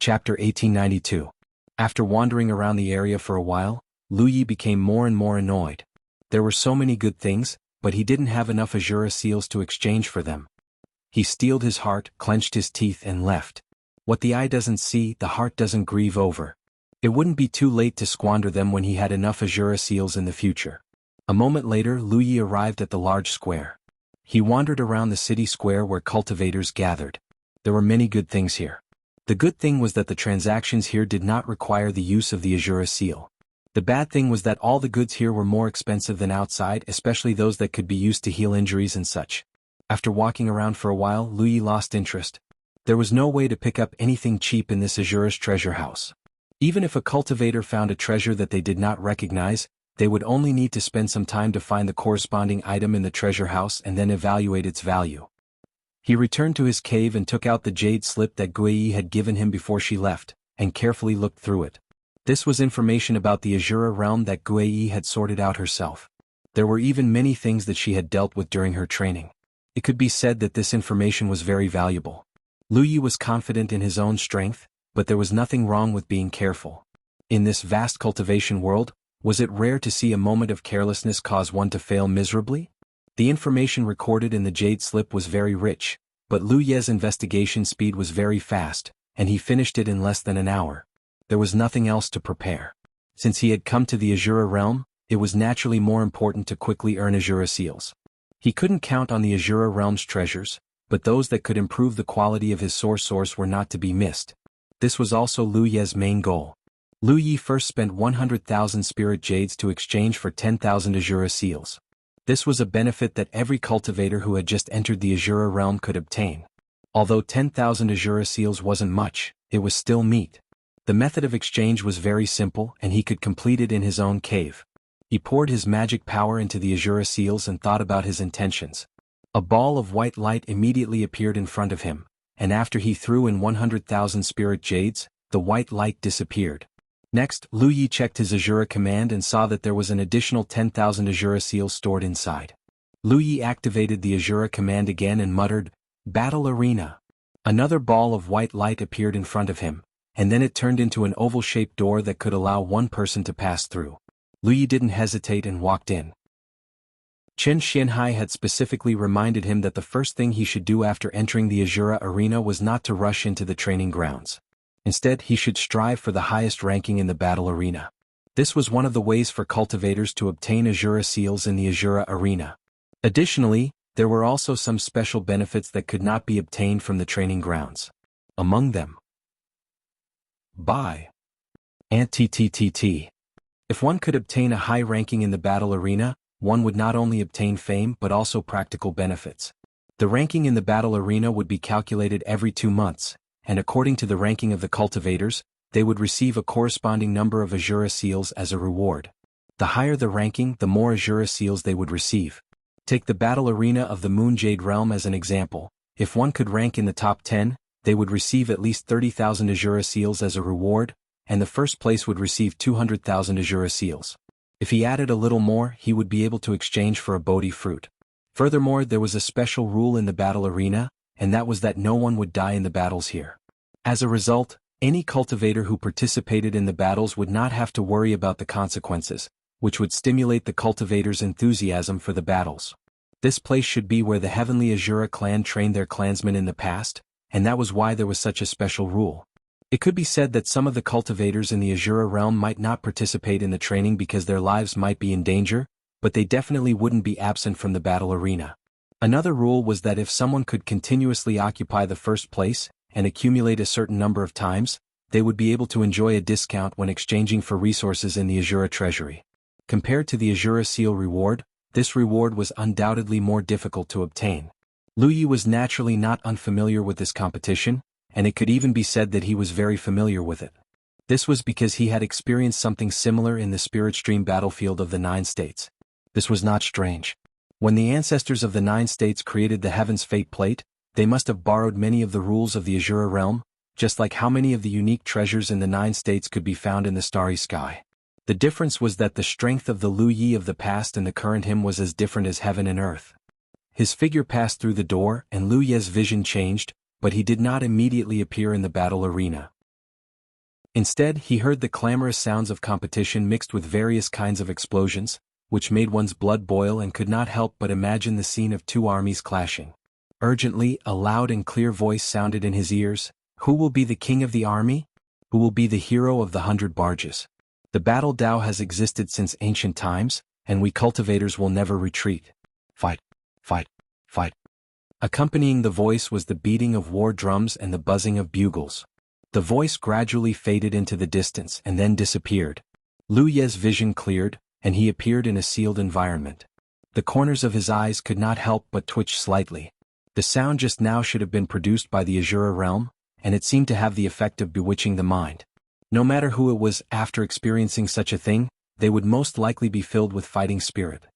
Chapter 1892. After wandering around the area for a while, Lu Yi became more and more annoyed. There were so many good things, but he didn't have enough Azura seals to exchange for them. He steeled his heart, clenched his teeth and left. What the eye doesn't see, the heart doesn't grieve over. It wouldn't be too late to squander them when he had enough Azura seals in the future. A moment later, Lu Yi arrived at the large square. He wandered around the city square where cultivators gathered. There were many good things here. The good thing was that the transactions here did not require the use of the Azura seal. The bad thing was that all the goods here were more expensive than outside, especially those that could be used to heal injuries and such. After walking around for a while, Lu Yi lost interest. There was no way to pick up anything cheap in this Azura's treasure house. Even if a cultivator found a treasure that they did not recognize, they would only need to spend some time to find the corresponding item in the treasure house and then evaluate its value. He returned to his cave and took out the jade slip that Gui had given him before she left, and carefully looked through it. This was information about the Azura realm that Gui had sorted out herself. There were even many things that she had dealt with during her training. It could be said that this information was very valuable. Lu Yi was confident in his own strength, but there was nothing wrong with being careful. In this vast cultivation world, was it rare to see a moment of carelessness cause one to fail miserably? The information recorded in the jade slip was very rich, but Lu Ye's investigation speed was very fast, and he finished it in less than an hour. There was nothing else to prepare. Since he had come to the Azura realm, it was naturally more important to quickly earn Azura seals. He couldn't count on the Azura realm's treasures, but those that could improve the quality of his source were not to be missed. This was also Lu Ye's main goal. Lu Yi first spent 100,000 spirit jades to exchange for 10,000 Azura seals. This was a benefit that every cultivator who had just entered the Azura realm could obtain. Although 10,000 Azura seals wasn't much, it was still meat. The method of exchange was very simple and he could complete it in his own cave. He poured his magic power into the Azura seals and thought about his intentions. A ball of white light immediately appeared in front of him, and after he threw in 100,000 spirit jades, the white light disappeared. Next, Lu Yi checked his Azura command and saw that there was an additional 10,000 Azura seals stored inside. Lu Yi activated the Azura command again and muttered, "Battle Arena." Another ball of white light appeared in front of him, and then it turned into an oval-shaped door that could allow one person to pass through. Lu Yi didn't hesitate and walked in. Chen Xianhai had specifically reminded him that the first thing he should do after entering the Azura arena was not to rush into the training grounds. Instead, he should strive for the highest ranking in the battle arena. This was one of the ways for cultivators to obtain Azura seals in the Azura arena. Additionally, there were also some special benefits that could not be obtained from the training grounds. Among them, Buy. Antt. If one could obtain a high ranking in the battle arena, one would not only obtain fame but also practical benefits. The ranking in the battle arena would be calculated every 2 months, and according to the ranking of the cultivators, they would receive a corresponding number of Azura seals as a reward. The higher the ranking, the more Azura seals they would receive. Take the battle arena of the Moon Jade realm as an example. If one could rank in the top 10, they would receive at least 30,000 Azura seals as a reward, and the first place would receive 200,000 Azura seals. If he added a little more, he would be able to exchange for a Bodhi fruit. Furthermore, there was a special rule in the battle arena, and that was that no one would die in the battles here. As a result, any cultivator who participated in the battles would not have to worry about the consequences, which would stimulate the cultivators' enthusiasm for the battles. This place should be where the heavenly Azura clan trained their clansmen in the past, and that was why there was such a special rule. It could be said that some of the cultivators in the Azura realm might not participate in the training because their lives might be in danger, but they definitely wouldn't be absent from the battle arena. Another rule was that if someone could continuously occupy the first place and accumulate a certain number of times, they would be able to enjoy a discount when exchanging for resources in the Azura treasury. Compared to the Azura seal reward, this reward was undoubtedly more difficult to obtain. Lu Yi was naturally not unfamiliar with this competition, and it could even be said that he was very familiar with it. This was because he had experienced something similar in the Spirit Stream battlefield of the 9 states. This was not strange. When the ancestors of the 9 states created the Heaven's Fate Plate, they must have borrowed many of the rules of the Azura realm, just like how many of the unique treasures in the 9 states could be found in the starry sky. The difference was that the strength of the Lu Yi of the past and the current him was as different as heaven and earth. His figure passed through the door and Lu Ye's vision changed, but he did not immediately appear in the battle arena. Instead, he heard the clamorous sounds of competition mixed with various kinds of explosions, which made one's blood boil and could not help but imagine the scene of two armies clashing. Urgently, a loud and clear voice sounded in his ears. Who will be the king of the army? Who will be the hero of the 100 barges? The battle Tao has existed since ancient times, and we cultivators will never retreat. Fight! Fight! Fight! Accompanying the voice was the beating of war drums and the buzzing of bugles. The voice gradually faded into the distance and then disappeared. Lu Ye's vision cleared, and he appeared in a sealed environment. The corners of his eyes could not help but twitch slightly. The sound just now should have been produced by the Azura realm, and it seemed to have the effect of bewitching the mind. No matter who it was, after experiencing such a thing, they would most likely be filled with fighting spirit.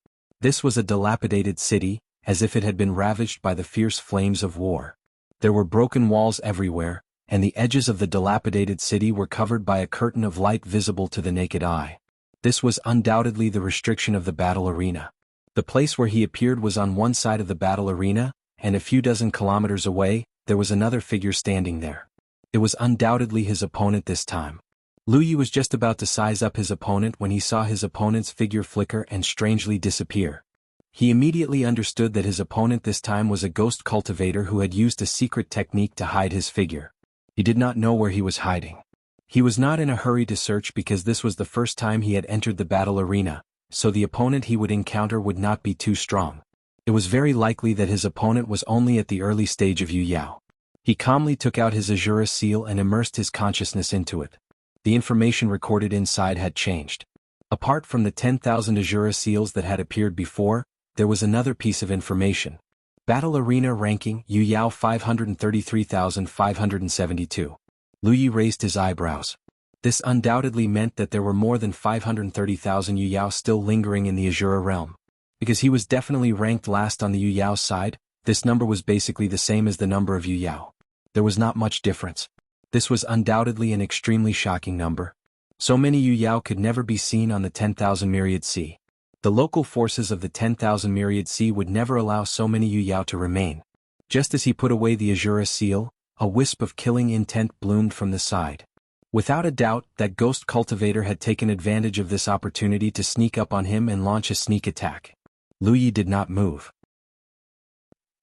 This was a dilapidated city, as if it had been ravaged by the fierce flames of war. There were broken walls everywhere, and the edges of the dilapidated city were covered by a curtain of light visible to the naked eye. This was undoubtedly the restriction of the battle arena. The place where he appeared was on one side of the battle arena, and a few dozen kilometers away, there was another figure standing there. It was undoubtedly his opponent this time. Lu Yi was just about to size up his opponent when he saw his opponent's figure flicker and strangely disappear. He immediately understood that his opponent this time was a ghost cultivator who had used a secret technique to hide his figure. He did not know where he was hiding. He was not in a hurry to search because this was the first time he had entered the battle arena, so the opponent he would encounter would not be too strong. It was very likely that his opponent was only at the early stage of Yu Yao. He calmly took out his Azura seal and immersed his consciousness into it. The information recorded inside had changed. Apart from the 10,000 Azura seals that had appeared before, there was another piece of information. Battle Arena Ranking Yu Yao 533,572. Lu Yi raised his eyebrows. This undoubtedly meant that there were more than 530,000 Yu Yao still lingering in the Azura realm. Because he was definitely ranked last on the Yu Yao side, this number was basically the same as the number of Yu Yao. There was not much difference. This was undoubtedly an extremely shocking number. So many Yu Yao could never be seen on the 10,000 Myriad Sea. The local forces of the 10,000 Myriad Sea would never allow so many Yu Yao to remain. Just as he put away the Azura seal, a wisp of killing intent bloomed from the side. Without a doubt, that ghost cultivator had taken advantage of this opportunity to sneak up on him and launch a sneak attack. Lu Yi did not move.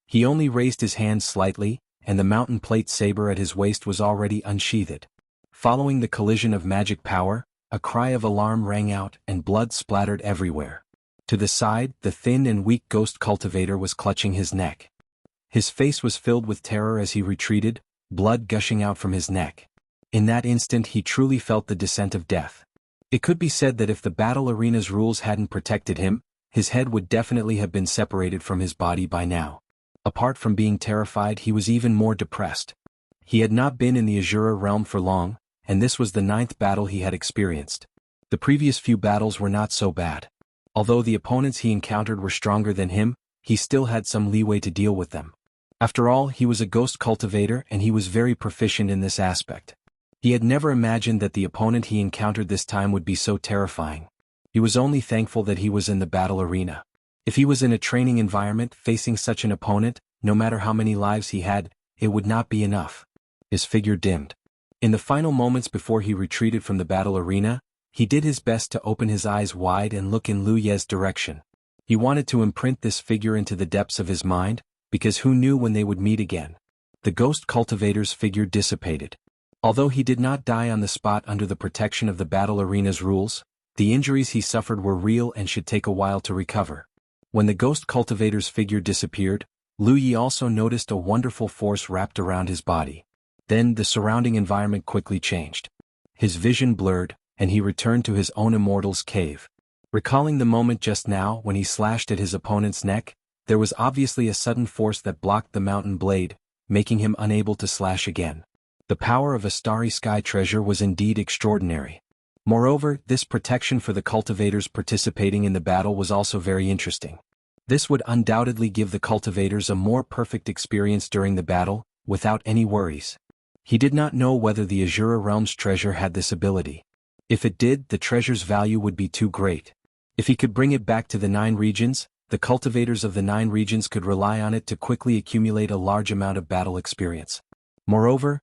He only raised his hand slightly, and the mountain plate saber at his waist was already unsheathed. Following the collision of magic power, a cry of alarm rang out and blood splattered everywhere. To the side, the thin and weak ghost cultivator was clutching his neck. His face was filled with terror as he retreated, blood gushing out from his neck. In that instant he truly felt the descent of death. It could be said that if the battle arena's rules hadn't protected him, his head would definitely have been separated from his body by now. Apart from being terrified, he was even more depressed. He had not been in the Azura realm for long, and this was the 9th battle he had experienced. The previous few battles were not so bad. Although the opponents he encountered were stronger than him, he still had some leeway to deal with them. After all, he was a ghost cultivator and he was very proficient in this aspect. He had never imagined that the opponent he encountered this time would be so terrifying. He was only thankful that he was in the battle arena. If he was in a training environment facing such an opponent, no matter how many lives he had, it would not be enough. His figure dimmed. In the final moments before he retreated from the battle arena, he did his best to open his eyes wide and look in Lu Ye's direction. He wanted to imprint this figure into the depths of his mind, because who knew when they would meet again. The ghost cultivator's figure dissipated. Although he did not die on the spot under the protection of the battle arena's rules, the injuries he suffered were real and should take a while to recover. When the ghost cultivator's figure disappeared, Lu Yi also noticed a wonderful force wrapped around his body. Then the surrounding environment quickly changed. His vision blurred, and he returned to his own immortal's cave. Recalling the moment just now when he slashed at his opponent's neck, there was obviously a sudden force that blocked the mountain blade, making him unable to slash again. The power of a starry sky treasure was indeed extraordinary. Moreover, this protection for the cultivators participating in the battle was also very interesting. This would undoubtedly give the cultivators a more perfect experience during the battle, without any worries. He did not know whether the Azura realm's treasure had this ability. If it did, the treasure's value would be too great. If he could bring it back to the 9 regions, the cultivators of the 9 regions could rely on it to quickly accumulate a large amount of battle experience. Moreover,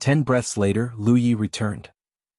10 breaths later, Lu Yi returned.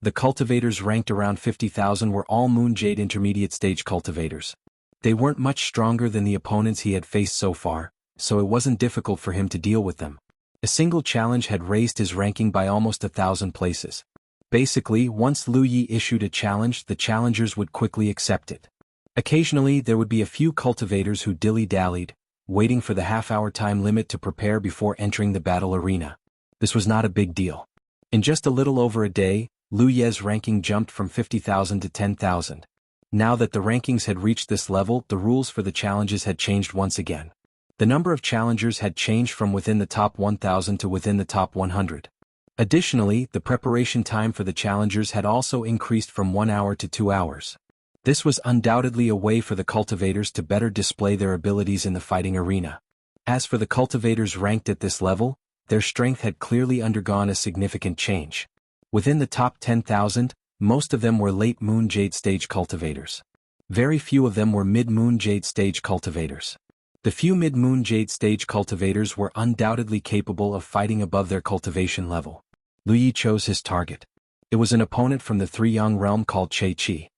The cultivators ranked around 50,000 were all Moon Jade intermediate stage cultivators. They weren't much stronger than the opponents he had faced so far, so it wasn't difficult for him to deal with them. A single challenge had raised his ranking by almost 1,000 places. Basically, once Lu Yi issued a challenge, the challengers would quickly accept it. Occasionally, there would be a few cultivators who dilly-dallied, waiting for the half-hour time limit to prepare before entering the battle arena. This was not a big deal. In just a little over a day, Lu Ye's ranking jumped from 50,000 to 10,000. Now that the rankings had reached this level, the rules for the challenges had changed once again. The number of challengers had changed from within the top 1,000 to within the top 100. Additionally, the preparation time for the challengers had also increased from 1 hour to 2 hours. This was undoubtedly a way for the cultivators to better display their abilities in the fighting arena. As for the cultivators ranked at this level, their strength had clearly undergone a significant change. Within the top 10,000, most of them were late Moon Jade stage cultivators. Very few of them were mid-Moon Jade stage cultivators. The few mid-Moon Jade stage cultivators were undoubtedly capable of fighting above their cultivation level. Lu Yi chose his target. It was an opponent from the Three-Yang realm called Che-Chi.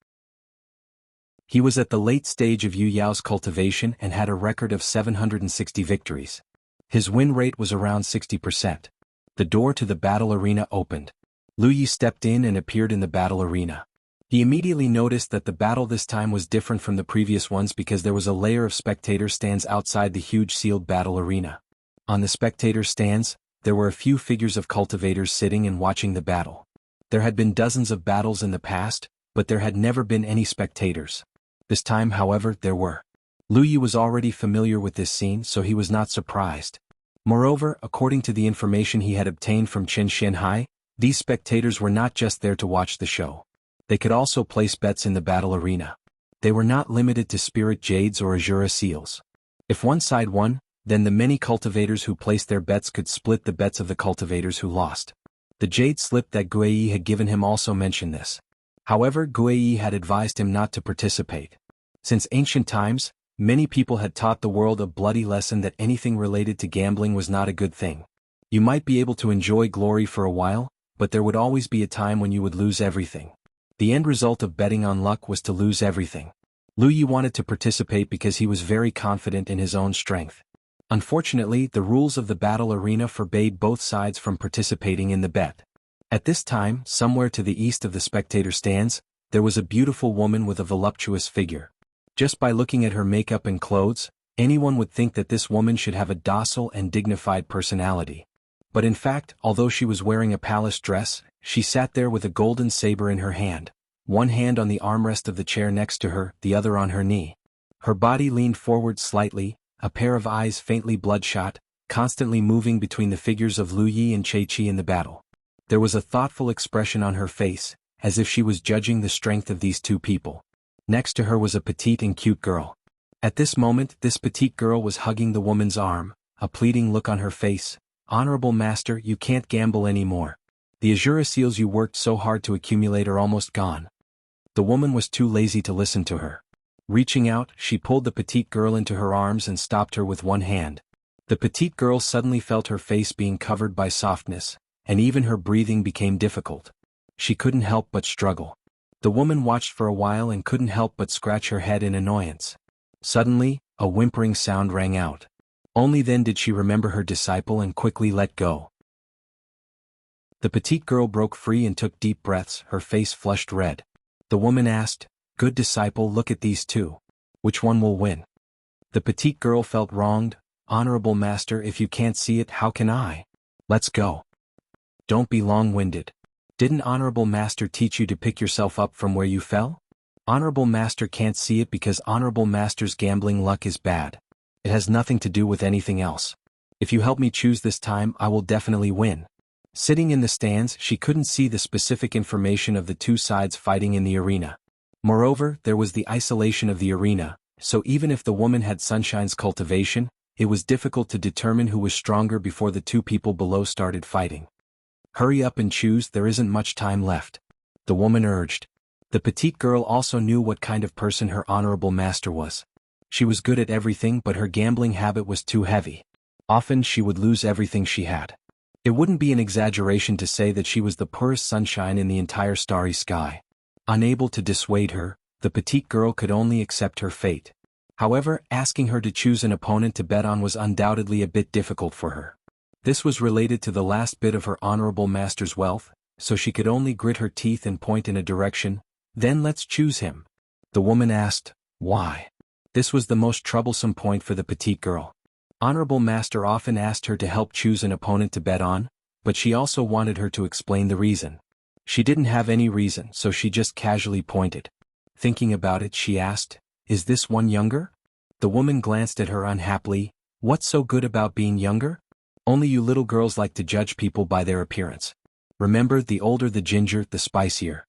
He was at the late stage of Yu Yao's cultivation and had a record of 760 victories. His win rate was around 60%. The door to the battle arena opened. Lu Yi stepped in and appeared in the battle arena. He immediately noticed that the battle this time was different from the previous ones because there was a layer of spectator stands outside the huge sealed battle arena. On the spectator stands, there were a few figures of cultivators sitting and watching the battle. There had been dozens of battles in the past, but there had never been any spectators. This time, however, there were. Lu Yi was already familiar with this scene, so he was not surprised. Moreover, according to the information he had obtained from Qin Xianhai, these spectators were not just there to watch the show. They could also place bets in the battle arena. They were not limited to spirit jades or azura seals. If one side won, then the many cultivators who placed their bets could split the bets of the cultivators who lost. The jade slip that Guiyi had given him also mentioned this. However, Guiyi had advised him not to participate. Since ancient times, many people had taught the world a bloody lesson that anything related to gambling was not a good thing. You might be able to enjoy glory for a while, but there would always be a time when you would lose everything. The end result of betting on luck was to lose everything. Lu Yi wanted to participate because he was very confident in his own strength. Unfortunately, the rules of the battle arena forbade both sides from participating in the bet. At this time, somewhere to the east of the spectator stands, there was a beautiful woman with a voluptuous figure. Just by looking at her makeup and clothes, anyone would think that this woman should have a docile and dignified personality. But in fact, although she was wearing a palace dress, she sat there with a golden saber in her hand, one hand on the armrest of the chair next to her, the other on her knee. Her body leaned forward slightly, a pair of eyes faintly bloodshot, constantly moving between the figures of Lu Yi and Che-Chi in the battle. There was a thoughtful expression on her face, as if she was judging the strength of these two people. Next to her was a petite and cute girl. At this moment, this petite girl was hugging the woman's arm, a pleading look on her face. "Honorable master, you can't gamble anymore. The azura seals you worked so hard to accumulate are almost gone." The woman was too lazy to listen to her. Reaching out, she pulled the petite girl into her arms and stopped her with one hand. The petite girl suddenly felt her face being covered by softness, and even her breathing became difficult. She couldn't help but struggle. The woman watched for a while and couldn't help but scratch her head in annoyance. Suddenly, a whimpering sound rang out. Only then did she remember her disciple and quickly let go. The petite girl broke free and took deep breaths, her face flushed red. The woman asked, "Good disciple, look at these two. Which one will win?" The petite girl felt wronged. "Honorable master, if you can't see it, how can I? Let's go. Don't be long-winded. Didn't honorable master teach you to pick yourself up from where you fell? Honorable master can't see it because honorable master's gambling luck is bad. It has nothing to do with anything else. If you help me choose this time, I will definitely win." Sitting in the stands, she couldn't see the specific information of the two sides fighting in the arena. Moreover, there was the isolation of the arena, so even if the woman had Sunshine's cultivation, it was difficult to determine who was stronger before the two people below started fighting. "Hurry up and choose, there isn't much time left," the woman urged. The petite girl also knew what kind of person her honorable master was. She was good at everything, but her gambling habit was too heavy. Often she would lose everything she had. It wouldn't be an exaggeration to say that she was the purest sunshine in the entire starry sky. Unable to dissuade her, the petite girl could only accept her fate. However, asking her to choose an opponent to bet on was undoubtedly a bit difficult for her. This was related to the last bit of her honorable master's wealth, so she could only grit her teeth and point in a direction. Then let's choose him. The woman asked, why? This was the most troublesome point for the petite girl. Honorable master often asked her to help choose an opponent to bet on, but she also wanted her to explain the reason. She didn't have any reason, so she just casually pointed. Thinking about it, she asked, is this one younger? The woman glanced at her unhappily. What's so good about being younger? Only you little girls like to judge people by their appearance. Remember, the older the ginger, the spicier.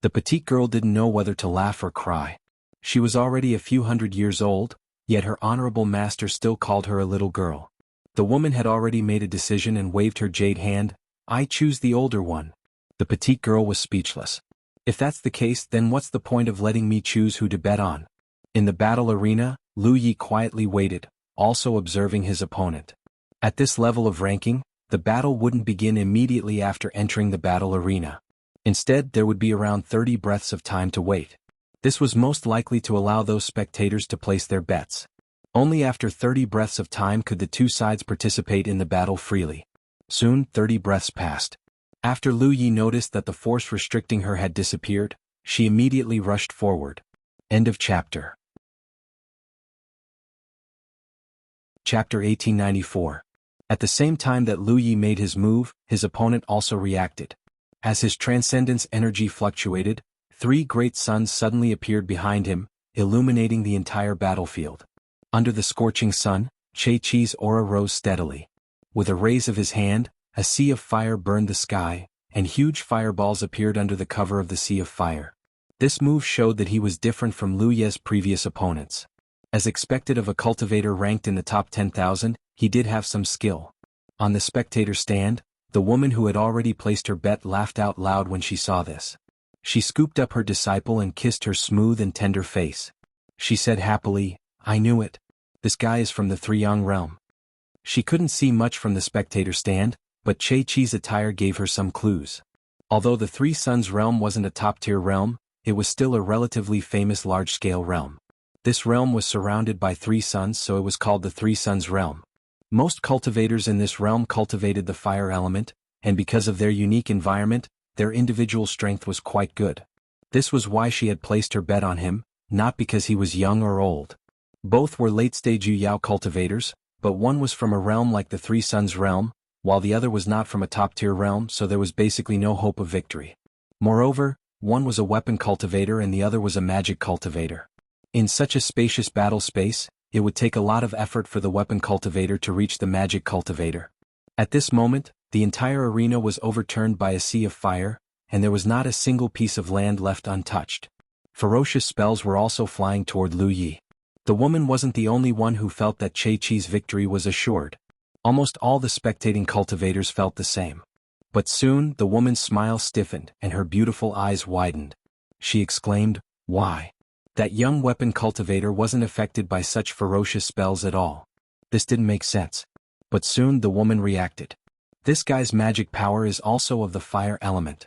The petite girl didn't know whether to laugh or cry. She was already a few hundred years old, yet her honorable master still called her a little girl. The woman had already made a decision and waved her jade hand. I choose the older one. The petite girl was speechless. If that's the case, then what's the point of letting me choose who to bet on? In the battle arena, Lu Yi quietly waited, also observing his opponent. At this level of ranking, the battle wouldn't begin immediately after entering the battle arena. Instead, there would be around 30 breaths of time to wait. This was most likely to allow those spectators to place their bets. Only after 30 breaths of time could the two sides participate in the battle freely. Soon, 30 breaths passed. After Lu Yi noticed that the force restricting her had disappeared, she immediately rushed forward. End of chapter. Chapter 1894. At the same time that Lu Yi made his move, his opponent also reacted. As his transcendence energy fluctuated, 3 great suns suddenly appeared behind him, illuminating the entire battlefield. Under the scorching sun, Che-Chi's aura rose steadily. With a raise of his hand, a sea of fire burned the sky, and huge fireballs appeared under the cover of the sea of fire. This move showed that he was different from Lu Ye's previous opponents. As expected of a cultivator ranked in the top 10,000, he did have some skill. On the spectator stand, the woman who had already placed her bet laughed out loud when she saw this. She scooped up her disciple and kissed her smooth and tender face. She said happily, I knew it. This guy is from the Three-Yang realm. She couldn't see much from the spectator stand, but Che-Chi's attire gave her some clues. Although the Three Suns realm wasn't a top-tier realm, it was still a relatively famous large-scale realm. This realm was surrounded by 3 suns, so it was called the Three Suns realm. Most cultivators in this realm cultivated the fire element, and because of their unique environment, their individual strength was quite good. This was why she had placed her bet on him, not because he was young or old. Both were late-stage Yu Yao cultivators, but one was from a realm like the Three Suns realm, while the other was not from a top-tier realm, so there was basically no hope of victory. Moreover, one was a weapon cultivator and the other was a magic cultivator. In such a spacious battle space, it would take a lot of effort for the weapon cultivator to reach the magic cultivator. At this moment, the entire arena was overturned by a sea of fire, and there was not a single piece of land left untouched. Ferocious spells were also flying toward Lu Yi. The woman wasn't the only one who felt that Che-Chi's victory was assured. Almost all the spectating cultivators felt the same. But soon, the woman's smile stiffened and her beautiful eyes widened. She exclaimed, why? That young weapon cultivator wasn't affected by such ferocious spells at all. This didn't make sense. But soon the woman reacted. This guy's magic power is also of the fire element.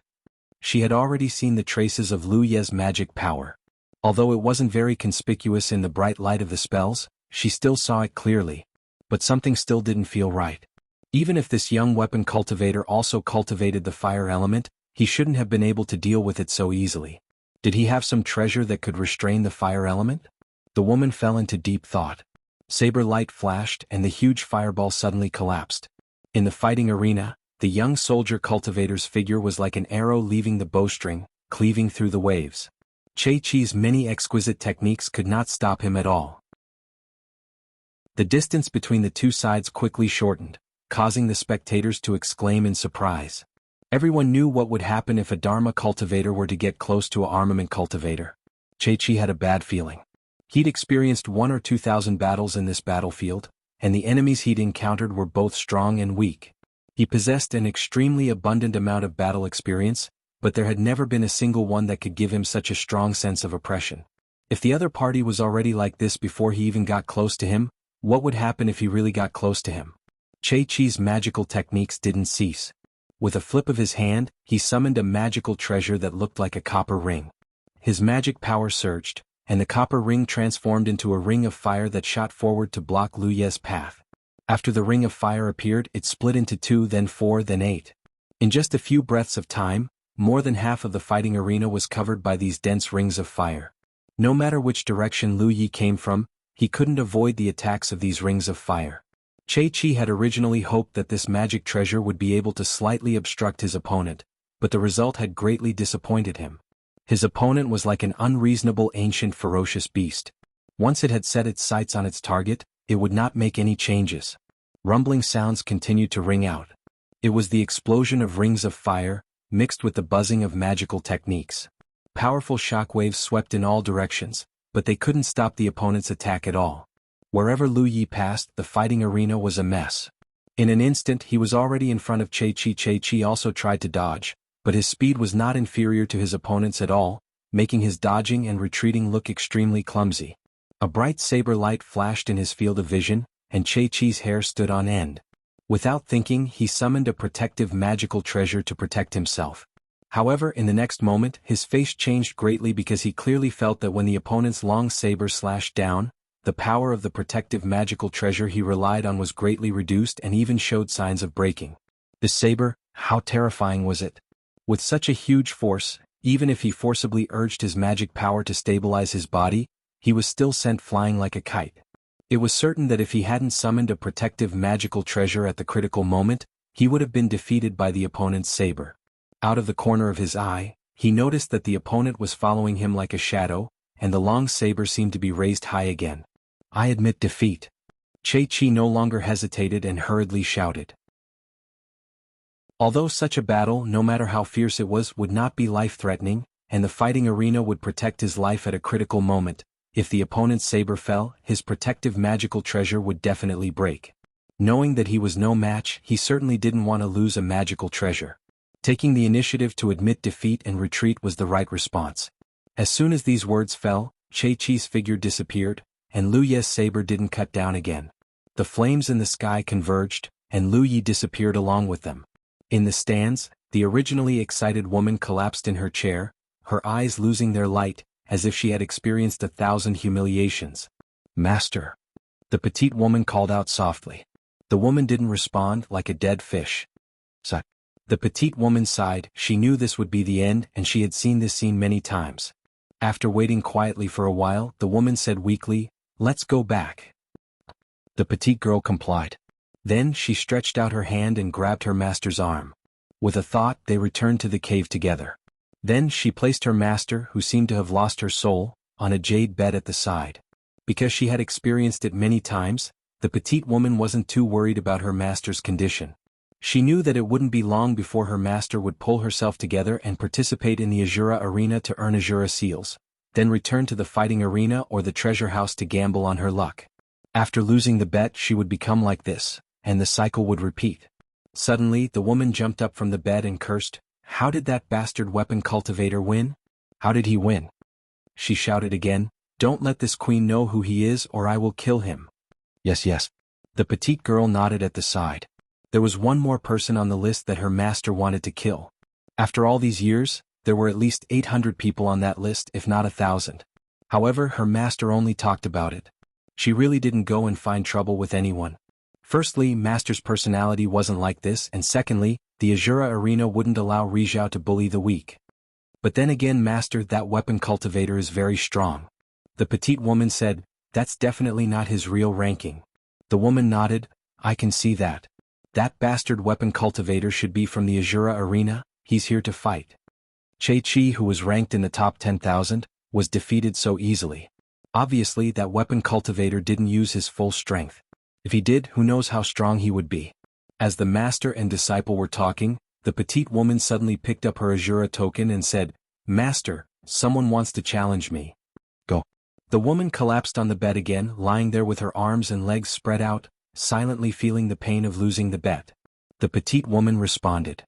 She had already seen the traces of Lu Ye's magic power. Although it wasn't very conspicuous in the bright light of the spells, she still saw it clearly. But something still didn't feel right. Even if this young weapon cultivator also cultivated the fire element, he shouldn't have been able to deal with it so easily. Did he have some treasure that could restrain the fire element? The woman fell into deep thought. Saber light flashed and the huge fireball suddenly collapsed. In the fighting arena, the young soldier cultivator's figure was like an arrow leaving the bowstring, cleaving through the waves. Che-Chi's many exquisite techniques could not stop him at all. The distance between the two sides quickly shortened, causing the spectators to exclaim in surprise. Everyone knew what would happen if a Dharma cultivator were to get close to an armament cultivator. Che-Chi had a bad feeling. He'd experienced 1,000 or 2,000 battles in this battlefield, and the enemies he'd encountered were both strong and weak. He possessed an extremely abundant amount of battle experience, but there had never been a single one that could give him such a strong sense of oppression. If the other party was already like this before he even got close to him, what would happen if he really got close to him? Che-Chi's magical techniques didn't cease. With a flip of his hand, he summoned a magical treasure that looked like a copper ring. His magic power surged, and the copper ring transformed into a ring of fire that shot forward to block Lu Ye's path. After the ring of fire appeared, it split into 2, then 4, then 8. In just a few breaths of time, more than half of the fighting arena was covered by these dense rings of fire. No matter which direction Lu Yi came from, he couldn't avoid the attacks of these rings of fire. Che-Chi had originally hoped that this magic treasure would be able to slightly obstruct his opponent, but the result had greatly disappointed him. His opponent was like an unreasonable ancient ferocious beast. Once it had set its sights on its target, it would not make any changes. Rumbling sounds continued to ring out. It was the explosion of rings of fire, mixed with the buzzing of magical techniques. Powerful shockwaves swept in all directions, but they couldn't stop the opponent's attack at all. Wherever Lu Yi passed, the fighting arena was a mess. In an instant he was already in front of Che-Chi. Che-Chi also tried to dodge, but his speed was not inferior to his opponent's at all, making his dodging and retreating look extremely clumsy. A bright saber light flashed in his field of vision, and Che-Chi's hair stood on end. Without thinking, he summoned a protective magical treasure to protect himself. However, in the next moment, his face changed greatly because he clearly felt that when the opponent's long saber slashed down, the power of the protective magical treasure he relied on was greatly reduced and even showed signs of breaking. The saber, how terrifying was it? With such a huge force, even if he forcibly urged his magic power to stabilize his body, he was still sent flying like a kite. It was certain that if he hadn't summoned a protective magical treasure at the critical moment, he would have been defeated by the opponent's saber. Out of the corner of his eye, he noticed that the opponent was following him like a shadow, and the long saber seemed to be raised high again. "I admit defeat." Che-Chi no longer hesitated and hurriedly shouted. Although such a battle, no matter how fierce it was, would not be life-threatening, and the fighting arena would protect his life at a critical moment, if the opponent's saber fell, his protective magical treasure would definitely break. Knowing that he was no match, he certainly didn't want to lose a magical treasure. Taking the initiative to admit defeat and retreat was the right response. As soon as these words fell, Che-Chi's figure disappeared, and Lu Ye's saber didn't cut down again. The flames in the sky converged, and Lu Yi disappeared along with them. In the stands, the originally excited woman collapsed in her chair, her eyes losing their light, as if she had experienced 1,000 humiliations. "Master!" the petite woman called out softly. The woman didn't respond, like a dead fish. "Suck." The petite woman sighed. She knew this would be the end, and she had seen this scene many times. After waiting quietly for a while, the woman said weakly, "Let's go back." The petite girl complied. Then she stretched out her hand and grabbed her master's arm. With a thought, they returned to the cave together. Then she placed her master, who seemed to have lost her soul, on a jade bed at the side. Because she had experienced it many times, the petite woman wasn't too worried about her master's condition. She knew that it wouldn't be long before her master would pull herself together and participate in the Azura arena to earn Azura seals, then return to the fighting arena or the treasure house to gamble on her luck. After losing the bet, she would become like this, and the cycle would repeat. Suddenly, the woman jumped up from the bed and cursed, "How did that bastard weapon cultivator win? How did he win?" She shouted again, "Don't let this queen know who he is or I will kill him." "Yes, yes." The petite girl nodded at the side. There was one more person on the list that her master wanted to kill. After all these years, there were at least 800 people on that list, if not 1,000. However, her master only talked about it. She really didn't go and find trouble with anyone. Firstly, master's personality wasn't like this, and secondly, the Azura arena wouldn't allow Rizhao to bully the weak. But then again, master, that weapon cultivator is very strong. The petite woman said, "That's definitely not his real ranking." The woman nodded, "I can see that. That bastard weapon cultivator should be from the Azura arena, he's here to fight." Che-Chi, who was ranked in the top 10,000, was defeated so easily. Obviously, that weapon cultivator didn't use his full strength. If he did, who knows how strong he would be. As the master and disciple were talking, the petite woman suddenly picked up her Azura token and said, "Master, someone wants to challenge me." "Go." The woman collapsed on the bed again, lying there with her arms and legs spread out, silently feeling the pain of losing the bet. The petite woman responded.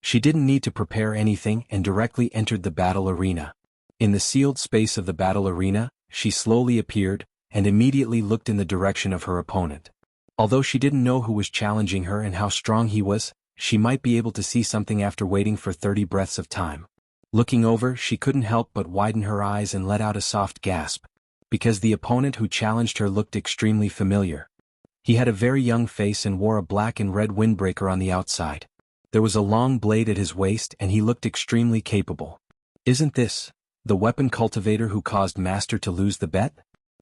She didn't need to prepare anything and directly entered the battle arena. In the sealed space of the battle arena, she slowly appeared, and immediately looked in the direction of her opponent. Although she didn't know who was challenging her and how strong he was, she might be able to see something after waiting for 30 breaths of time. Looking over, she couldn't help but widen her eyes and let out a soft gasp, because the opponent who challenged her looked extremely familiar. He had a very young face and wore a black and red windbreaker on the outside. There was a long blade at his waist and he looked extremely capable. Isn't this the weapon cultivator who caused Master to lose the bet?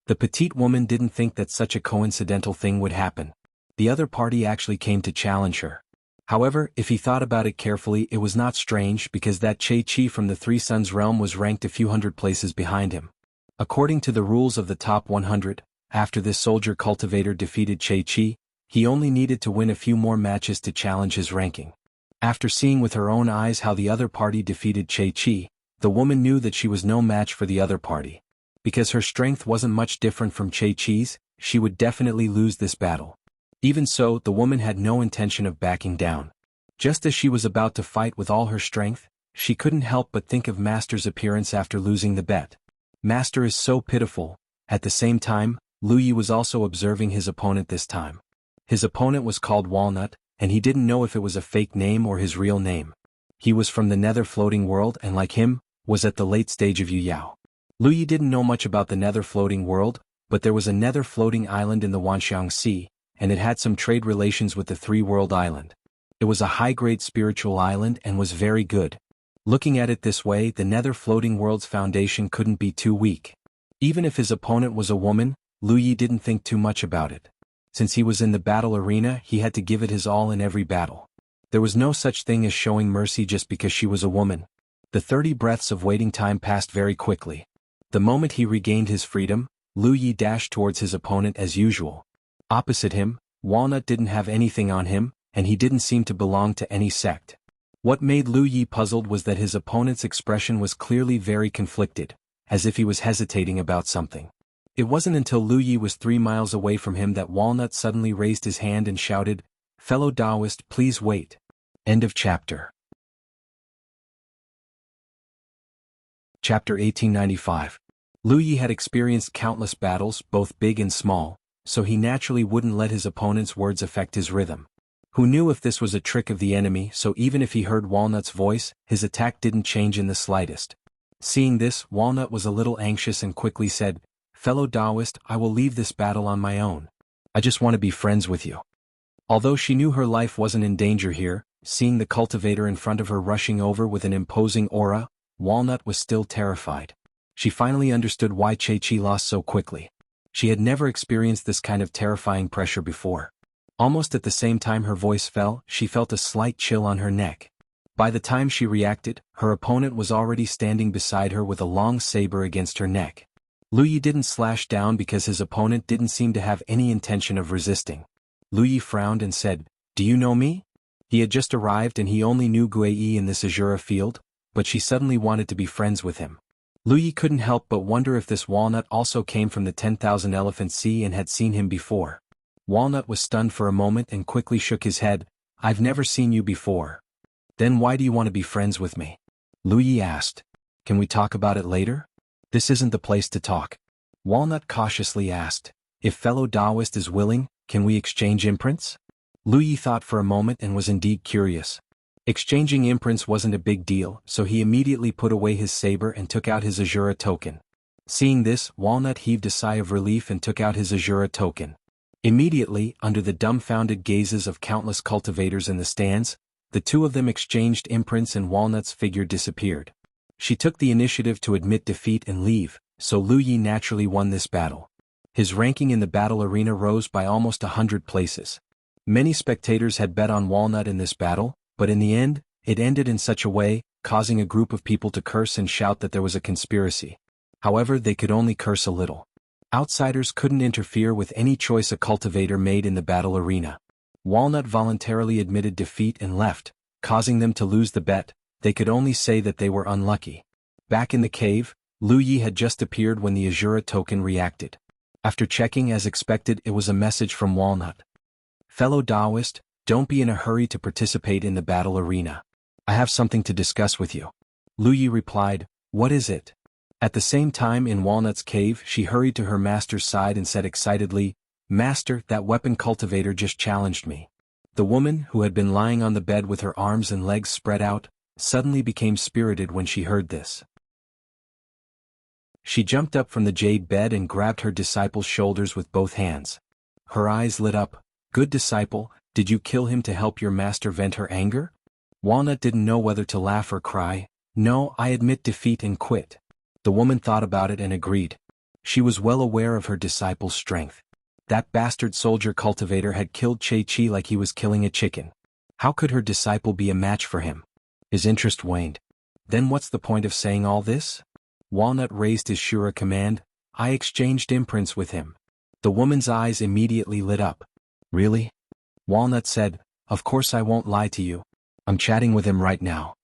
The petite woman didn't think that such a coincidental thing would happen. The other party actually came to challenge her. However, if he thought about it carefully, it was not strange because that Che-Chi from the Three Suns realm was ranked a few hundred places behind him. According to the rules of the top 100, after this soldier cultivator defeated Che-Chi, he only needed to win a few more matches to challenge his ranking. After seeing with her own eyes how the other party defeated Che-Chi, the woman knew that she was no match for the other party. Because her strength wasn't much different from Che-Chi's, she would definitely lose this battle. Even so, the woman had no intention of backing down. Just as she was about to fight with all her strength, she couldn't help but think of Master's appearance after losing the bet. Master is so pitiful. At the same time, Lu Yi was also observing his opponent this time. His opponent was called Walnut, and he didn't know if it was a fake name or his real name. He was from the nether floating world and like him, was at the late stage of Yu Yao. Lu Yi didn't know much about the nether floating world, but there was a nether floating island in the Wanxiang Sea, and it had some trade relations with the three-world island. It was a high-grade spiritual island and was very good. Looking at it this way, the nether floating world's foundation couldn't be too weak. Even if his opponent was a woman, Lu Yi didn't think too much about it. Since he was in the battle arena, he had to give it his all in every battle. There was no such thing as showing mercy just because she was a woman. The 30 breaths of waiting time passed very quickly. The moment he regained his freedom, Lu Yi dashed towards his opponent as usual. Opposite him, Walnut didn't have anything on him, and he didn't seem to belong to any sect. What made Lu Yi puzzled was that his opponent's expression was clearly very conflicted, as if he was hesitating about something. It wasn't until Lu Yi was 3 miles away from him that Walnut suddenly raised his hand and shouted, "Fellow Taoist, please wait." End of chapter. Chapter 1895. Lu Yi had experienced countless battles, both big and small, so he naturally wouldn't let his opponent's words affect his rhythm. Who knew if this was a trick of the enemy, so even if he heard Walnut's voice, his attack didn't change in the slightest. Seeing this, Walnut was a little anxious and quickly said, "Fellow Taoist, I will leave this battle on my own. I just want to be friends with you." Although she knew her life wasn't in danger here, seeing the cultivator in front of her rushing over with an imposing aura, Walnut was still terrified. She finally understood why Che-Chi lost so quickly. She had never experienced this kind of terrifying pressure before. Almost at the same time her voice fell, she felt a slight chill on her neck. By the time she reacted, her opponent was already standing beside her with a long saber against her neck. Lu Yi didn't slash down because his opponent didn't seem to have any intention of resisting. Lu Yi frowned and said, "Do you know me?" He had just arrived and he only knew Gui Yi in this Azura field, but she suddenly wanted to be friends with him. Lu Yi couldn't help but wonder if this Walnut also came from the 10,000 Elephant Sea and had seen him before. Walnut was stunned for a moment and quickly shook his head. "I've never seen you before." "Then why do you want to be friends with me?" Lu Yi asked. "Can we talk about it later?" "This isn't the place to talk." Walnut cautiously asked. "If fellow Taoist is willing, can we exchange imprints?" Lu Yi thought for a moment and was indeed curious. Exchanging imprints wasn't a big deal, so he immediately put away his saber and took out his Azura token. Seeing this, Walnut heaved a sigh of relief and took out his Azura token. Immediately, under the dumbfounded gazes of countless cultivators in the stands, the two of them exchanged imprints and Walnut's figure disappeared. She took the initiative to admit defeat and leave, so Lu Yi naturally won this battle. His ranking in the battle arena rose by almost 100 places. Many spectators had bet on Walnut in this battle, but in the end, it ended in such a way, causing a group of people to curse and shout that there was a conspiracy. However, they could only curse a little. Outsiders couldn't interfere with any choice a cultivator made in the battle arena. Walnut voluntarily admitted defeat and left, causing them to lose the bet. They could only say that they were unlucky. Back in the cave, Lu Yi had just appeared when the Azura token reacted. After checking as expected, it was a message from Walnut. "Fellow Taoist, don't be in a hurry to participate in the battle arena. I have something to discuss with you." Lu Yi replied, "What is it?" At the same time in Walnut's cave she hurried to her master's side and said excitedly, "Master, that weapon cultivator just challenged me." The woman, who had been lying on the bed with her arms and legs spread out, suddenly became spirited when she heard this. She jumped up from the jade bed and grabbed her disciple's shoulders with both hands. Her eyes lit up. "Good disciple, did you kill him to help your master vent her anger?" Walnut didn't know whether to laugh or cry. "No, I admit defeat and quit." The woman thought about it and agreed. She was well aware of her disciple's strength. That bastard soldier cultivator had killed Che-Chi like he was killing a chicken. How could her disciple be a match for him? His interest waned. Then what's the point of saying all this? Walnut raised his Shura command. "I exchanged imprints with him." The woman's eyes immediately lit up. "Really?" Walnut said, "Of course I won't lie to you. I'm chatting with him right now."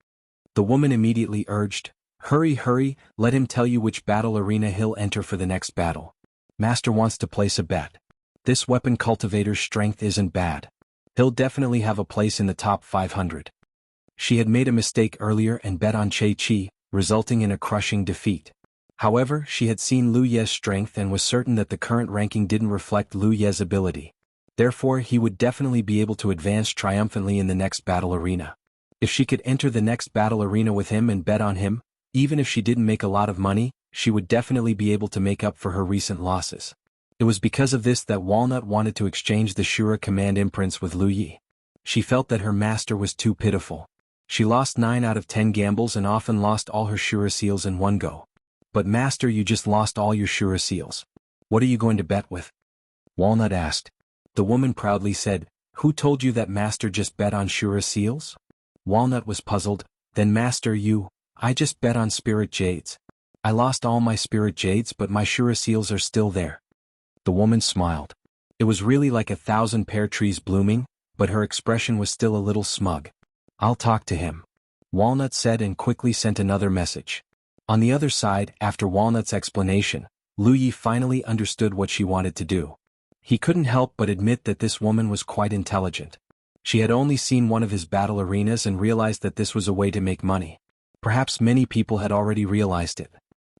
The woman immediately urged, "Hurry, hurry, let him tell you which battle arena he'll enter for the next battle. Master wants to place a bet. This weapon cultivator's strength isn't bad. He'll definitely have a place in the top 500. She had made a mistake earlier and bet on Che-Chi, resulting in a crushing defeat. However, she had seen Lu Ye's strength and was certain that the current ranking didn't reflect Lu Ye's ability. Therefore, he would definitely be able to advance triumphantly in the next battle arena. If she could enter the next battle arena with him and bet on him, even if she didn't make a lot of money, she would definitely be able to make up for her recent losses. It was because of this that Walnut wanted to exchange the Shura command imprints with Lu Yi. She felt that her master was too pitiful. She lost 9 out of 10 gambles and often lost all her Shura seals in one go. "But master, you just lost all your Shura seals. What are you going to bet with?" Walnut asked. The woman proudly said, "Who told you that master just bet on Shura seals?" Walnut was puzzled. "Then master, I just bet on spirit jades. I lost all my spirit jades, but my Shura seals are still there." The woman smiled. It was really like 1,000 pear trees blooming, but her expression was still a little smug. "I'll talk to him," Walnut said and quickly sent another message. On the other side, after Walnut's explanation, Lu Yi finally understood what she wanted to do. He couldn't help but admit that this woman was quite intelligent. She had only seen one of his battle arenas and realized that this was a way to make money. Perhaps many people had already realized it.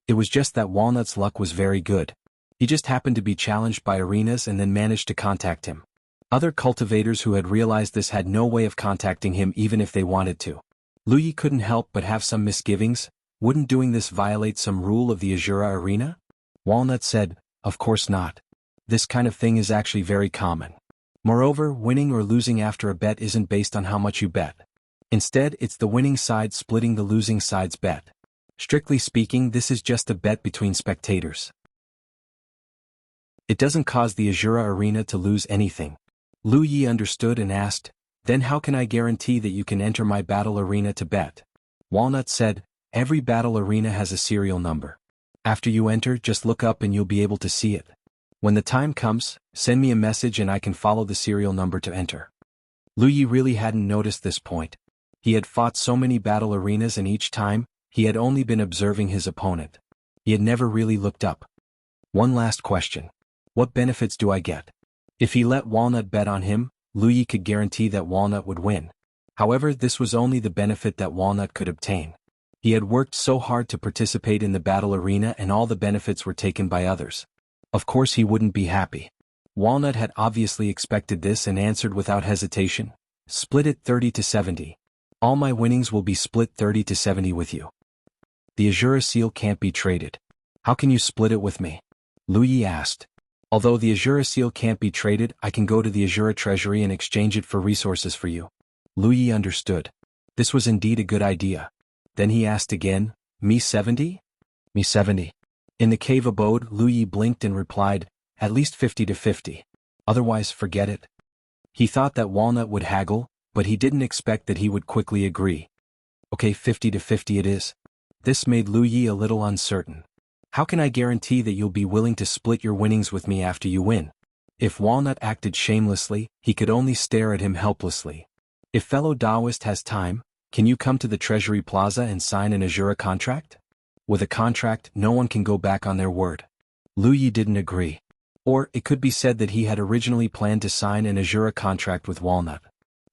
It was just that Walnut's luck was very good. He just happened to be challenged by arenas and then managed to contact him. Other cultivators who had realized this had no way of contacting him even if they wanted to. Lu Yi couldn't help but have some misgivings. Wouldn't doing this violate some rule of the Azura arena? Walnut said, "Of course not. This kind of thing is actually very common. Moreover, winning or losing after a bet isn't based on how much you bet. Instead, it's the winning side splitting the losing side's bet. Strictly speaking, this is just a bet between spectators. It doesn't cause the Azura arena to lose anything." Lu Yi understood and asked, "Then how can I guarantee that you can enter my battle arena to bet?" Walnut said, "Every battle arena has a serial number. After you enter, just look up and you'll be able to see it. When the time comes, send me a message and I can follow the serial number to enter." Lu Yi really hadn't noticed this point. He had fought so many battle arenas and each time, he had only been observing his opponent. He had never really looked up. One last question. What benefits do I get? If he let Walnut bet on him, Lu Yi could guarantee that Walnut would win. However, this was only the benefit that Walnut could obtain. He had worked so hard to participate in the battle arena and all the benefits were taken by others. Of course he wouldn't be happy. Walnut had obviously expected this and answered without hesitation, "Split it 30 to 70. All my winnings will be split 30 to 70 with you. The Azura seal can't be traded. How can you split it with me?" Lu Yi asked. "Although the Azura seal can't be traded, I can go to the Azura treasury and exchange it for resources for you." Lu Yi understood. This was indeed a good idea. Then he asked again, "Me 70? Me 70. In the cave abode, Lu Yi blinked and replied, "At least 50 to 50. Otherwise, forget it." He thought that Walnut would haggle, but he didn't expect that he would quickly agree. "Okay, 50 to 50 it is." This made Lu Yi a little uncertain. "How can I guarantee that you'll be willing to split your winnings with me after you win?" If Walnut acted shamelessly, he could only stare at him helplessly. "If fellow Taoist has time, can you come to the Treasury Plaza and sign an Azura contract? With a contract, no one can go back on their word." Lu Yi didn't agree. Or, it could be said that he had originally planned to sign an Azura contract with Walnut.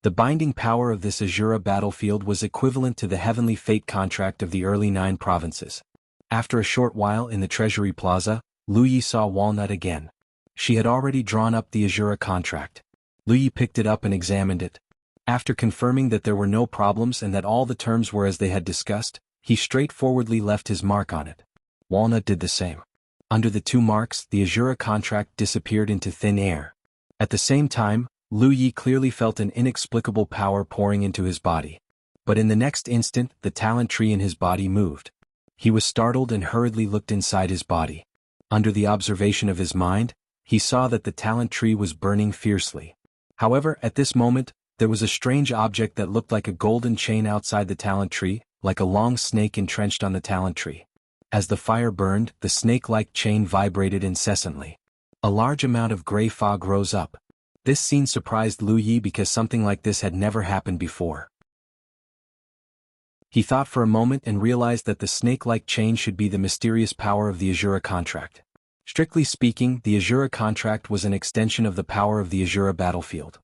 The binding power of this Azura battlefield was equivalent to the heavenly fate contract of the early 9 provinces. After a short while in the Treasury Plaza, Lu Yi saw Walnut again. She had already drawn up the Azura contract. Lu Yi picked it up and examined it. After confirming that there were no problems and that all the terms were as they had discussed, he straightforwardly left his mark on it. Walnut did the same. Under the two marks, the Azura contract disappeared into thin air. At the same time, Lu Yi clearly felt an inexplicable power pouring into his body. But in the next instant, the talent tree in his body moved. He was startled and hurriedly looked inside his body. Under the observation of his mind, he saw that the talent tree was burning fiercely. However, at this moment, there was a strange object that looked like a golden chain outside the talent tree, like a long snake entrenched on the talent tree. As the fire burned, the snake-like chain vibrated incessantly. A large amount of gray fog rose up. This scene surprised Lu Yi because something like this had never happened before. He thought for a moment and realized that the snake-like chain should be the mysterious power of the Azura contract. Strictly speaking, the Azura contract was an extension of the power of the Azura battlefield.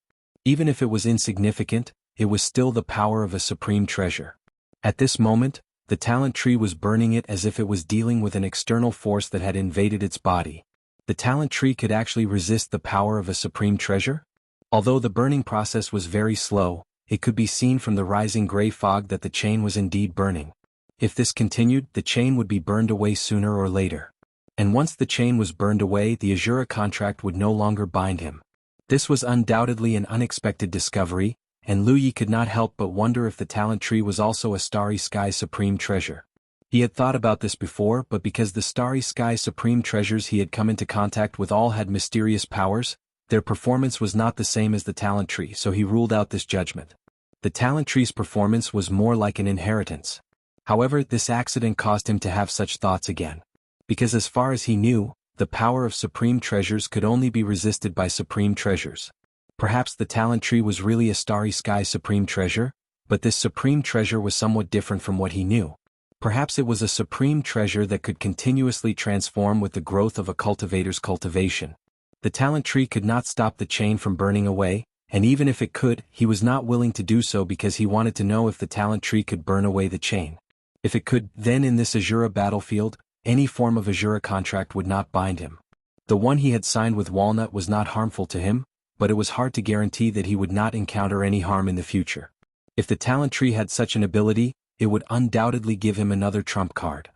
Even if it was insignificant, it was still the power of a supreme treasure. At this moment, the talent tree was burning it as if it was dealing with an external force that had invaded its body. The talent tree could actually resist the power of a supreme treasure? Although the burning process was very slow, it could be seen from the rising gray fog that the chain was indeed burning. If this continued, the chain would be burned away sooner or later. And once the chain was burned away, the Azura contract would no longer bind him. This was undoubtedly an unexpected discovery, and Lu Yi could not help but wonder if the talent tree was also a Starry Sky supreme treasure. He had thought about this before, but because the Starry Sky supreme treasures he had come into contact with all had mysterious powers, their performance was not the same as the talent tree, so he ruled out this judgment. The talent tree's performance was more like an inheritance. However, this accident caused him to have such thoughts again. Because as far as he knew, the power of supreme treasures could only be resisted by supreme treasures. Perhaps the talent tree was really a Starry Sky supreme treasure, but this supreme treasure was somewhat different from what he knew. Perhaps it was a supreme treasure that could continuously transform with the growth of a cultivator's cultivation. The talent tree could not stop the chain from burning away, and even if it could, he was not willing to do so because he wanted to know if the talent tree could burn away the chain. If it could, then in this Azura battlefield, any form of Azura contract would not bind him. The one he had signed with Walnut was not harmful to him, but it was hard to guarantee that he would not encounter any harm in the future. If the talent tree had such an ability, it would undoubtedly give him another trump card.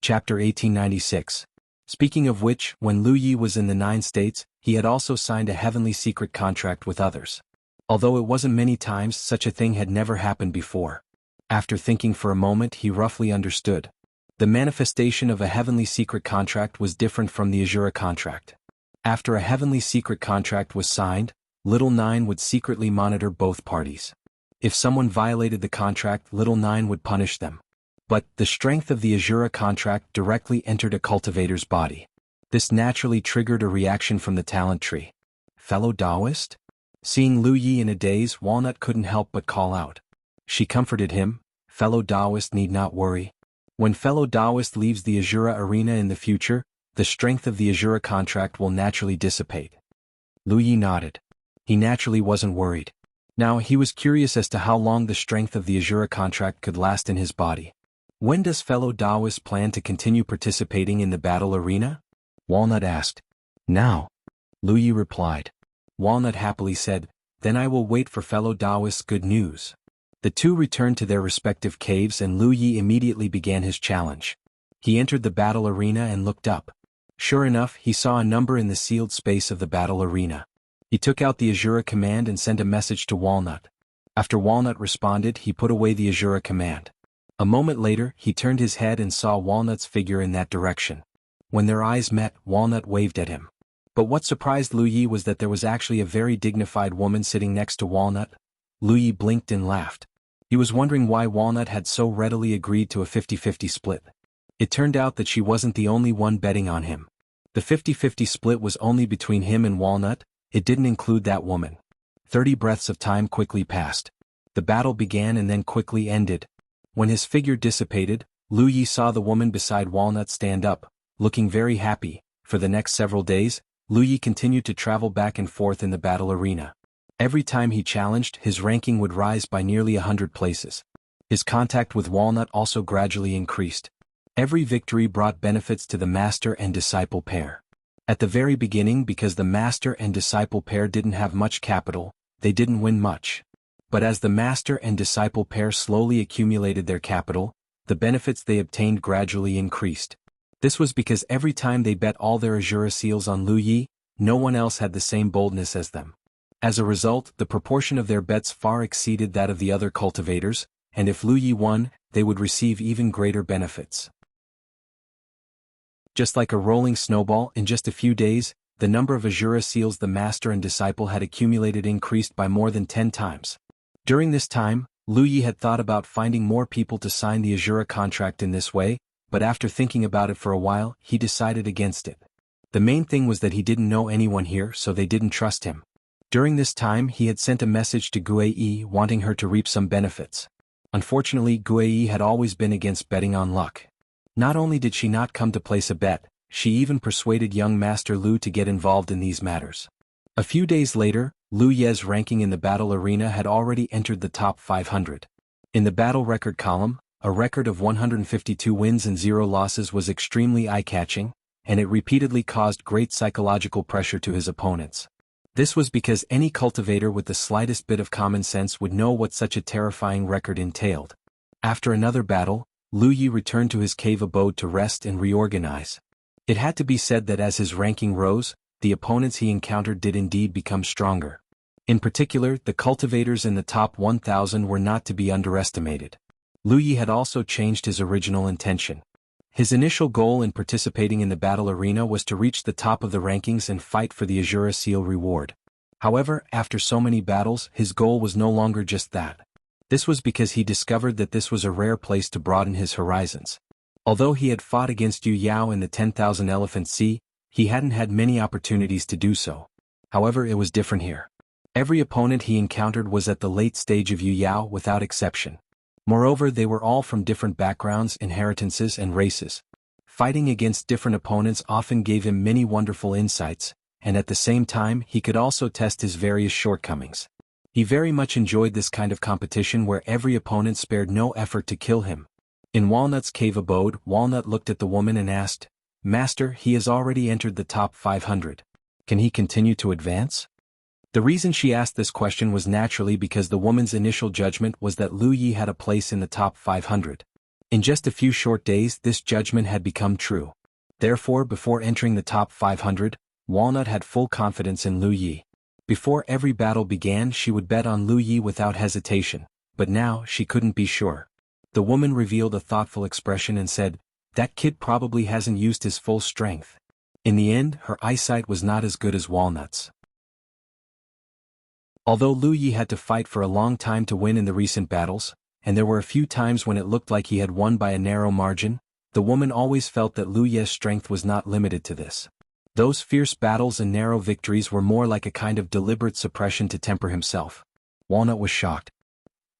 Chapter 1896. Speaking of which, when Lu Yi was in the 9 states, he had also signed a heavenly secret contract with others. Although it wasn't many times, such a thing had never happened before. After thinking for a moment, he roughly understood. The manifestation of a heavenly secret contract was different from the Azura contract. After a heavenly secret contract was signed, Little Nine would secretly monitor both parties. If someone violated the contract, Little Nine would punish them. But the strength of the Azura contract directly entered a cultivator's body. This naturally triggered a reaction from the talent tree. Fellow Taoist? Seeing Lu Yi in a daze, Walnut couldn't help but call out. She comforted him, fellow Taoist need not worry. When fellow Taoist leaves the Azura arena in the future, the strength of the Azura contract will naturally dissipate. Lu Yi nodded. He naturally wasn't worried. Now he was curious as to how long the strength of the Azura contract could last in his body. When does fellow Taoist plan to continue participating in the battle arena? Walnut asked. Now. Lu Yi replied. Walnut happily said, then I will wait for fellow Taoist's good news. The two returned to their respective caves and Lu Yi immediately began his challenge. He entered the battle arena and looked up. Sure enough, he saw a number in the sealed space of the battle arena. He took out the Azura command and sent a message to Walnut. After Walnut responded, he put away the Azura command. A moment later, he turned his head and saw Walnut's figure in that direction. When their eyes met, Walnut waved at him. But what surprised Lu Yi was that there was actually a very dignified woman sitting next to Walnut. Lu Yi blinked and laughed. He was wondering why Walnut had so readily agreed to a 50-50 split. It turned out that she wasn't the only one betting on him. The 50-50 split was only between him and Walnut, it didn't include that woman. 30 breaths of time quickly passed. The battle began and then quickly ended. When his figure dissipated, Lu Yi saw the woman beside Walnut stand up, looking very happy. For the next several days, Lu Yi continued to travel back and forth in the battle arena. Every time he challenged, his ranking would rise by nearly 100 places. His contact with Walnut also gradually increased. Every victory brought benefits to the master and disciple pair. At the very beginning, because the master and disciple pair didn't have much capital, they didn't win much. But as the master and disciple pair slowly accumulated their capital, the benefits they obtained gradually increased. This was because every time they bet all their Azura seals on Lu Yi, no one else had the same boldness as them. As a result, the proportion of their bets far exceeded that of the other cultivators, and if Lu Yi won, they would receive even greater benefits. Just like a rolling snowball, in just a few days, the number of Azura seals the master and disciple had accumulated increased by more than 10 times. During this time, Lu Yi had thought about finding more people to sign the Azura contract in this way, but after thinking about it for a while, he decided against it. The main thing was that he didn't know anyone here, so they didn't trust him. During this time, he had sent a message to Guei wanting her to reap some benefits. Unfortunately, Guei had always been against betting on luck. Not only did she not come to place a bet, she even persuaded young Master Lu to get involved in these matters. A few days later, Lu Ye's ranking in the battle arena had already entered the top 500. In the battle record column, a record of 152 wins and 0 losses was extremely eye-catching, and it repeatedly caused great psychological pressure to his opponents. This was because any cultivator with the slightest bit of common sense would know what such a terrifying record entailed. After another battle, Lu Yi returned to his cave abode to rest and reorganize. It had to be said that as his ranking rose, the opponents he encountered did indeed become stronger. In particular, the cultivators in the top 1,000 were not to be underestimated. Lu Yi had also changed his original intention. His initial goal in participating in the battle arena was to reach the top of the rankings and fight for the Azura Seal reward. However, after so many battles, his goal was no longer just that. This was because he discovered that this was a rare place to broaden his horizons. Although he had fought against Yu Yao in the 10,000 Elephant Sea, he hadn't had many opportunities to do so. However, it was different here. Every opponent he encountered was at the late stage of Yu Yao without exception. Moreover, they were all from different backgrounds, inheritances, and races. Fighting against different opponents often gave him many wonderful insights, and at the same time he could also test his various shortcomings. He very much enjoyed this kind of competition where every opponent spared no effort to kill him. In Walnut's cave abode, Walnut looked at the woman and asked, "Master, he has already entered the top 500. Can he continue to advance?" The reason she asked this question was naturally because the woman's initial judgment was that Lu Yi had a place in the top 500. In just a few short days, this judgment had become true. Therefore, before entering the top 500, Walnut had full confidence in Lu Yi. Before every battle began, she would bet on Lu Yi without hesitation, but now she couldn't be sure. The woman revealed a thoughtful expression and said, "That kid probably hasn't used his full strength." In the end, her eyesight was not as good as Walnut's. Although Lu Yi had to fight for a long time to win in the recent battles, and there were a few times when it looked like he had won by a narrow margin, the woman always felt that Lu Yi's strength was not limited to this. Those fierce battles and narrow victories were more like a kind of deliberate suppression to temper himself. Walnut was shocked.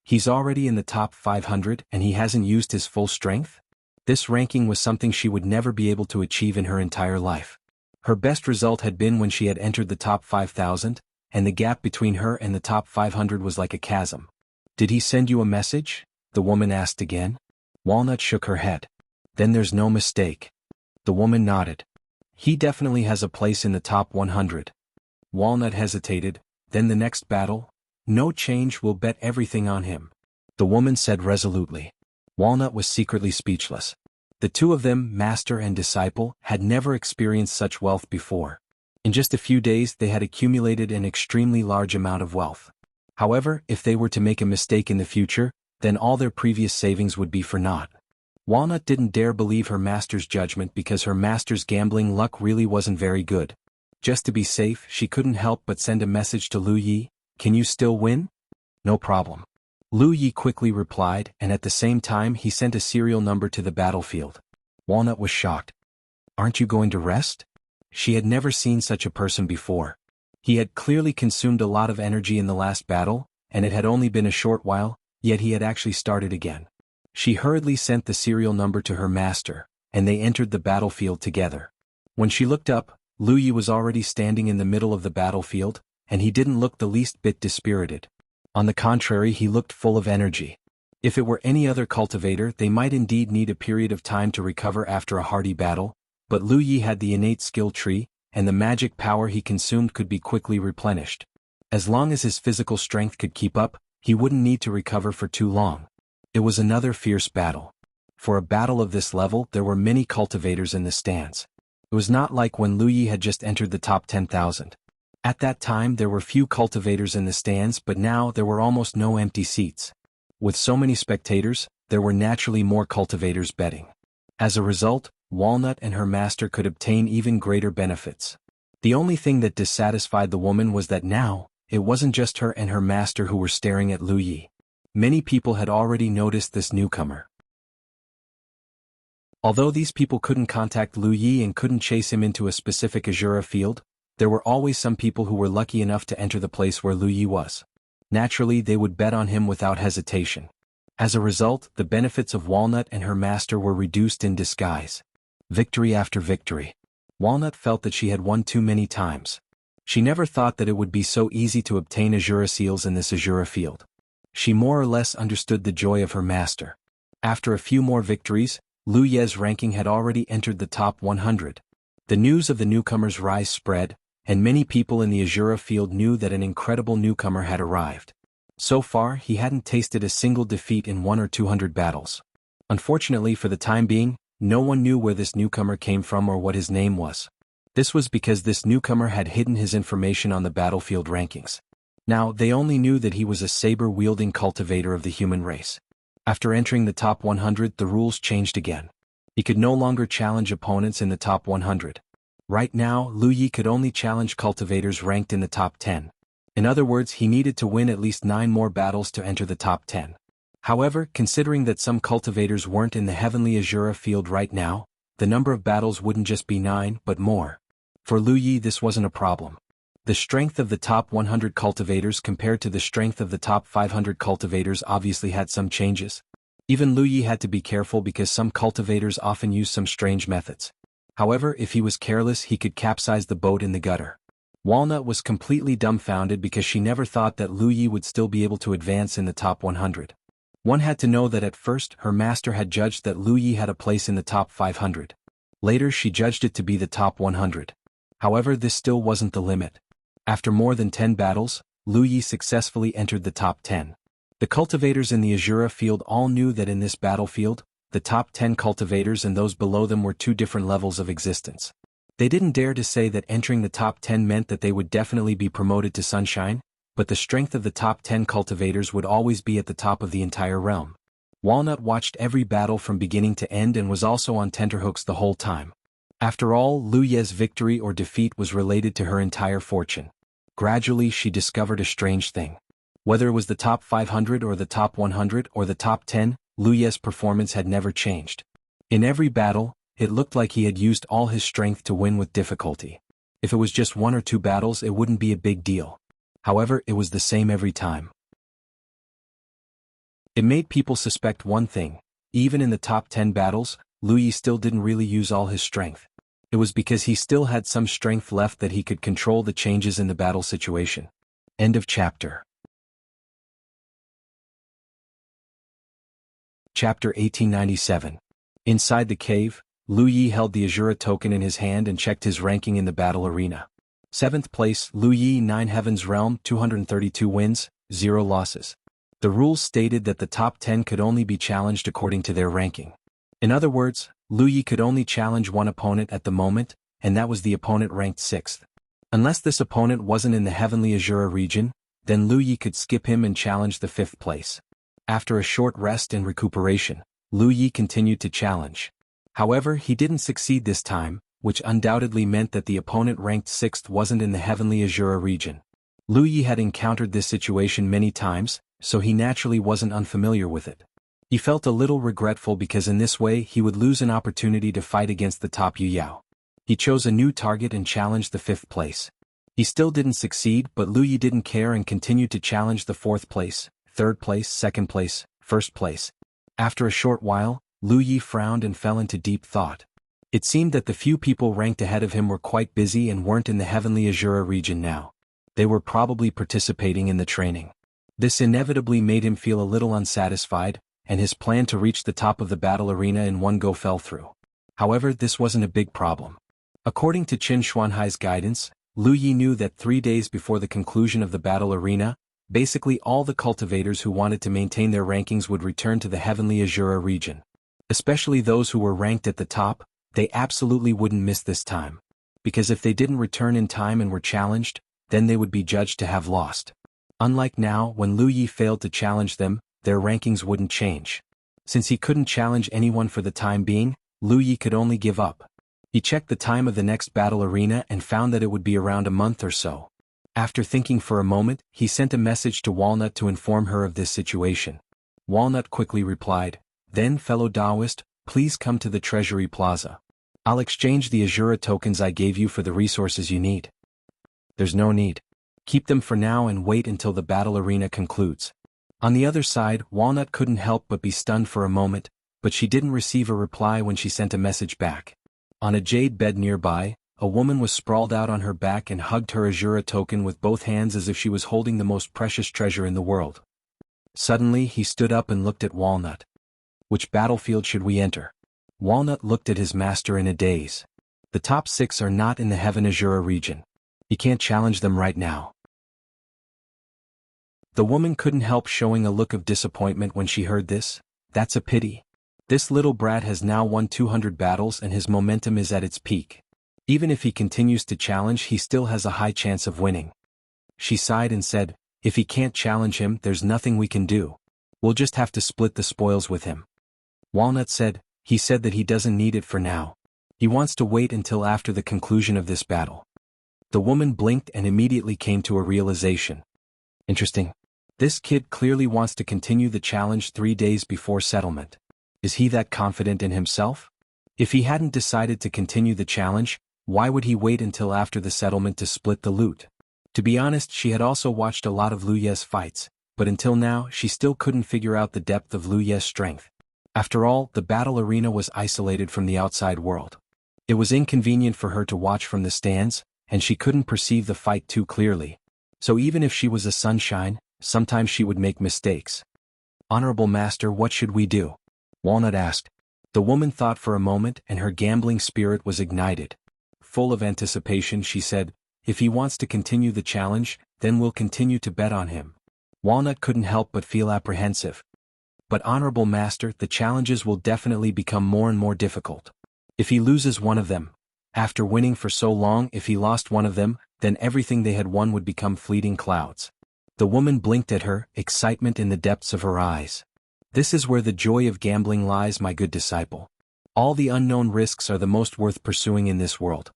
He's already in the top 500 and he hasn't used his full strength? This ranking was something she would never be able to achieve in her entire life. Her best result had been when she had entered the top 5,000, and the gap between her and the top 500 was like a chasm. "Did he send you a message?" the woman asked again. Walnut shook her head. "Then there's no mistake." The woman nodded. "He definitely has a place in the top 100. Walnut hesitated. "Then the next battle? No change, we'll bet everything on him," the woman said resolutely. Walnut was secretly speechless. The two of them, master and disciple, had never experienced such wealth before. In just a few days they had accumulated an extremely large amount of wealth. However, if they were to make a mistake in the future, then all their previous savings would be for naught. Walnut didn't dare believe her master's judgment because her master's gambling luck really wasn't very good. Just to be safe, she couldn't help but send a message to Lu Yi, "Can you still win?" "No problem." Lu Yi quickly replied, and at the same time he sent a serial number to the battlefield. Walnut was shocked. "Aren't you going to rest?" She had never seen such a person before. He had clearly consumed a lot of energy in the last battle, and it had only been a short while, yet he had actually started again. She hurriedly sent the serial number to her master, and they entered the battlefield together. When she looked up, Lu Yi was already standing in the middle of the battlefield, and he didn't look the least bit dispirited. On the contrary, he looked full of energy. If it were any other cultivator, they might indeed need a period of time to recover after a hardy battle, but Lu Yi had the innate skill tree, and the magic power he consumed could be quickly replenished. As long as his physical strength could keep up, he wouldn't need to recover for too long. It was another fierce battle. For a battle of this level, there were many cultivators in the stands. It was not like when Lu Yi had just entered the top 10,000. At that time there were few cultivators in the stands, but now there were almost no empty seats. With so many spectators, there were naturally more cultivators betting. As a result, Walnut and her master could obtain even greater benefits. The only thing that dissatisfied the woman was that now, it wasn't just her and her master who were staring at Lu Yi. Many people had already noticed this newcomer. Although these people couldn't contact Lu Yi and couldn't chase him into a specific Azura field, there were always some people who were lucky enough to enter the place where Lu Yi was. Naturally, they would bet on him without hesitation. As a result, the benefits of Walnut and her master were reduced in disguise. Victory after victory. Walnut felt that she had won too many times. She never thought that it would be so easy to obtain Azura seals in this Azura field. She more or less understood the joy of her master. After a few more victories, Lu Ye's ranking had already entered the top 100. The news of the newcomer's rise spread, and many people in the Azura field knew that an incredible newcomer had arrived. So far, he hadn't tasted a single defeat in 100 or 200 battles. Unfortunately, for the time being, no one knew where this newcomer came from or what his name was. This was because this newcomer had hidden his information on the battlefield rankings. Now, they only knew that he was a saber-wielding cultivator of the human race. After entering the top 100, the rules changed again. He could no longer challenge opponents in the top 100. Right now, Lu Yi could only challenge cultivators ranked in the top 10. In other words, he needed to win at least 9 more battles to enter the top 10. However, considering that some cultivators weren't in the heavenly Azura field right now, the number of battles wouldn't just be 9 but more. For Lu Yi, this wasn't a problem. The strength of the top 100 cultivators compared to the strength of the top 500 cultivators obviously had some changes. Even Lu Yi had to be careful because some cultivators often use some strange methods. However, if he was careless, he could capsize the boat in the gutter. Walnut was completely dumbfounded because she never thought that Lu Yi would still be able to advance in the top 100. One had to know that at first, her master had judged that Lu Yi had a place in the top 500. Later, she judged it to be the top 100. However, this still wasn't the limit. After more than 10 battles, Lu Yi successfully entered the top 10. The cultivators in the Azura field all knew that in this battlefield, the top 10 cultivators and those below them were two different levels of existence. They didn't dare to say that entering the top 10 meant that they would definitely be promoted to Sunshine, but the strength of the top 10 cultivators would always be at the top of the entire realm. Walnut watched every battle from beginning to end and was also on tenterhooks the whole time. After all, Lu Ye's victory or defeat was related to her entire fortune. Gradually, she discovered a strange thing. Whether it was the top 500 or the top 100 or the top 10, Lu Ye's performance had never changed. In every battle, it looked like he had used all his strength to win with difficulty. If it was just 1 or 2 battles, it wouldn't be a big deal. However, it was the same every time. It made people suspect one thing: even in the top 10 battles, Lu Yi still didn't really use all his strength. It was because he still had some strength left that he could control the changes in the battle situation. End of chapter. Chapter 1897. Inside the cave, Lu Yi held the Azura token in his hand and checked his ranking in the battle arena. 7th place, Lu Yi, 9 Heavens Realm, 232 wins, 0 losses. The rules stated that the top 10 could only be challenged according to their ranking. In other words, Lu Yi could only challenge one opponent at the moment, and that was the opponent ranked 6th. Unless this opponent wasn't in the heavenly Azura region, then Lu Yi could skip him and challenge the 5th place. After a short rest and recuperation, Lu Yi continued to challenge. However, he didn't succeed this time, which undoubtedly meant that the opponent ranked 6th wasn't in the heavenly Azura region. Lu Yi had encountered this situation many times, so he naturally wasn't unfamiliar with it. He felt a little regretful because in this way he would lose an opportunity to fight against the top Yu Yao. He chose a new target and challenged the 5th place. He still didn't succeed, but Lu Yi didn't care and continued to challenge the 4th place, 3rd place, 2nd place, 1st place. After a short while, Lu Yi frowned and fell into deep thought. It seemed that the few people ranked ahead of him were quite busy and weren't in the heavenly Azura region now. They were probably participating in the training. This inevitably made him feel a little unsatisfied, and his plan to reach the top of the battle arena in one go fell through. However, this wasn't a big problem. According to Qin Xuanhai's guidance, Lu Yi knew that 3 days before the conclusion of the battle arena, basically all the cultivators who wanted to maintain their rankings would return to the Heavenly Azura region. Especially those who were ranked at the top, they absolutely wouldn't miss this time. Because if they didn't return in time and were challenged, then they would be judged to have lost. Unlike now, when Lu Yi failed to challenge them, their rankings wouldn't change. Since he couldn't challenge anyone for the time being, Lu Yi could only give up. He checked the time of the next battle arena and found that it would be around a month or so. After thinking for a moment, he sent a message to Walnut to inform her of this situation. Walnut quickly replied, "Then, fellow Taoist, please come to the Treasury Plaza. I'll exchange the Azura tokens I gave you for the resources you need." "There's no need. Keep them for now and wait until the battle arena concludes." On the other side, Walnut couldn't help but be stunned for a moment, but she didn't receive a reply when she sent a message back. On a jade bed nearby, a woman was sprawled out on her back and hugged her Azura token with both hands as if she was holding the most precious treasure in the world. Suddenly, he stood up and looked at Walnut. "Which battlefield should we enter?" Walnut looked at his master in a daze. "The top 6 are not in the Heaven Azura region. You can't challenge them right now." The woman couldn't help showing a look of disappointment when she heard this. "That's a pity. This little brat has now won 200 battles and his momentum is at its peak. Even if he continues to challenge, he still has a high chance of winning." She sighed and said, "If he can't challenge him, there's nothing we can do. We'll just have to split the spoils with him." Walnut said, "He said that he doesn't need it for now. He wants to wait until after the conclusion of this battle." The woman blinked and immediately came to a realization. Interesting. This kid clearly wants to continue the challenge 3 days before settlement. Is he that confident in himself? If he hadn't decided to continue the challenge, why would he wait until after the settlement to split the loot? To be honest, she had also watched a lot of Lu Ye's fights, but until now she still couldn't figure out the depth of Lu Ye's strength. After all, the battle arena was isolated from the outside world. It was inconvenient for her to watch from the stands, and she couldn't perceive the fight too clearly. So even if she was a sunshine, sometimes she would make mistakes. "Honorable Master, what should we do?" Walnut asked. The woman thought for a moment and her gambling spirit was ignited. Full of anticipation, she said, "If he wants to continue the challenge, then we'll continue to bet on him." Walnut couldn't help but feel apprehensive. "But Honorable Master, the challenges will definitely become more and more difficult. If he loses one of them, after winning for so long, if he lost one of them, then everything they had won would become fleeting clouds." The woman blinked at her, excitement in the depths of her eyes. "This is where the joy of gambling lies, my good disciple. All the unknown risks are the most worth pursuing in this world."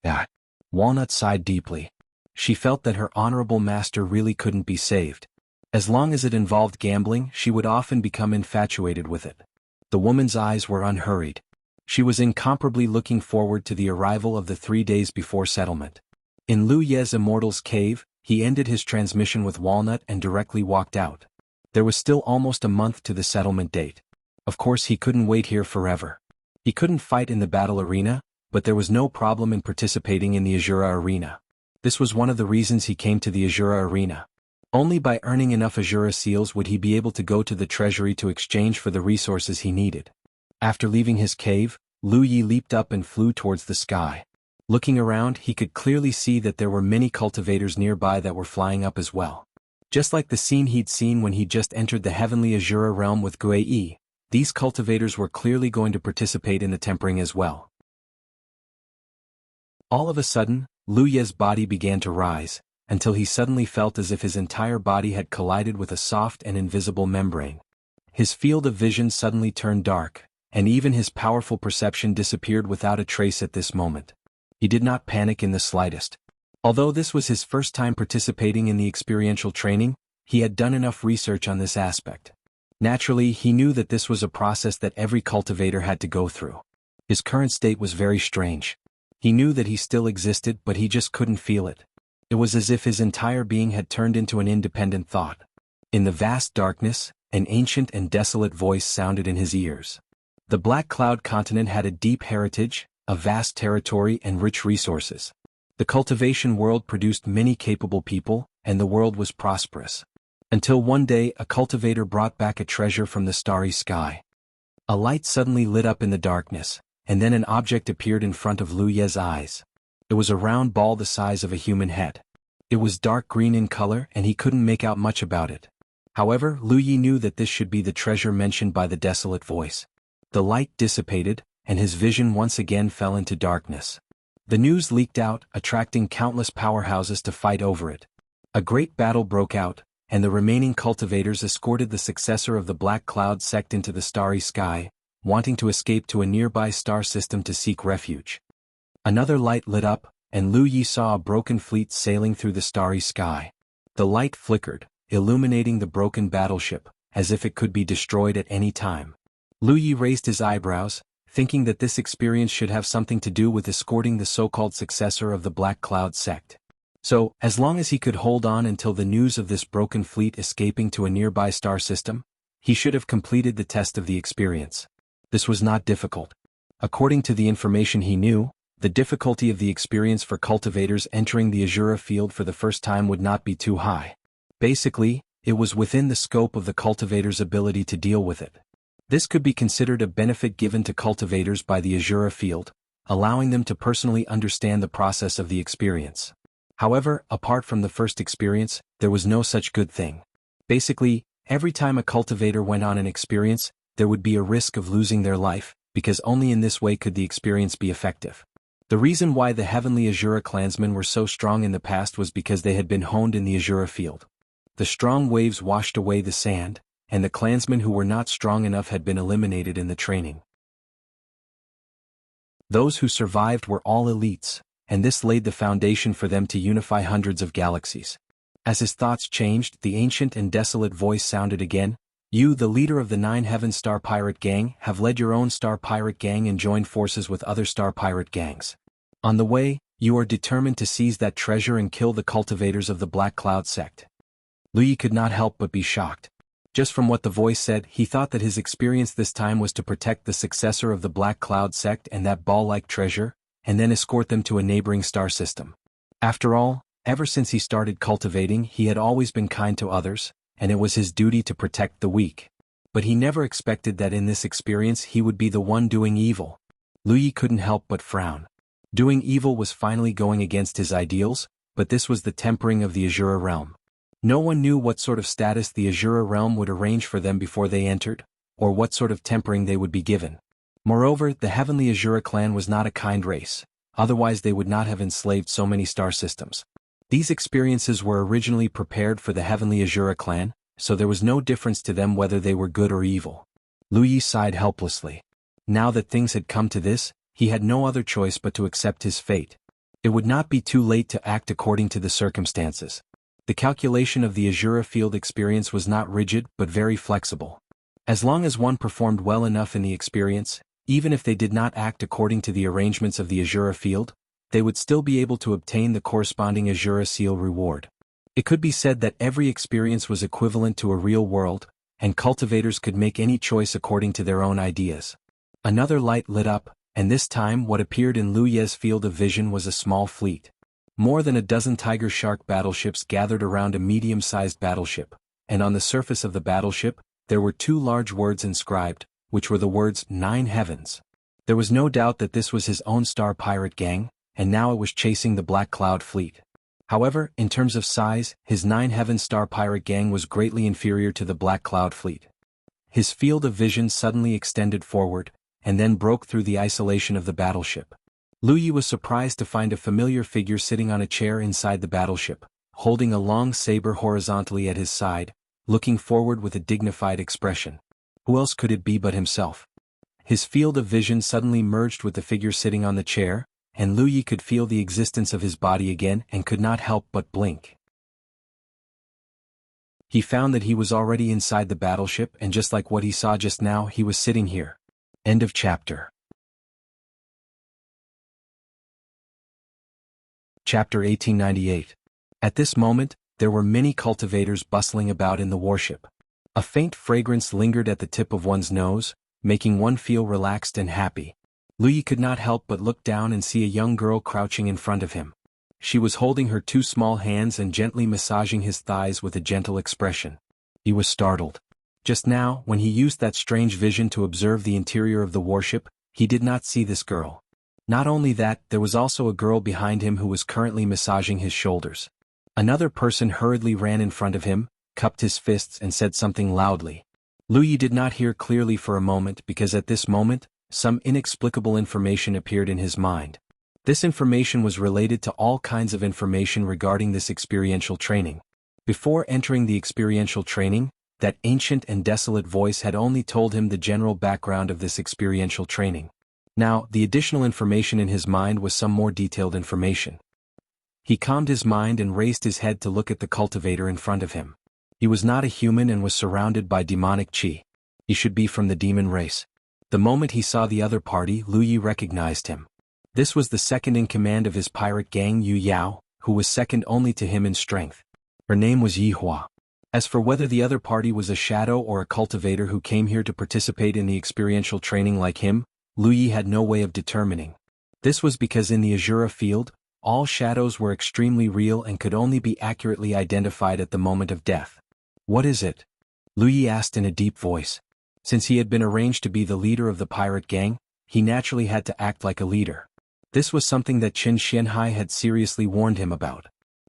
Ah. Walnut sighed deeply. She felt that her honorable master really couldn't be saved. As long as it involved gambling, she would often become infatuated with it. The woman's eyes were unhurried. She was incomparably looking forward to the arrival of the 3 days before settlement. In Lu Ye's Immortal's cave, he ended his transmission with Walnut and directly walked out. There was still almost a month to the settlement date. Of course he couldn't wait here forever. He couldn't fight in the battle arena, but there was no problem in participating in the Azura arena. This was one of the reasons he came to the Azura arena. Only by earning enough Azura seals would he be able to go to the treasury to exchange for the resources he needed. After leaving his cave, Lu Yi leaped up and flew towards the sky. Looking around, he could clearly see that there were many cultivators nearby that were flying up as well. Just like the scene he'd seen when he just entered the heavenly Azura realm with Gui Yi, these cultivators were clearly going to participate in the tempering as well. All of a sudden, Lu Ye's body began to rise, until he suddenly felt as if his entire body had collided with a soft and invisible membrane. His field of vision suddenly turned dark, and even his powerful perception disappeared without a trace at this moment. He did not panic in the slightest. Although this was his first time participating in the experiential training, he had done enough research on this aspect. Naturally, he knew that this was a process that every cultivator had to go through. His current state was very strange. He knew that he still existed, but he just couldn't feel it. It was as if his entire being had turned into an independent thought. In the vast darkness, an ancient and desolate voice sounded in his ears. The Black Cloud continent had a deep heritage, a vast territory and rich resources. The cultivation world produced many capable people, and the world was prosperous. Until one day a cultivator brought back a treasure from the starry sky. A light suddenly lit up in the darkness, and then an object appeared in front of Lu Ye's eyes. It was a round ball the size of a human head. It was dark green in color and he couldn't make out much about it. However, Lu Yi knew that this should be the treasure mentioned by the desolate voice. The light dissipated, and his vision once again fell into darkness. The news leaked out, attracting countless powerhouses to fight over it. A great battle broke out, and the remaining cultivators escorted the successor of the Black Cloud sect into the starry sky, wanting to escape to a nearby star system to seek refuge. Another light lit up, and Lu Yi saw a broken fleet sailing through the starry sky. The light flickered, illuminating the broken battleship, as if it could be destroyed at any time. Lu Yi raised his eyebrows, thinking that this experience should have something to do with escorting the so-called successor of the Black Cloud sect. So, as long as he could hold on until the news of this broken fleet escaping to a nearby star system, he should have completed the test of the experience. This was not difficult. According to the information he knew, the difficulty of the experience for cultivators entering the Azura field for the first time would not be too high. Basically, it was within the scope of the cultivator's ability to deal with it. This could be considered a benefit given to cultivators by the Azura field, allowing them to personally understand the process of the experience. However, apart from the first experience, there was no such good thing. Basically, every time a cultivator went on an experience, there would be a risk of losing their life, because only in this way could the experience be effective. The reason why the heavenly Azura clansmen were so strong in the past was because they had been honed in the Azura field. The strong waves washed away the sand, and the clansmen who were not strong enough had been eliminated in the training. Those who survived were all elites, and this laid the foundation for them to unify hundreds of galaxies. As his thoughts changed, the ancient and desolate voice sounded again. You, the leader of the 9 Heaven Star Pirate Gang, have led your own Star Pirate Gang and joined forces with other Star Pirate Gangs. On the way, you are determined to seize that treasure and kill the cultivators of the Black Cloud sect. Lu Yi could not help but be shocked. Just from what the voice said, he thought that his experience this time was to protect the successor of the Black Cloud sect and that ball-like treasure, and then escort them to a neighboring star system. After all, ever since he started cultivating, he had always been kind to others, and it was his duty to protect the weak. But he never expected that in this experience he would be the one doing evil. Lu Yi couldn't help but frown. Doing evil was finally going against his ideals, but this was the tempering of the Azura realm. No one knew what sort of status the Azura realm would arrange for them before they entered, or what sort of tempering they would be given. Moreover, the heavenly Azura clan was not a kind race, otherwise they would not have enslaved so many star systems. These experiences were originally prepared for the heavenly Azura clan, so there was no difference to them whether they were good or evil. Lu Yi sighed helplessly. Now that things had come to this, he had no other choice but to accept his fate. It would not be too late to act according to the circumstances. The calculation of the Azura field experience was not rigid but very flexible. As long as one performed well enough in the experience, even if they did not act according to the arrangements of the Azura field, they would still be able to obtain the corresponding Azura seal reward. It could be said that every experience was equivalent to a real world, and cultivators could make any choice according to their own ideas. Another light lit up, and this time what appeared in Lu Ye's field of vision was a small fleet. More than a dozen Tiger Shark battleships gathered around a medium-sized battleship, and on the surface of the battleship, there were 2 large words inscribed, which were the words 9 Heavens. There was no doubt that this was his own Star Pirate Gang, and now it was chasing the Black Cloud fleet. However, in terms of size, his 9 Heaven Star Pirate Gang was greatly inferior to the Black Cloud fleet. His field of vision suddenly extended forward, and then broke through the isolation of the battleship. Lu Yi was surprised to find a familiar figure sitting on a chair inside the battleship, holding a long saber horizontally at his side, looking forward with a dignified expression. Who else could it be but himself? His field of vision suddenly merged with the figure sitting on the chair, and Lu Yi could feel the existence of his body again and could not help but blink. He found that he was already inside the battleship, and just like what he saw just now, he was sitting here. End of chapter. Chapter 1898. At this moment, there were many cultivators bustling about in the warship. A faint fragrance lingered at the tip of one's nose, making one feel relaxed and happy. Lu Yi could not help but look down and see a young girl crouching in front of him. She was holding her two small hands and gently massaging his thighs with a gentle expression. He was startled. Just now, when he used that strange vision to observe the interior of the warship, he did not see this girl. Not only that, there was also a girl behind him who was currently massaging his shoulders. Another person hurriedly ran in front of him, cupped his fists and said something loudly. Lu Yi did not hear clearly for a moment because at this moment, some inexplicable information appeared in his mind. This information was related to all kinds of information regarding this experiential training. Before entering the experiential training, that ancient and desolate voice had only told him the general background of this experiential training. Now, the additional information in his mind was some more detailed information. He calmed his mind and raised his head to look at the cultivator in front of him. He was not a human and was surrounded by demonic qi. He should be from the demon race. The moment he saw the other party, Lu Yi recognized him. This was the second in command of his pirate gang, Yu Yao, who was second only to him in strength. Her name was Yi Hua. As for whether the other party was a shadow or a cultivator who came here to participate in the experiential training like him, Lu Yi had no way of determining. This was because in the Azura field, all shadows were extremely real and could only be accurately identified at the moment of death. What is it? Lu Yi asked in a deep voice. Since he had been arranged to be the leader of the pirate gang, he naturally had to act like a leader. This was something that Qin Xianhai had seriously warned him about.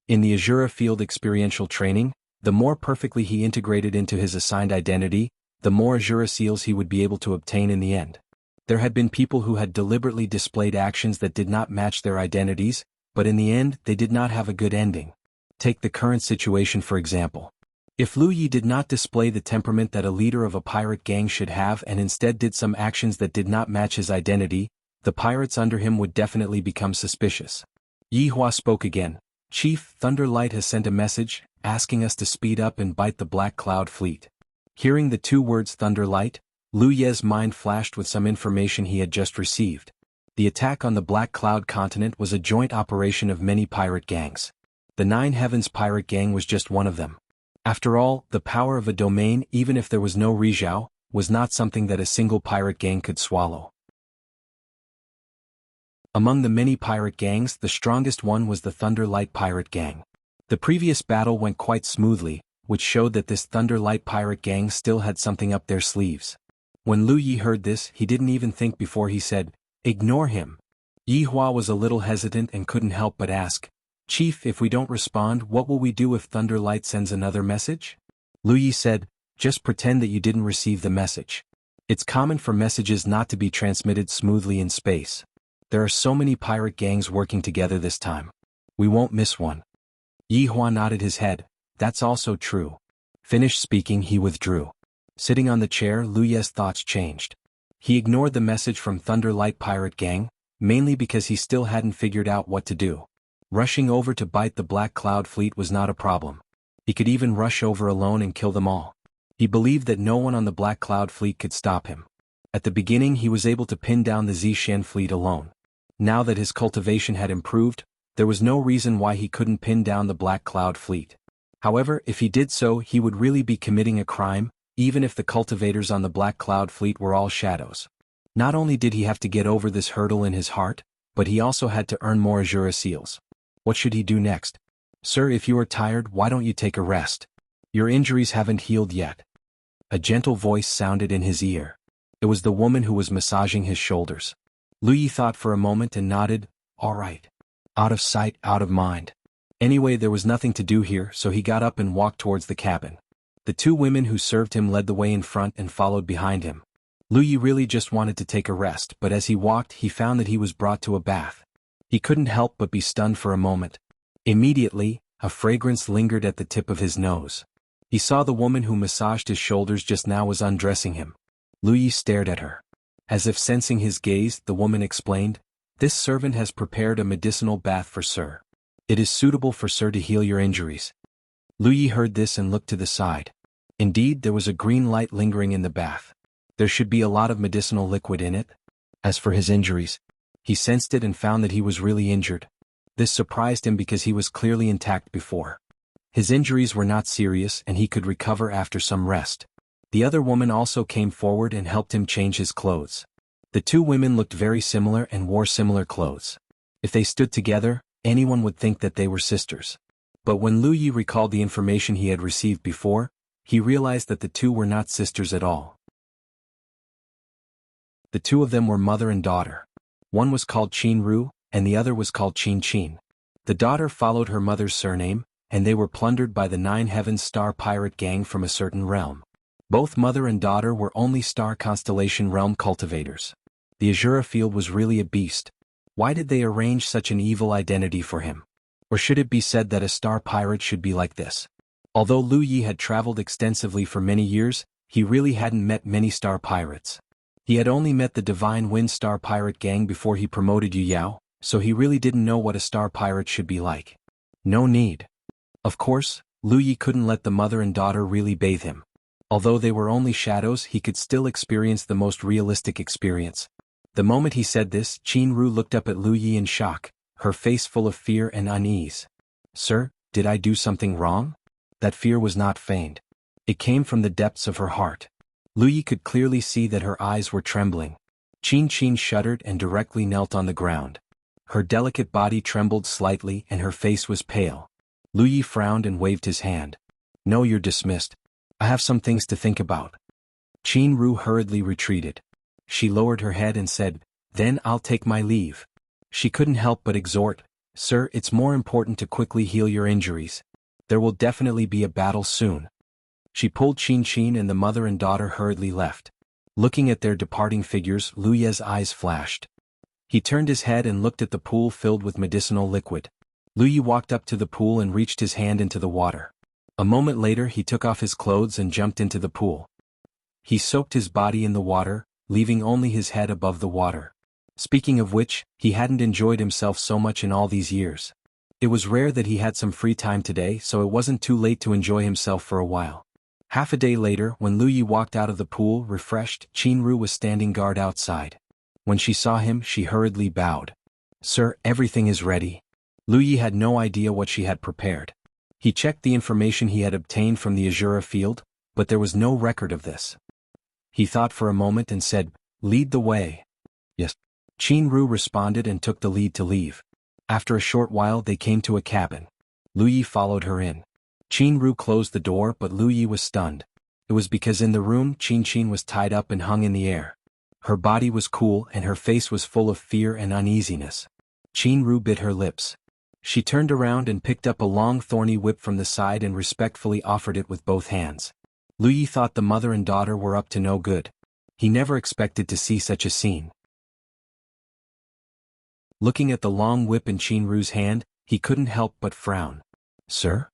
In the Azura field experiential training, the more perfectly he integrated into his assigned identity, the more Azura seals he would be able to obtain in the end. There had been people who had deliberately displayed actions that did not match their identities, but in the end they did not have a good ending. Take the current situation for example. If Lu Yi did not display the temperament that a leader of a pirate gang should have and instead did some actions that did not match his identity, the pirates under him would definitely become suspicious. Yi Hua spoke again. Chief, Thunderlight has sent a message, asking us to speed up and bite the Black Cloud fleet. Hearing the two words Thunderlight, Lu Ye's mind flashed with some information he had just received. The attack on the Black Cloud continent was a joint operation of many pirate gangs. The Nine Heavens pirate gang was just one of them. After all, the power of a domain, even if there was no Rizhao, was not something that a single pirate gang could swallow. Among the many pirate gangs, the strongest one was the Thunderlight pirate gang. The previous battle went quite smoothly, which showed that this Thunderlight pirate gang still had something up their sleeves. When Lu Yi heard this, he didn't even think before he said, "Ignore him." Yi Hua was a little hesitant and couldn't help but ask, "Chief, if we don't respond, what will we do if Thunderlight sends another message?" Lu Yi said, "Just pretend that you didn't receive the message. It's common for messages not to be transmitted smoothly in space. There are so many pirate gangs working together this time. We won't miss one." Yi Hua nodded his head. "That's also true." Finished speaking, he withdrew. Sitting on the chair, Lu Ye's thoughts changed. He ignored the message from Thunderlight pirate gang, mainly because he still hadn't figured out what to do. Rushing over to bite the Black Cloud fleet was not a problem. He could even rush over alone and kill them all. He believed that no one on the Black Cloud fleet could stop him. At the beginning he was able to pin down the Zishan fleet alone. Now that his cultivation had improved, there was no reason why he couldn't pin down the Black Cloud fleet. However, if he did so, he would really be committing a crime, even if the cultivators on the Black Cloud fleet were all shadows. Not only did he have to get over this hurdle in his heart, but he also had to earn more Azura seals. What should he do next? "Sir, if you are tired, why don't you take a rest? Your injuries haven't healed yet." A gentle voice sounded in his ear. It was the woman who was massaging his shoulders. Lu Yi thought for a moment and nodded, "All right." Out of sight, out of mind. Anyway, there was nothing to do here, so he got up and walked towards the cabin. The two women who served him led the way in front and followed behind him. Lu Yi really just wanted to take a rest, but as he walked he found that he was brought to a bath. He couldn't help but be stunned for a moment. Immediately, a fragrance lingered at the tip of his nose. He saw the woman who massaged his shoulders just now was undressing him. Lu Yi stared at her. As if sensing his gaze, the woman explained, "This servant has prepared a medicinal bath for Sir. It is suitable for Sir to heal your injuries." Lu Yi heard this and looked to the side. Indeed, there was a green light lingering in the bath. There should be a lot of medicinal liquid in it. As for his injuries, he sensed it and found that he was really injured. This surprised him because he was clearly intact before. His injuries were not serious and he could recover after some rest. The other woman also came forward and helped him change his clothes. The two women looked very similar and wore similar clothes. If they stood together, anyone would think that they were sisters. But when Lu Yi recalled the information he had received before, he realized that the two were not sisters at all. The two of them were mother and daughter. One was called Qin Ru, and the other was called Qin Qin. The daughter followed her mother's surname, and they were plundered by the Nine Heavens star pirate gang from a certain realm. Both mother and daughter were only star constellation realm cultivators. The Azura field was really a beast. Why did they arrange such an evil identity for him? Or should it be said that a star pirate should be like this? Although Lu Yi had traveled extensively for many years, he really hadn't met many star pirates. He had only met the Divine Wind star pirate gang before he promoted Yu Yao, so he really didn't know what a star pirate should be like. No need. Of course, Lu Yi couldn't let the mother and daughter really bathe him. Although they were only shadows, he could still experience the most realistic experience. The moment he said this, Qin Ru looked up at Lu Yi in shock, her face full of fear and unease. "Sir, did I do something wrong?" That fear was not feigned. It came from the depths of her heart. Lu Yi could clearly see that her eyes were trembling. Qin Qin shuddered and directly knelt on the ground. Her delicate body trembled slightly and her face was pale. Lu Yi frowned and waved his hand. "No, you're dismissed. I have some things to think about." Qin Ru hurriedly retreated. She lowered her head and said, "Then I'll take my leave." She couldn't help but exhort, "Sir, it's more important to quickly heal your injuries. There will definitely be a battle soon." She pulled Qin Qin and the mother and daughter hurriedly left. Looking at their departing figures, Lu Ye's eyes flashed. He turned his head and looked at the pool filled with medicinal liquid. Lu Yi walked up to the pool and reached his hand into the water. A moment later he took off his clothes and jumped into the pool. He soaked his body in the water, leaving only his head above the water. Speaking of which, he hadn't enjoyed himself so much in all these years. It was rare that he had some free time today, so it wasn't too late to enjoy himself for a while. Half a day later, when Lu Yi walked out of the pool refreshed, Qin Ru was standing guard outside. When she saw him, she hurriedly bowed. "Sir, everything is ready." Lu Yi had no idea what she had prepared. He checked the information he had obtained from the Azura field, but there was no record of this. He thought for a moment and said, "Lead the way." "Yes." Qin Ru responded and took the lead to leave. After a short while they came to a cabin. Lu Yi followed her in. Qin Ru closed the door, but Lu Yi was stunned. It was because in the room Qin Qin was tied up and hung in the air. Her body was cool and her face was full of fear and uneasiness. Qin Ru bit her lips. She turned around and picked up a long thorny whip from the side and respectfully offered it with both hands. Lu Yi thought the mother and daughter were up to no good. He never expected to see such a scene. Looking at the long whip in Qin Ru's hand, he couldn't help but frown. "Sir?"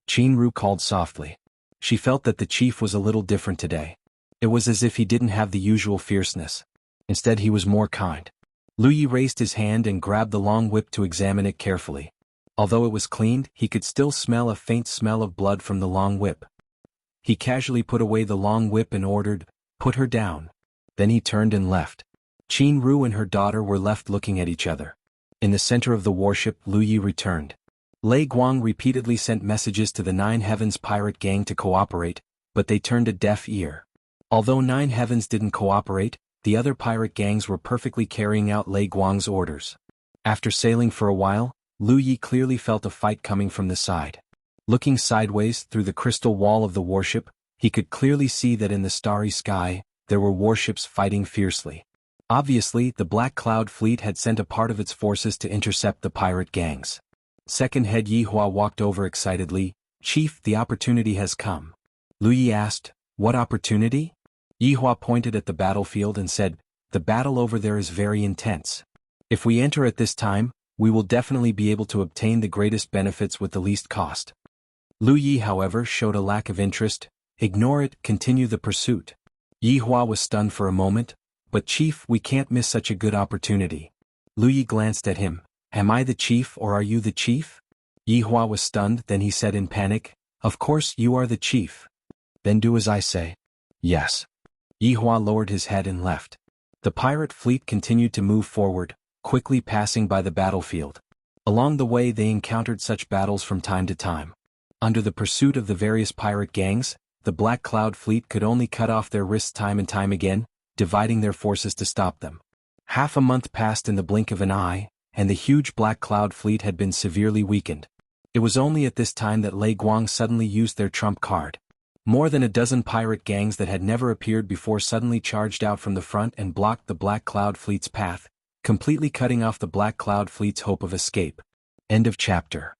Qin Ru called softly. She felt that the chief was a little different today. It was as if he didn't have the usual fierceness. Instead he was more kind. Lu Yi raised his hand and grabbed the long whip to examine it carefully. Although it was cleaned, he could still smell a faint smell of blood from the long whip. He casually put away the long whip and ordered, "Put her down." Then he turned and left. Qin Ru and her daughter were left looking at each other. In the center of the warship, Lu Yi returned. Lei Guang repeatedly sent messages to the Nine Heavens pirate gang to cooperate, but they turned a deaf ear. Although Nine Heavens didn't cooperate, the other pirate gangs were perfectly carrying out Lei Guang's orders. After sailing for a while, Lu Yi clearly felt a fight coming from the side. Looking sideways through the crystal wall of the warship, he could clearly see that in the starry sky, there were warships fighting fiercely. Obviously, the Black Cloud Fleet had sent a part of its forces to intercept the pirate gangs. Second head Yihua walked over excitedly. "Chief, the opportunity has come." Lu Yi asked, "What opportunity?" Yihua pointed at the battlefield and said, "The battle over there is very intense. If we enter at this time, we will definitely be able to obtain the greatest benefits with the least cost." Lu Yi, however, showed a lack of interest. "Ignore it, continue the pursuit." Yihua was stunned for a moment. "But Chief, we can't miss such a good opportunity." Lu Yi glanced at him. "Am I the chief or are you the chief?" Yihua was stunned, then he said in panic, "Of course you are the chief." "Then do as I say." "Yes." Yihua lowered his head and left. The pirate fleet continued to move forward, quickly passing by the battlefield. Along the way they encountered such battles from time to time. Under the pursuit of the various pirate gangs, the Black Cloud Fleet could only cut off their wrists time and time again, dividing their forces to stop them. Half a month passed in the blink of an eye, and the huge Black Cloud fleet had been severely weakened. It was only at this time that Lei Guang suddenly used their trump card. More than a dozen pirate gangs that had never appeared before suddenly charged out from the front and blocked the Black Cloud fleet's path, completely cutting off the Black Cloud fleet's hope of escape. End of chapter.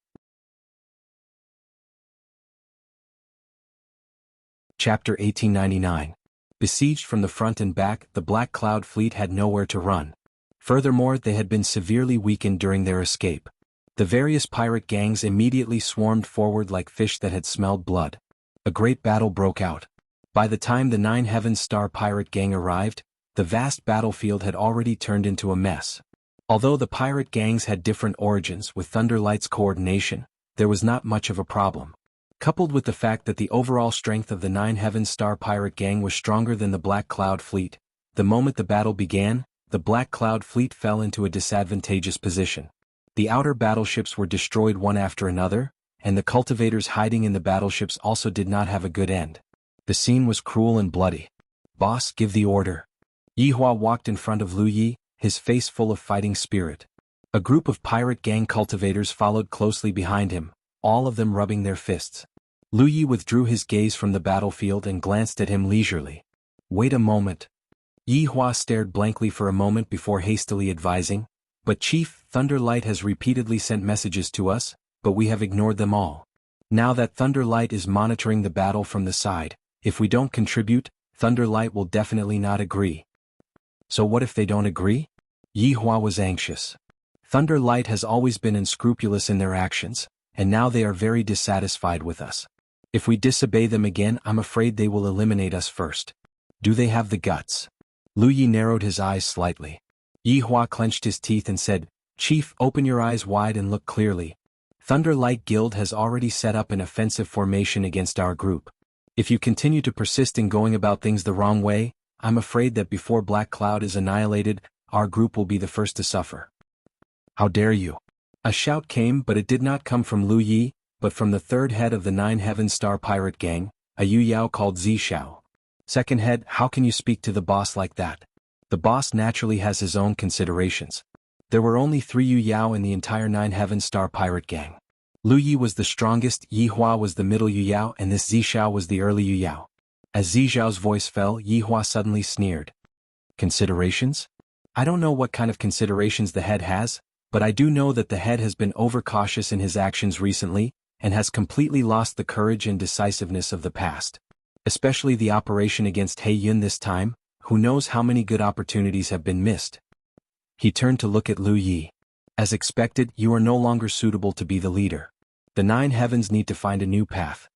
Chapter 1899. Besieged from the front and back, the Black Cloud fleet had nowhere to run. Furthermore, they had been severely weakened during their escape. The various pirate gangs immediately swarmed forward like fish that had smelled blood. A great battle broke out. By the time the Nine Heavens Star pirate gang arrived, the vast battlefield had already turned into a mess. Although the pirate gangs had different origins with Thunderlight's coordination, there was not much of a problem. Coupled with the fact that the overall strength of the Nine Heavens Star pirate gang was stronger than the Black Cloud fleet, the moment the battle began, the Black Cloud fleet fell into a disadvantageous position. The outer battleships were destroyed one after another, and the cultivators hiding in the battleships also did not have a good end. The scene was cruel and bloody. "Boss, give the order." Yi Hua walked in front of Lu Yi, his face full of fighting spirit. A group of pirate gang cultivators followed closely behind him, all of them rubbing their fists. Lu Yi withdrew his gaze from the battlefield and glanced at him leisurely. "Wait a moment." Yi Hua stared blankly for a moment before hastily advising, "But Chief, Thunderlight has repeatedly sent messages to us, but we have ignored them all. Now that Thunderlight is monitoring the battle from the side, if we don't contribute, Thunderlight will definitely not agree." "So what if they don't agree?" Yi Hua was anxious. Thunderlight has always been unscrupulous in their actions, and now they are very dissatisfied with us. If we disobey them again, I'm afraid they will eliminate us first. Do they have the guts? Lu Yi narrowed his eyes slightly. Yi Hua clenched his teeth and said, "Chief, open your eyes wide and look clearly. Thunderlight Guild has already set up an offensive formation against our group. If you continue to persist in going about things the wrong way, I'm afraid that before Black Cloud is annihilated, our group will be the first to suffer." "How dare you?" A shout came, but it did not come from Lu Yi, but from the third head of the Nine Heaven Star pirate gang, a Yu Yao called Zishao. "Second head, how can you speak to the boss like that? The boss naturally has his own considerations." There were only 3 Yu Yao in the entire Nine Heaven Star pirate gang. Lu Yi was the strongest, Yi Hua was the middle Yu Yao, and this Zishao was the early Yu Yao. As Zishao's voice fell, Yi Hua suddenly sneered. "Considerations? I don't know what kind of considerations the head has, but I do know that the head has been overcautious in his actions recently, and has completely lost the courage and decisiveness of the past. Especially the operation against He Yun this time, who knows how many good opportunities have been missed." He turned to look at Lu Yi. "As expected, you are no longer suitable to be the leader. The Nine Heavens need to find a new path."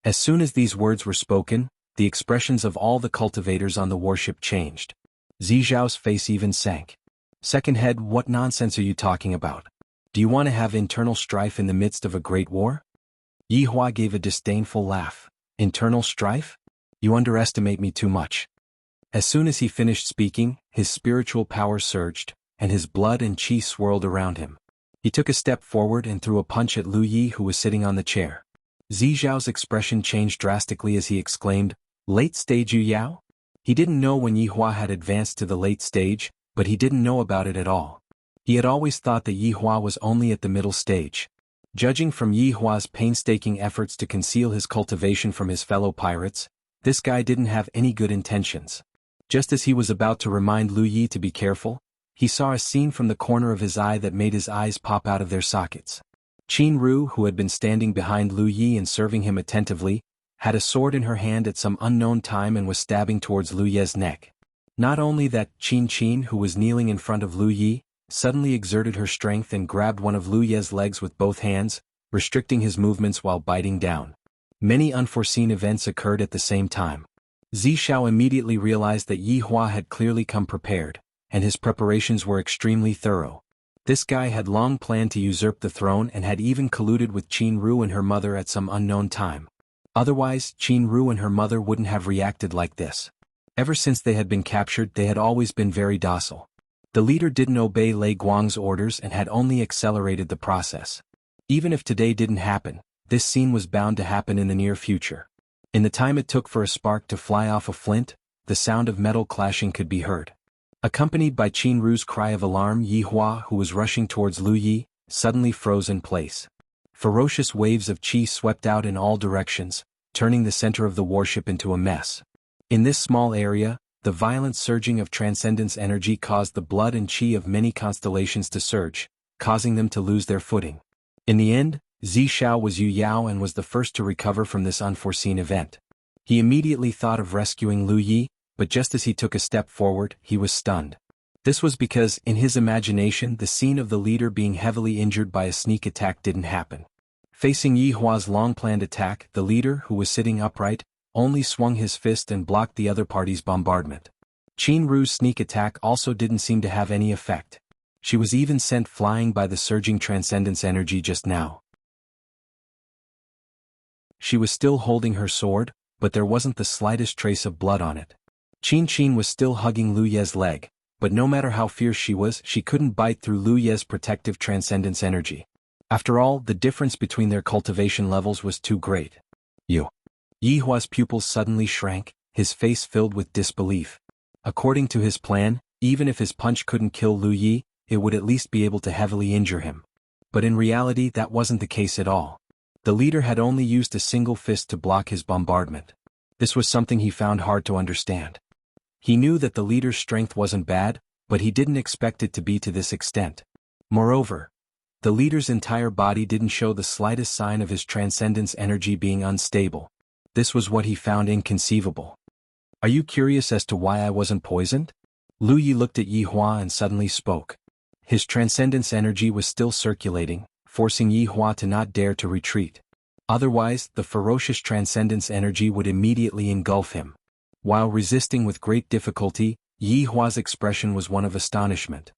As soon as these words were spoken, the expressions of all the cultivators on the warship changed. Zizhao's face even sank. "Second head, what nonsense are you talking about? Do you want to have internal strife in the midst of a great war?" Yi Hua gave a disdainful laugh. "Internal strife? You underestimate me too much." As soon as he finished speaking, his spiritual power surged, and his blood and chi swirled around him. He took a step forward and threw a punch at Lu Yi, who was sitting on the chair. Zizhao's expression changed drastically as he exclaimed, "Late stage Yu Yao?" He didn't know when Yi Hua had advanced to the late stage, but he didn't know about it at all. He had always thought that Yi Hua was only at the middle stage. Judging from Yi Hua's painstaking efforts to conceal his cultivation from his fellow pirates, this guy didn't have any good intentions. Just as he was about to remind Lu Yi to be careful, he saw a scene from the corner of his eye that made his eyes pop out of their sockets. Qin Ru, who had been standing behind Lu Yi and serving him attentively, had a sword in her hand at some unknown time and was stabbing towards Lu Ye's neck. Not only that, Qin, who was kneeling in front of Lu Yi, suddenly exerted her strength and grabbed one of Lu Ye's legs with both hands, restricting his movements while biting down. Many unforeseen events occurred at the same time. Zishao immediately realized that Yi Hua had clearly come prepared, and his preparations were extremely thorough. This guy had long planned to usurp the throne and had even colluded with Qin Ru and her mother at some unknown time. Otherwise, Qin Ru and her mother wouldn't have reacted like this. Ever since they had been captured, they had always been very docile. The leader didn't obey Lei Guang's orders and had only accelerated the process. Even if today didn't happen, this scene was bound to happen in the near future. In the time it took for a spark to fly off a flint, the sound of metal clashing could be heard. Accompanied by Qin Ru's cry of alarm, Yi Hua, who was rushing towards Lu Yi, suddenly froze in place. Ferocious waves of qi swept out in all directions, turning the center of the warship into a mess. In this small area, the violent surging of transcendence energy caused the blood and qi of many constellations to surge, causing them to lose their footing. In the end, Zi Xiao was Yu Yao and was the first to recover from this unforeseen event. He immediately thought of rescuing Lu Yi, but just as he took a step forward, he was stunned. This was because, in his imagination, the scene of the leader being heavily injured by a sneak attack didn't happen. Facing Yi Hua's long-planned attack, the leader, who was sitting upright, only swung his fist and blocked the other party's bombardment. Qin Ru's sneak attack also didn't seem to have any effect. She was even sent flying by the surging transcendence energy just now. She was still holding her sword, but there wasn't the slightest trace of blood on it. Qin was still hugging Lu Ye's leg, but no matter how fierce she was, she couldn't bite through Lu Ye's protective transcendence energy. After all, the difference between their cultivation levels was too great. Yi Hua's pupils suddenly shrank, his face filled with disbelief. According to his plan, even if his punch couldn't kill Lu Yi, it would at least be able to heavily injure him. But in reality, that wasn't the case at all. The leader had only used a single fist to block his bombardment. This was something he found hard to understand. He knew that the leader's strength wasn't bad, but he didn't expect it to be to this extent. Moreover, the leader's entire body didn't show the slightest sign of his transcendence energy being unstable. This was what he found inconceivable. Are you curious as to why I wasn't poisoned? Lu Yi looked at Yi Hua and suddenly spoke. His transcendence energy was still circulating, forcing Yi Hua to not dare to retreat. Otherwise, the ferocious transcendence energy would immediately engulf him. While resisting with great difficulty, Yi Hua's expression was one of astonishment.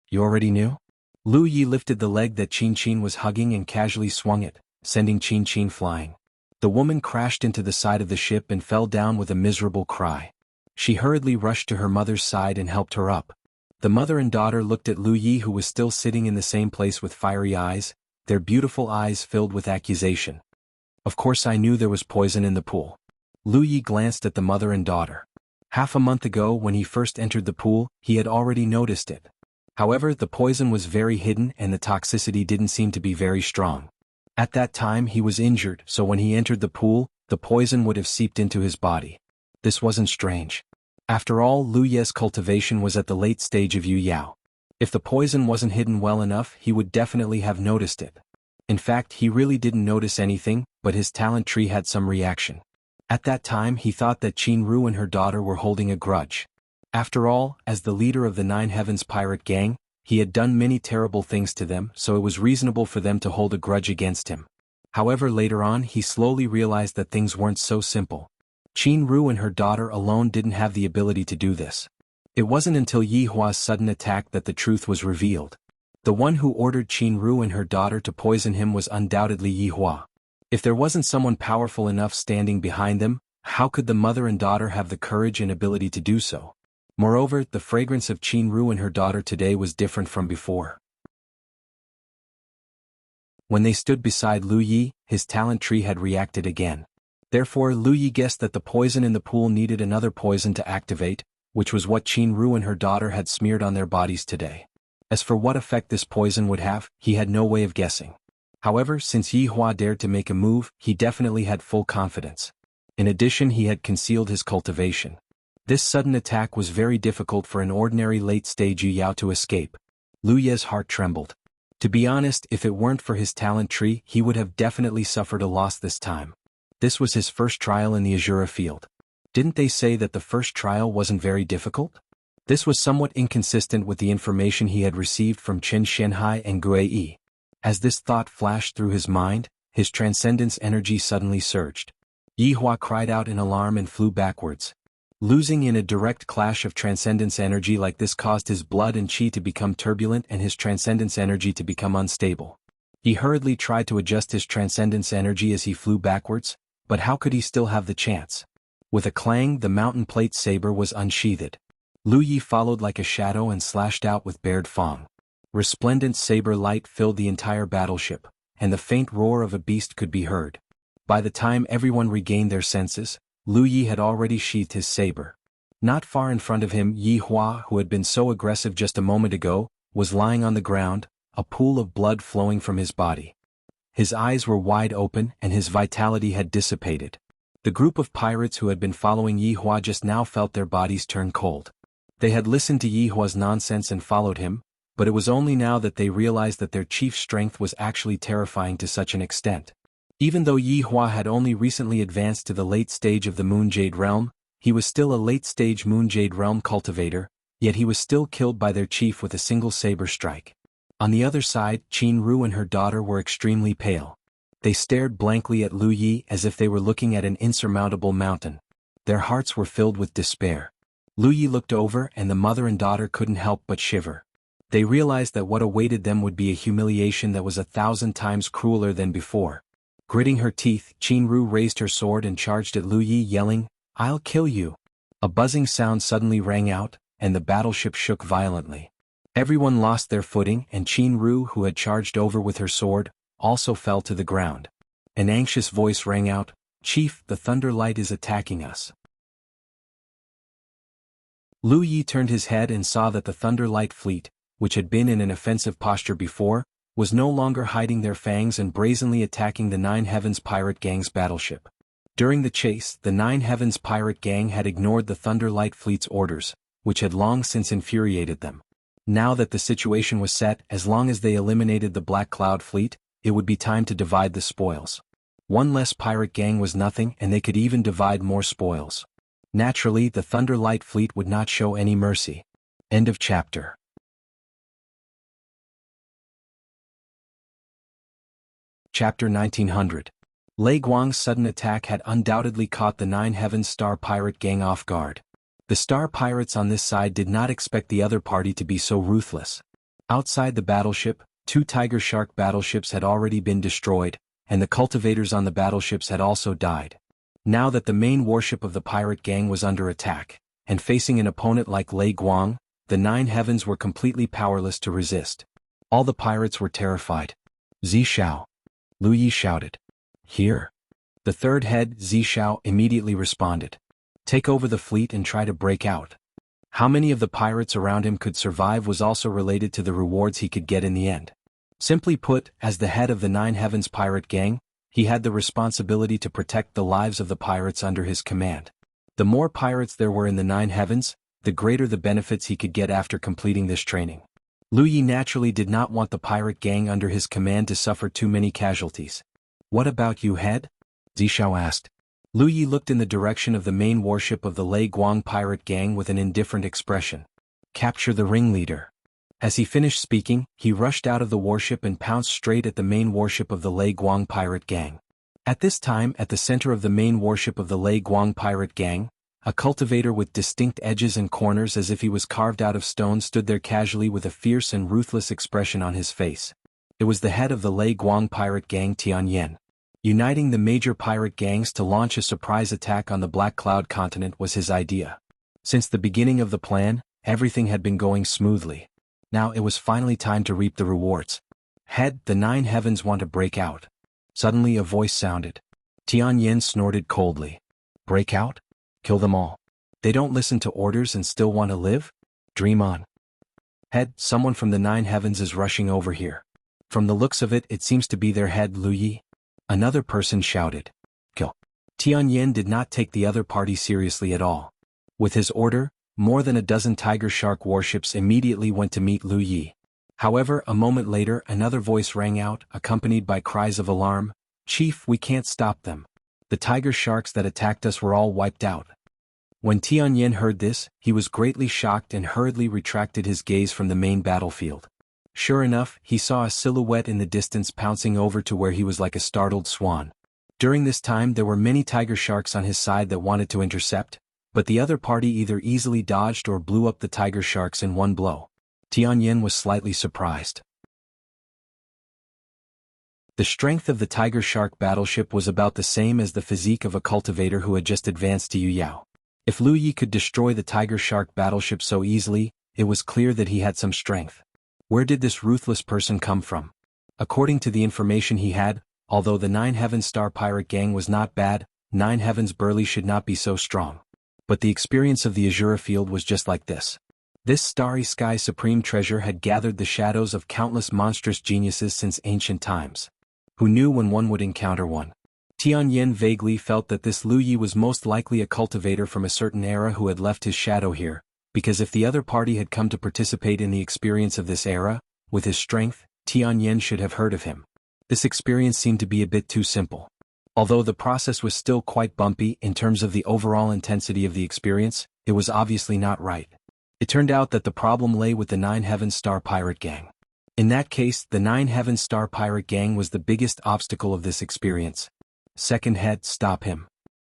You already knew? Lu Yi lifted the leg that Qin was hugging and casually swung it, sending Qin flying. The woman crashed into the side of the ship and fell down with a miserable cry. She hurriedly rushed to her mother's side and helped her up. The mother and daughter looked at Lu Yi, who was still sitting in the same place with fiery eyes, their beautiful eyes filled with accusation. Of course I knew there was poison in the pool. Lu Yi glanced at the mother and daughter. Half a month ago, when he first entered the pool, he had already noticed it. However, the poison was very hidden and the toxicity didn't seem to be very strong. At that time he was injured, so when he entered the pool, the poison would have seeped into his body. This wasn't strange. After all, Lu Ye's cultivation was at the late stage of Yu Yao. If the poison wasn't hidden well enough, he would definitely have noticed it. In fact, he really didn't notice anything, but his talent tree had some reaction. At that time he thought that Qin Ru and her daughter were holding a grudge. After all, as the leader of the Nine Heavens pirate gang, he had done many terrible things to them, so it was reasonable for them to hold a grudge against him. However, later on he slowly realized that things weren't so simple. Qin Ru and her daughter alone didn't have the ability to do this. It wasn't until Yi Hua's sudden attack that the truth was revealed. The one who ordered Qin Ru and her daughter to poison him was undoubtedly Yi Hua. If there wasn't someone powerful enough standing behind them, how could the mother and daughter have the courage and ability to do so? Moreover, the fragrance of Qin Ru and her daughter today was different from before. When they stood beside Lu Yi, his talent tree had reacted again. Therefore, Lu Yi guessed that the poison in the pool needed another poison to activate, which was what Qin Ru and her daughter had smeared on their bodies today. As for what effect this poison would have, he had no way of guessing. However, since Yi Hua dared to make a move, he definitely had full confidence. In addition, he had concealed his cultivation. This sudden attack was very difficult for an ordinary late-stage Yu Yao to escape. Lu Ye's heart trembled. To be honest, if it weren't for his talent tree, he would have definitely suffered a loss this time. This was his first trial in the Azura field. Didn't they say that the first trial wasn't very difficult? This was somewhat inconsistent with the information he had received from Chen Shenhai and Gue Yi. As this thought flashed through his mind, his transcendence energy suddenly surged. Yi Hua cried out in alarm and flew backwards. Losing in a direct clash of transcendence energy like this caused his blood and qi to become turbulent and his transcendence energy to become unstable. He hurriedly tried to adjust his transcendence energy as he flew backwards, but how could he still have the chance? With a clang, the mountain plate saber was unsheathed. Lu Yi followed like a shadow and slashed out with bared fang. Resplendent saber light filled the entire battleship, and the faint roar of a beast could be heard. By the time everyone regained their senses, Lu Yi had already sheathed his saber. Not far in front of him, Yi Hua, who had been so aggressive just a moment ago, was lying on the ground, a pool of blood flowing from his body. His eyes were wide open and his vitality had dissipated. The group of pirates who had been following Yi Hua just now felt their bodies turn cold. They had listened to Yi Hua's nonsense and followed him, but it was only now that they realized that their chief's strength was actually terrifying to such an extent. Even though Yi Hua had only recently advanced to the late stage of the Moonjade Realm, he was still a late-stage Moonjade Realm cultivator, yet he was still killed by their chief with a single saber strike. On the other side, Qin Ru and her daughter were extremely pale. They stared blankly at Lu Yi as if they were looking at an insurmountable mountain. Their hearts were filled with despair. Lu Yi looked over and the mother and daughter couldn't help but shiver. They realized that what awaited them would be a humiliation that was 1,000 times crueler than before. Gritting her teeth, Qin Ru raised her sword and charged at Lu Yi, yelling, "I'll kill you!" A buzzing sound suddenly rang out, and the battleship shook violently. Everyone lost their footing, and Qin Ru, who had charged over with her sword, also fell to the ground. An anxious voice rang out, "Chief, the Thunder Light is attacking us." Lu Yi turned his head and saw that the Thunder Light fleet, which had been in an offensive posture before, was no longer hiding their fangs and brazenly attacking the Nine Heavens pirate gang's battleship. During the chase, the Nine Heavens pirate gang had ignored the Thunder Light fleet's orders, which had long since infuriated them. Now that the situation was set, as long as they eliminated the Black Cloud fleet, it would be time to divide the spoils. One less pirate gang was nothing, and they could even divide more spoils. Naturally, the Thunder Light fleet would not show any mercy. End of chapter. Chapter 1900. Lei Guang's sudden attack had undoubtedly caught the Nine Heavens Star Pirate gang off guard. The Star Pirates on this side did not expect the other party to be so ruthless. Outside the battleship, 2 Tiger Shark battleships had already been destroyed, and the cultivators on the battleships had also died. Now that the main warship of the pirate gang was under attack, and facing an opponent like Lei Guang, the Nine Heavens were completely powerless to resist. All the pirates were terrified. "Zishao!" Lu Yi shouted. "Here." The third head, Zishao, immediately responded. "Take over the fleet and try to break out." How many of the pirates around him could survive was also related to the rewards he could get in the end. Simply put, as the head of the Nine Heavens pirate gang, he had the responsibility to protect the lives of the pirates under his command. The more pirates there were in the Nine Heavens, the greater the benefits he could get after completing this training. Lu Yi naturally did not want the pirate gang under his command to suffer too many casualties. "What about you, head?" Zishao asked. Lu Yi looked in the direction of the main warship of the Lei Guang pirate gang with an indifferent expression. "Capture the ringleader." As he finished speaking, he rushed out of the warship and pounced straight at the main warship of the Lei Guang pirate gang. At this time, at the center of the main warship of the Lei Guang pirate gang, a cultivator with distinct edges and corners as if he was carved out of stone stood there casually with a fierce and ruthless expression on his face. It was the head of the Lei Guang pirate gang, Tianyan. Uniting the major pirate gangs to launch a surprise attack on the Black Cloud continent was his idea. Since the beginning of the plan, everything had been going smoothly. Now it was finally time to reap the rewards. "Head, the Nine Heavens want to break out." Suddenly a voice sounded. Tianyan snorted coldly. "Break out? Kill them all. They don't listen to orders and still want to live? Dream on." "Head, someone from the Nine Heavens is rushing over here. From the looks of it, it seems to be their head, Lu Yi." Another person shouted. "Kill." Tianyan did not take the other party seriously at all. With his order, more than a dozen Tiger Shark warships immediately went to meet Lu Yi. However, a moment later, another voice rang out, accompanied by cries of alarm. "Chief, we can't stop them. The Tiger Sharks that attacked us were all wiped out." When Tianyan heard this, he was greatly shocked and hurriedly retracted his gaze from the main battlefield. Sure enough, he saw a silhouette in the distance pouncing over to where he was like a startled swan. During this time there were many Tiger Sharks on his side that wanted to intercept, but the other party either easily dodged or blew up the Tiger Sharks in one blow. Tianyan was slightly surprised. The strength of the Tiger Shark battleship was about the same as the physique of a cultivator who had just advanced to Yuyao. If Lu Yi could destroy the Tiger Shark battleship so easily, it was clear that he had some strength. Where did this ruthless person come from? According to the information he had, although the Nine Heavens Star Pirate gang was not bad, Nine Heavens Burly should not be so strong. But the experience of the Azura field was just like this. This starry sky supreme treasure had gathered the shadows of countless monstrous geniuses since ancient times. Who knew when one would encounter one? Tianyin vaguely felt that this Lu Yi was most likely a cultivator from a certain era who had left his shadow here, because if the other party had come to participate in the experience of this era, with his strength, Tianyin should have heard of him. This experience seemed to be a bit too simple. Although the process was still quite bumpy in terms of the overall intensity of the experience, it was obviously not right. It turned out that the problem lay with the 9 Heavens Star Pirate Gang. In that case, the 9 Heavens Star Pirate Gang was the biggest obstacle of this experience. Second head, stop him.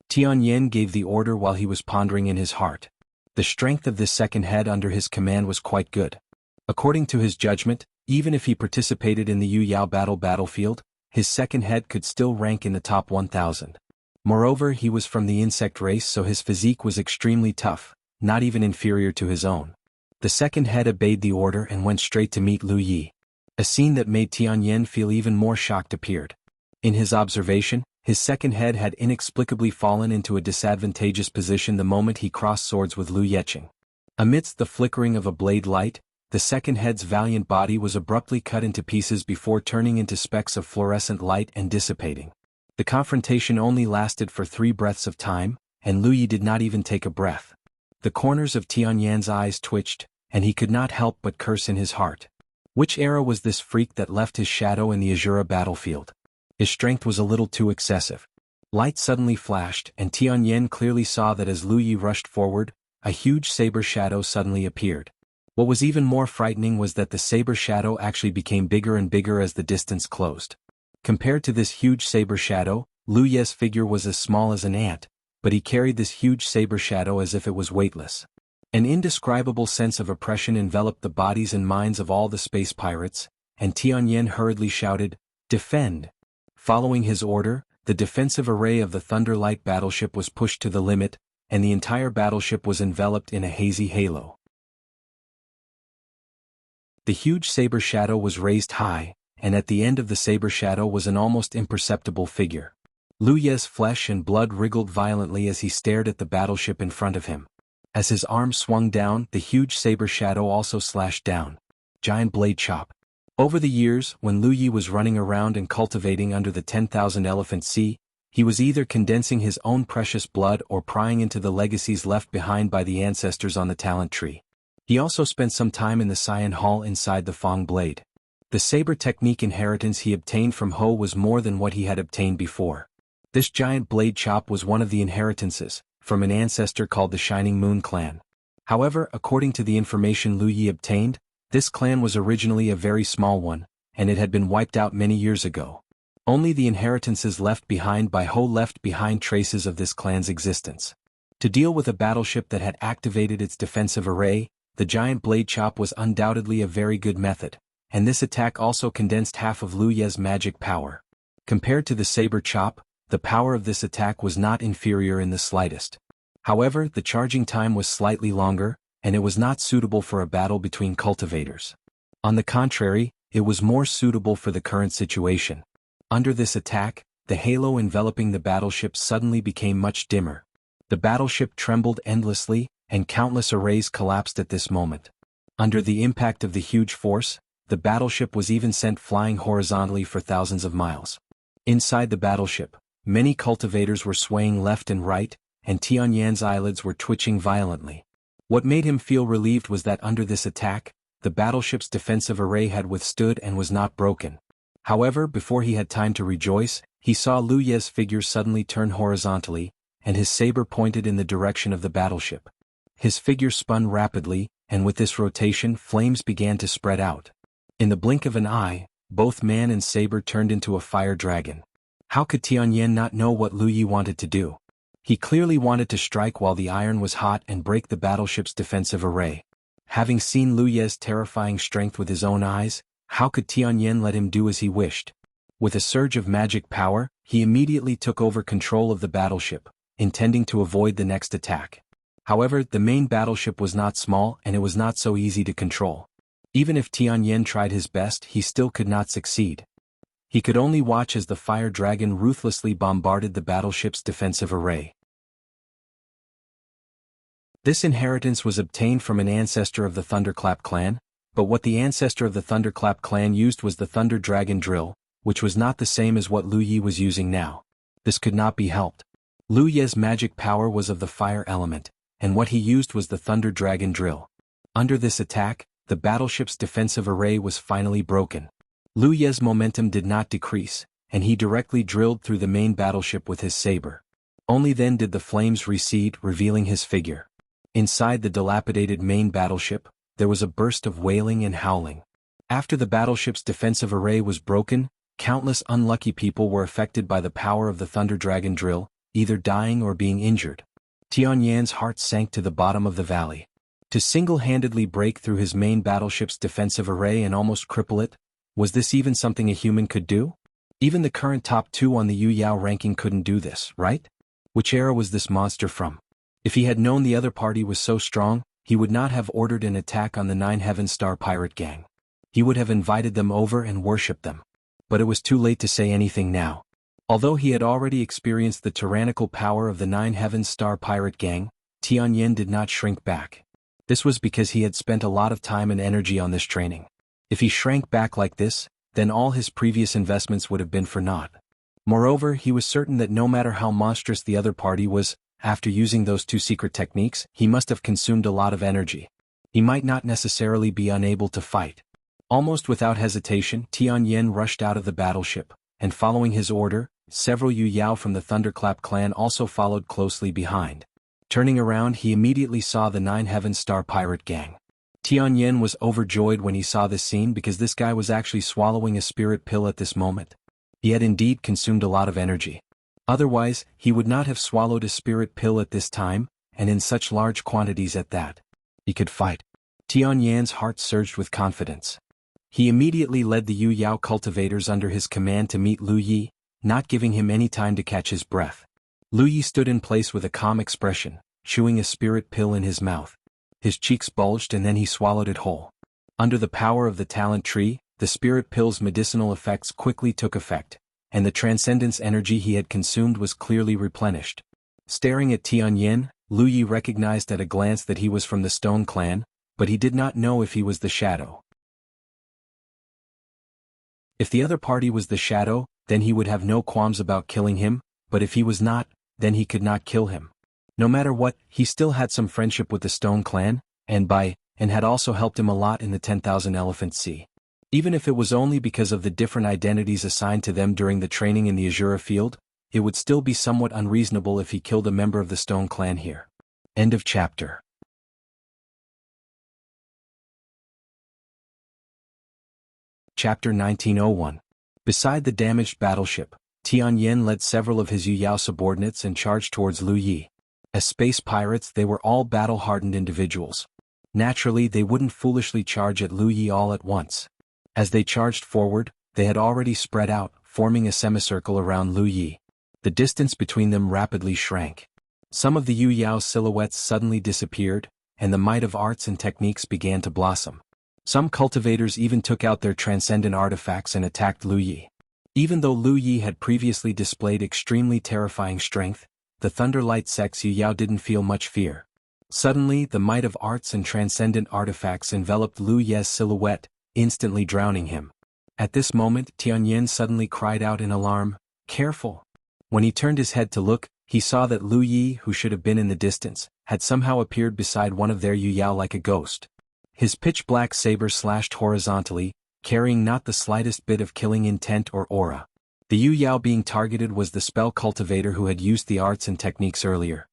Tianyin gave the order while he was pondering in his heart. The strength of this second head under his command was quite good. According to his judgment, even if he participated in the Yu Yao battlefield, his second head could still rank in the top 1,000. Moreover, he was from the insect race, so his physique was extremely tough, not even inferior to his own. The second head obeyed the order and went straight to meet Lu Yi. A scene that made Tianyin feel even more shocked appeared. In his observation, his second head had inexplicably fallen into a disadvantageous position the moment he crossed swords with Lu Yeqing. Amidst the flickering of a blade light, the second head's valiant body was abruptly cut into pieces before turning into specks of fluorescent light and dissipating. The confrontation only lasted for 3 breaths of time, and Lu Yi did not even take a breath. The corners of Tianyin's eyes twitched, and he could not help but curse in his heart. Which era was this freak that left his shadow in the Azura battlefield? His strength was a little too excessive. Light suddenly flashed, and Tianyin clearly saw that as Lu Yi rushed forward, a huge saber shadow suddenly appeared. What was even more frightening was that the saber shadow actually became bigger and bigger as the distance closed. Compared to this huge saber shadow, Lu Ye's figure was as small as an ant, but he carried this huge saber shadow as if it was weightless. An indescribable sense of oppression enveloped the bodies and minds of all the space pirates, and Tianyin hurriedly shouted, "Defend!" Following his order, the defensive array of the Thunderlight battleship was pushed to the limit, and the entire battleship was enveloped in a hazy halo. The huge saber shadow was raised high, and at the end of the saber shadow was an almost imperceptible figure. Lu Ye's flesh and blood wriggled violently as he stared at the battleship in front of him. As his arm swung down, the huge saber shadow also slashed down. Giant blade chop. Over the years, when Lu Yi was running around and cultivating under the 10,000 Elephant Sea, he was either condensing his own precious blood or prying into the legacies left behind by the ancestors on the talent tree. He also spent some time in the Cyan Hall inside the Fong Blade. The saber technique inheritance he obtained from Ho was more than what he had obtained before. This giant blade chop was one of the inheritances, from an ancestor called the Shining Moon Clan. However, according to the information Lu Yi obtained, this clan was originally a very small one, and it had been wiped out many years ago. Only the inheritances left behind by Ho left behind traces of this clan's existence. To deal with a battleship that had activated its defensive array, the giant blade chop was undoubtedly a very good method, and this attack also condensed half of Lu Ye's magic power. Compared to the saber chop, the power of this attack was not inferior in the slightest. However, the charging time was slightly longer, and it was not suitable for a battle between cultivators. On the contrary, it was more suitable for the current situation. Under this attack, the halo enveloping the battleship suddenly became much dimmer. The battleship trembled endlessly, and countless arrays collapsed at this moment. Under the impact of the huge force, the battleship was even sent flying horizontally for thousands of miles. Inside the battleship, many cultivators were swaying left and right, and Tianyin's eyelids were twitching violently. What made him feel relieved was that under this attack, the battleship's defensive array had withstood and was not broken. However, before he had time to rejoice, he saw Lu Ye's figure suddenly turn horizontally, and his saber pointed in the direction of the battleship. His figure spun rapidly, and with this rotation, flames began to spread out. In the blink of an eye, both man and saber turned into a fire dragon. How could Tianyin not know what Lu Yi wanted to do? He clearly wanted to strike while the iron was hot and break the battleship's defensive array. Having seen Lu Ye's terrifying strength with his own eyes, how could Tianyin let him do as he wished? With a surge of magic power, he immediately took over control of the battleship, intending to avoid the next attack. However, the main battleship was not small and it was not so easy to control. Even if Tianyin tried his best, he still could not succeed. He could only watch as the fire dragon ruthlessly bombarded the battleship's defensive array. This inheritance was obtained from an ancestor of the Thunderclap clan, but what the ancestor of the Thunderclap clan used was the Thunder Dragon drill, which was not the same as what Lu Yi was using now. This could not be helped. Lu Yi's magic power was of the fire element, and what he used was the Thunder Dragon drill. Under this attack, the battleship's defensive array was finally broken. Lu Yi's momentum did not decrease, and he directly drilled through the main battleship with his saber. Only then did the flames recede, revealing his figure. Inside the dilapidated main battleship, there was a burst of wailing and howling. After the battleship's defensive array was broken, countless unlucky people were affected by the power of the Thunder Dragon drill, either dying or being injured. Tianyan's heart sank to the bottom of the valley. To single-handedly break through his main battleship's defensive array and almost cripple it, was this even something a human could do? Even the current top 2 on the Yu Yao ranking couldn't do this, right? Which era was this monster from? If he had known the other party was so strong, he would not have ordered an attack on the 9 Heaven Star pirate gang. He would have invited them over and worshipped them. But it was too late to say anything now. Although he had already experienced the tyrannical power of the 9 Heaven Star pirate gang, Tianyan did not shrink back. This was because he had spent a lot of time and energy on this training. If he shrank back like this, then all his previous investments would have been for naught. Moreover, he was certain that no matter how monstrous the other party was, after using those 2 secret techniques, he must have consumed a lot of energy. He might not necessarily be unable to fight. Almost without hesitation, Tianyan rushed out of the battleship, and following his order, several Yu Yao from the Thunderclap clan also followed closely behind. Turning around, he immediately saw the 9 Heaven Star pirate gang. Tianyan was overjoyed when he saw this scene because this guy was actually swallowing a spirit pill at this moment. He had indeed consumed a lot of energy. Otherwise, he would not have swallowed a spirit pill at this time, and in such large quantities at that. He could fight. Tianyan's heart surged with confidence. He immediately led the Yu Yao cultivators under his command to meet Lu Yi, not giving him any time to catch his breath. Lu Yi stood in place with a calm expression, chewing a spirit pill in his mouth. His cheeks bulged and then he swallowed it whole. Under the power of the talent tree, the spirit pill's medicinal effects quickly took effect, and the transcendence energy he had consumed was clearly replenished. Staring at Tianyan, Lu Yi recognized at a glance that he was from the Stone Clan, but he did not know if he was the Shadow. If the other party was the Shadow, then he would have no qualms about killing him, but if he was not, then he could not kill him. No matter what, he still had some friendship with the Stone Clan, and had also helped him a lot in the 10,000 Elephant Sea. Even if it was only because of the different identities assigned to them during the training in the Azura field, it would still be somewhat unreasonable if he killed a member of the Stone Clan here. End of chapter. Chapter 1901. Beside the damaged battleship, Tianyan led several of his Yu Yao subordinates and charged towards Lu Yi. As space pirates, they were all battle-hardened individuals. Naturally, they wouldn't foolishly charge at Lu Yi all at once. As they charged forward, they had already spread out, forming a semicircle around Lu Yi. The distance between them rapidly shrank. Some of the Yu Yao silhouettes suddenly disappeared, and the might of arts and techniques began to blossom. Some cultivators even took out their transcendent artifacts and attacked Lu Yi. Even though Lu Yi had previously displayed extremely terrifying strength, the Thunderlight Sect's Yu Yao didn't feel much fear. Suddenly, the might of arts and transcendent artifacts enveloped Lu Yi's silhouette, instantly drowning him. At this moment, Tianyan suddenly cried out in alarm, "Careful!" When he turned his head to look, he saw that Lu Yi, who should have been in the distance, had somehow appeared beside one of their Yu Yao like a ghost. His pitch-black saber slashed horizontally, carrying not the slightest bit of killing intent or aura. The Yu Yao being targeted was the spell cultivator who had used the arts and techniques earlier.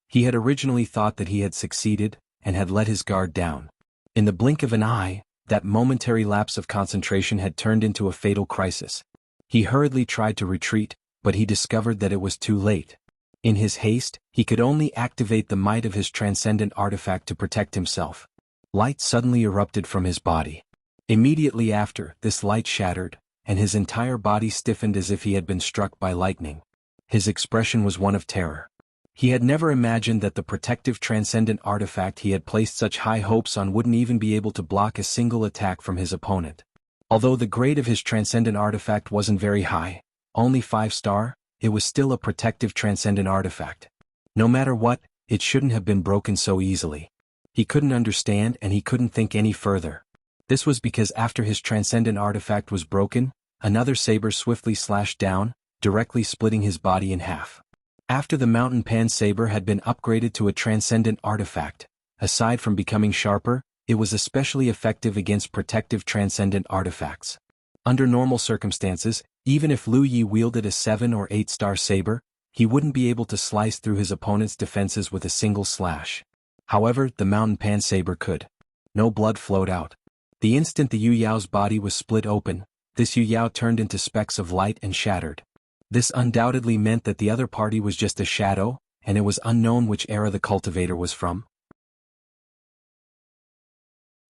He had originally thought that he had succeeded, and had let his guard down. In the blink of an eye, that momentary lapse of concentration had turned into a fatal crisis. He hurriedly tried to retreat, but he discovered that it was too late. In his haste, he could only activate the might of his transcendent artifact to protect himself. Light suddenly erupted from his body. Immediately after, this light shattered, and his entire body stiffened as if he had been struck by lightning. His expression was one of terror. He had never imagined that the protective transcendent artifact he had placed such high hopes on wouldn't even be able to block a single attack from his opponent. Although the grade of his transcendent artifact wasn't very high, only 5-star, it was still a protective transcendent artifact. No matter what, it shouldn't have been broken so easily. He couldn't understand and he couldn't think any further. This was because after his transcendent artifact was broken, another saber swiftly slashed down, directly splitting his body in half. After the mountain pan saber had been upgraded to a transcendent artifact, aside from becoming sharper, it was especially effective against protective transcendent artifacts. Under normal circumstances, even if Lu Yi wielded a 7 or 8-star saber, he wouldn't be able to slice through his opponent's defenses with a single slash. However, the mountain pan saber could. No blood flowed out. The instant the Yu Yao's body was split open, this Yu Yao turned into specks of light and shattered. This undoubtedly meant that the other party was just a shadow, and it was unknown which era the cultivator was from.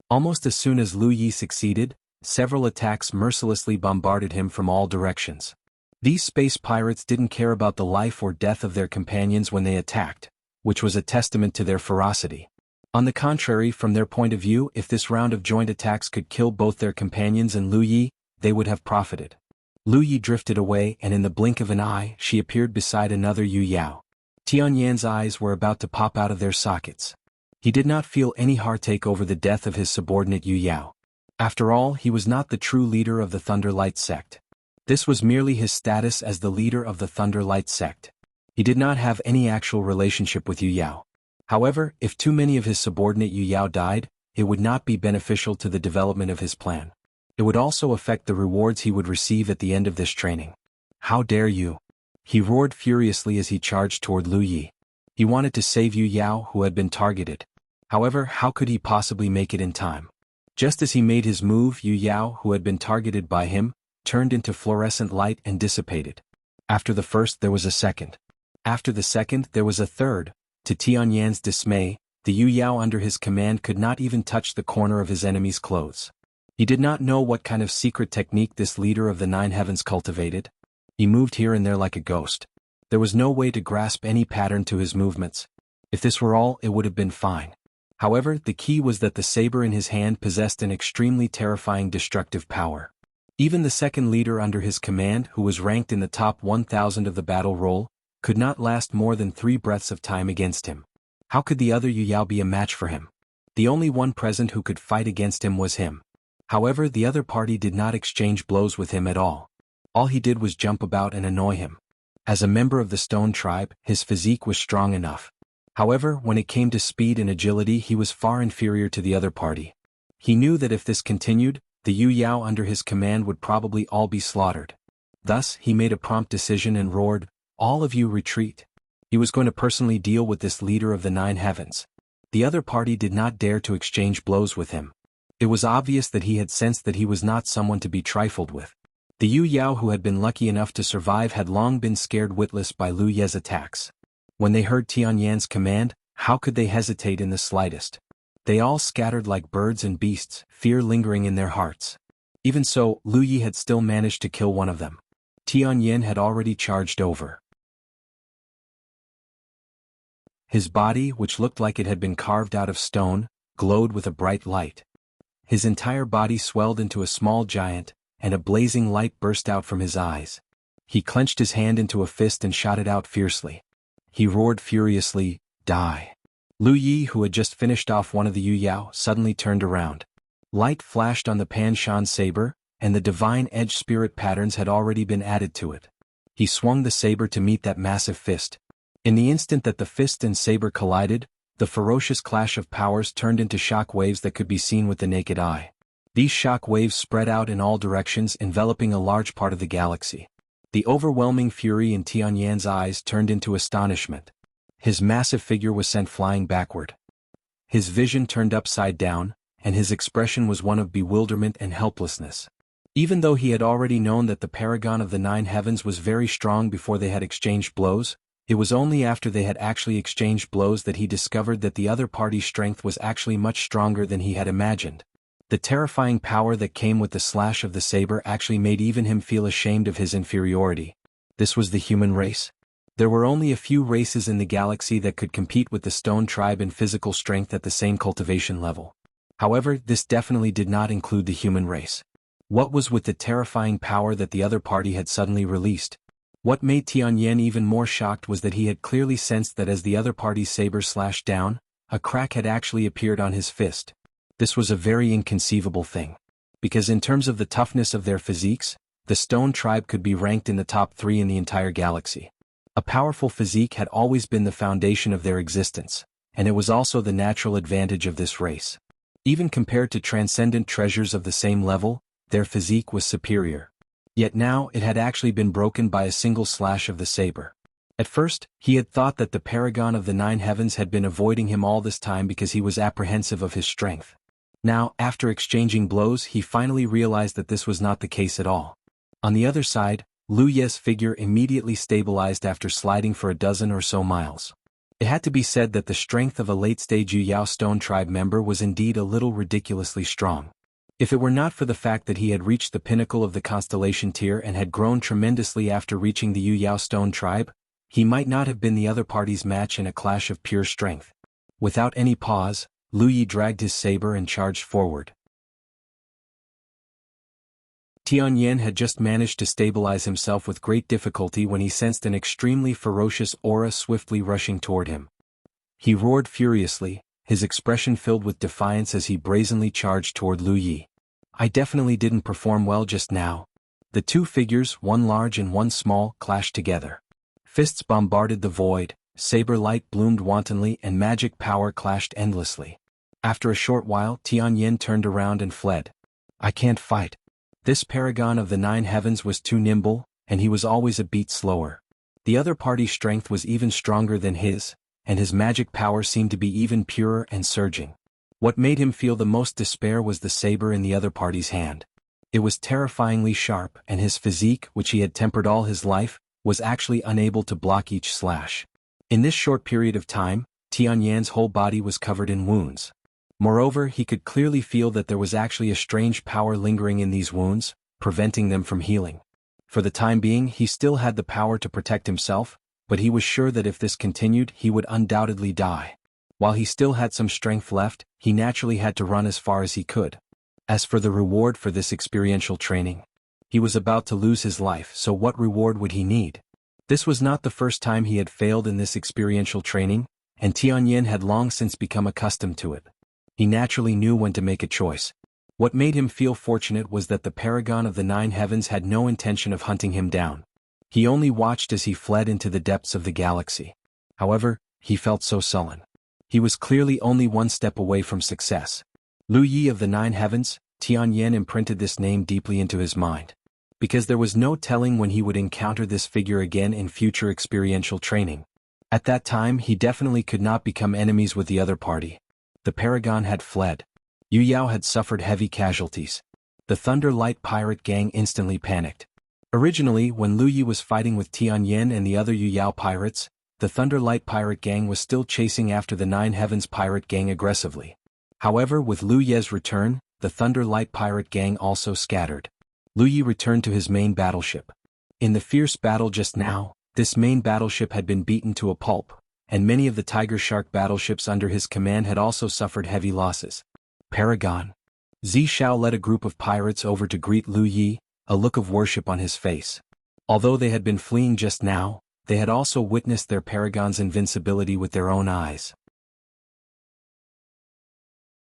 Almost as soon as Lu Yi succeeded, several attacks mercilessly bombarded him from all directions. These space pirates didn't care about the life or death of their companions when they attacked, which was a testament to their ferocity. On the contrary, from their point of view, if this round of joint attacks could kill both their companions and Lu Yi, they would have profited. Lu Yi drifted away and in the blink of an eye she appeared beside another Yu Yao. Tianyan's eyes were about to pop out of their sockets. He did not feel any heartache over the death of his subordinate Yu Yao. After all, he was not the true leader of the Thunderlight sect. This was merely his status as the leader of the Thunderlight sect. He did not have any actual relationship with Yu Yao. However, if too many of his subordinate Yu Yao died, it would not be beneficial to the development of his plan. It would also affect the rewards he would receive at the end of this training. How dare you? He roared furiously as he charged toward Lu Yi. He wanted to save Yu Yao, who had been targeted. However, how could he possibly make it in time? Just as he made his move, Yu Yao, who had been targeted by him, turned into fluorescent light and dissipated. After the first there was a second. After the second there was a third. To Tianyan's dismay, the Yu Yao under his command could not even touch the corner of his enemy's clothes. He did not know what kind of secret technique this leader of the Nine Heavens cultivated. He moved here and there like a ghost. There was no way to grasp any pattern to his movements. If this were all, it would have been fine. However, the key was that the saber in his hand possessed an extremely terrifying destructive power. Even the second leader under his command, who was ranked in the top 1,000 of the battle roll, could not last more than 3 breaths of time against him. How could the other Yu Yao be a match for him? The only one present who could fight against him was him. However, the other party did not exchange blows with him at all. All he did was jump about and annoy him. As a member of the Stone Tribe, his physique was strong enough. However, when it came to speed and agility, he was far inferior to the other party. He knew that if this continued, the Yu Yao under his command would probably all be slaughtered. Thus, he made a prompt decision and roared, "All of you retreat." He was going to personally deal with this leader of the Nine Heavens. The other party did not dare to exchange blows with him. It was obvious that he had sensed that he was not someone to be trifled with. The Yu Yao who had been lucky enough to survive had long been scared witless by Lu Ye's attacks. When they heard Tianyan's command, how could they hesitate in the slightest? They all scattered like birds and beasts, fear lingering in their hearts. Even so, Lu Yi had still managed to kill one of them. Tianyan had already charged over. His body, which looked like it had been carved out of stone, glowed with a bright light. His entire body swelled into a small giant, and a blazing light burst out from his eyes. He clenched his hand into a fist and shot it out fiercely. He roared furiously, "Die!" Lu Yi, who had just finished off one of the Yu Yao, suddenly turned around. Light flashed on the Pan Shan saber, and the divine edge spirit patterns had already been added to it. He swung the saber to meet that massive fist. In the instant that the fist and saber collided, the ferocious clash of powers turned into shock waves that could be seen with the naked eye. These shock waves spread out in all directions, enveloping a large part of the galaxy. The overwhelming fury in Tianyan's eyes turned into astonishment. His massive figure was sent flying backward. His vision turned upside down, and his expression was one of bewilderment and helplessness. Even though he had already known that the Paragon of the Nine Heavens was very strong before they had exchanged blows, it was only after they had actually exchanged blows that he discovered that the other party's strength was actually much stronger than he had imagined. The terrifying power that came with the slash of the saber actually made even him feel ashamed of his inferiority. This was the human race. There were only a few races in the galaxy that could compete with the Stone Tribe in physical strength at the same cultivation level. However, this definitely did not include the human race. What was with the terrifying power that the other party had suddenly released? What made Tianyan even more shocked was that he had clearly sensed that as the other party's saber slashed down, a crack had actually appeared on his fist. This was a very inconceivable thing. Because in terms of the toughness of their physiques, the Stone Tribe could be ranked in the top 3 in the entire galaxy. A powerful physique had always been the foundation of their existence, and it was also the natural advantage of this race. Even compared to transcendent treasures of the same level, their physique was superior. Yet now it had actually been broken by a single slash of the saber. At first, he had thought that the Paragon of the Nine Heavens had been avoiding him all this time because he was apprehensive of his strength. Now, after exchanging blows, he finally realized that this was not the case at all. On the other side, Lu Ye's figure immediately stabilized after sliding for a dozen or so miles. It had to be said that the strength of a late-stage Yu Yao Stone Tribe member was indeed a little ridiculously strong. If it were not for the fact that he had reached the pinnacle of the constellation tier and had grown tremendously after reaching the Yu Yao Stone Tribe, he might not have been the other party's match in a clash of pure strength. Without any pause, Lu Yi dragged his saber and charged forward. Tianyan had just managed to stabilize himself with great difficulty when he sensed an extremely ferocious aura swiftly rushing toward him. He roared furiously, his expression filled with defiance as he brazenly charged toward Lu Yi. I definitely didn't perform well just now. The two figures, one large and one small, clashed together. Fists bombarded the void, saber light bloomed wantonly and magic power clashed endlessly. After a short while, Tianyan turned around and fled. I can't fight. This Paragon of the Nine Heavens was too nimble, and he was always a beat slower. The other party's strength was even stronger than his, and his magic power seemed to be even purer and surging. What made him feel the most despair was the saber in the other party's hand. It was terrifyingly sharp, and his physique, which he had tempered all his life, was actually unable to block each slash. In this short period of time, Tianyan's whole body was covered in wounds. Moreover, he could clearly feel that there was actually a strange power lingering in these wounds, preventing them from healing. For the time being, he still had the power to protect himself, but he was sure that if this continued, he would undoubtedly die. While he still had some strength left, he naturally had to run as far as he could. As for the reward for this experiential training, he was about to lose his life, so what reward would he need? This was not the first time he had failed in this experiential training, and Tianyan had long since become accustomed to it. He naturally knew when to make a choice. What made him feel fortunate was that the Paragon of the Nine Heavens had no intention of hunting him down. He only watched as he fled into the depths of the galaxy. However, he felt so sullen. He was clearly only one step away from success. Lu Yi of the Nine Heavens, Tianyan imprinted this name deeply into his mind. Because there was no telling when he would encounter this figure again in future experiential training. At that time, he definitely could not become enemies with the other party. The Paragon had fled. Yu Yao had suffered heavy casualties. The Thunder Light pirate gang instantly panicked. Originally, when Lu Yi was fighting with Tianyan and the other Yu Yao pirates, the Thunder Light pirate gang was still chasing after the Nine Heavens pirate gang aggressively. However, with Lu Ye's return, the Thunder Light pirate gang also scattered. Lu Yi returned to his main battleship. In the fierce battle just now, this main battleship had been beaten to a pulp, and many of the Tiger Shark battleships under his command had also suffered heavy losses. Paragon. Zi Shao led a group of pirates over to greet Lu Yi, a look of worship on his face. Although they had been fleeing just now, they had also witnessed their Paragon's invincibility with their own eyes.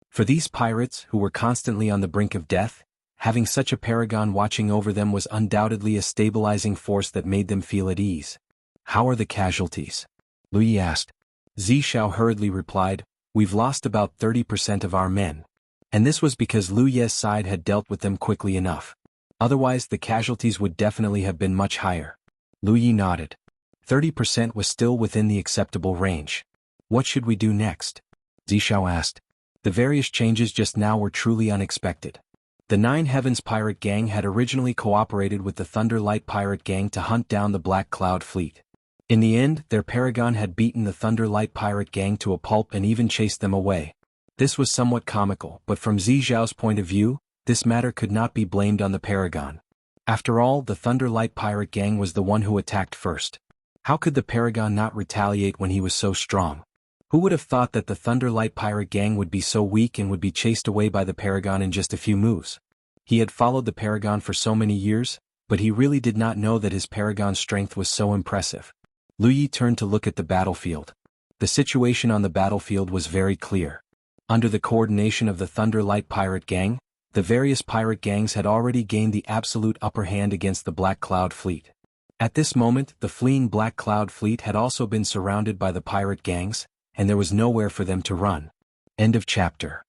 For these pirates, who were constantly on the brink of death, having such a Paragon watching over them was undoubtedly a stabilizing force that made them feel at ease. How are the casualties? Lu Yi asked. Zi Shao hurriedly replied, We've lost about 30% of our men. And this was because Lu Ye's side had dealt with them quickly enough. Otherwise the casualties would definitely have been much higher. Lu Yi nodded. 30% was still within the acceptable range. What should we do next? Zi Shao asked. The various changes just now were truly unexpected. The Nine Heavens pirate gang had originally cooperated with the Thunder Light pirate gang to hunt down the Black Cloud fleet. In the end, their Paragon had beaten the Thunder Light pirate gang to a pulp and even chased them away. This was somewhat comical, but from Zi Zhao's point of view, this matter could not be blamed on the Paragon. After all, the Thunder Light pirate gang was the one who attacked first. How could the Paragon not retaliate when he was so strong? Who would have thought that the Thunder Light pirate gang would be so weak and would be chased away by the Paragon in just a few moves? He had followed the Paragon for so many years, but he really did not know that his paragon's strength was so impressive. Lu Yi turned to look at the battlefield. The situation on the battlefield was very clear. Under the coordination of the Thunder Light Pirate Gang, the various pirate gangs had already gained the absolute upper hand against the Black Cloud Fleet. At this moment, the fleeing Black Cloud Fleet had also been surrounded by the pirate gangs, and there was nowhere for them to run. End of chapter.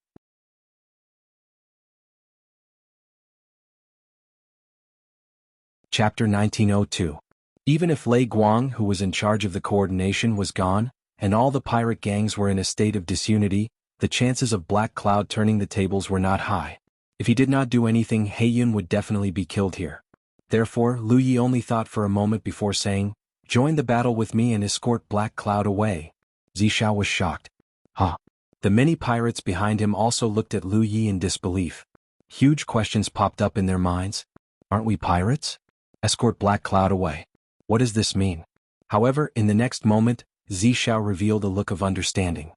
Chapter 1902. Even if Lei Guang, who was in charge of the coordination, was gone, and all the pirate gangs were in a state of disunity, the chances of Black Cloud turning the tables were not high. If he did not do anything, Heiyun would definitely be killed here. Therefore, Lu Yi only thought for a moment before saying, "Join the battle with me and escort Black Cloud away." Zishao was shocked. Huh? The many pirates behind him also looked at Lu Yi in disbelief. Huge questions popped up in their minds. Aren't we pirates? Escort Black Cloud away. What does this mean? However, in the next moment, Zishao revealed a look of understanding.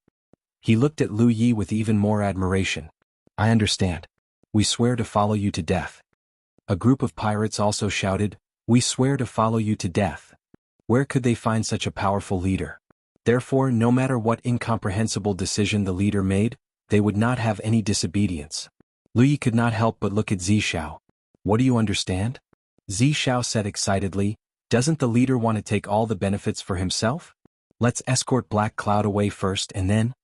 He looked at Lu Yi with even more admiration. I understand. We swear to follow you to death. A group of pirates also shouted, "We swear to follow you to death." Where could they find such a powerful leader? Therefore, no matter what incomprehensible decision the leader made, they would not have any disobedience. Lu Yi could not help but look at Zishao. What do you understand? Zishao said excitedly, doesn't the leader want to take all the benefits for himself? Let's escort Black Cloud away first and then...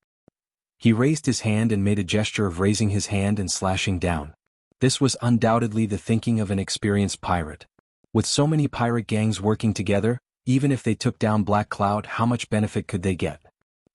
He raised his hand and made a gesture of raising his hand and slashing down. This was undoubtedly the thinking of an experienced pirate. With so many pirate gangs working together, even if they took down Black Cloud, how much benefit could they get?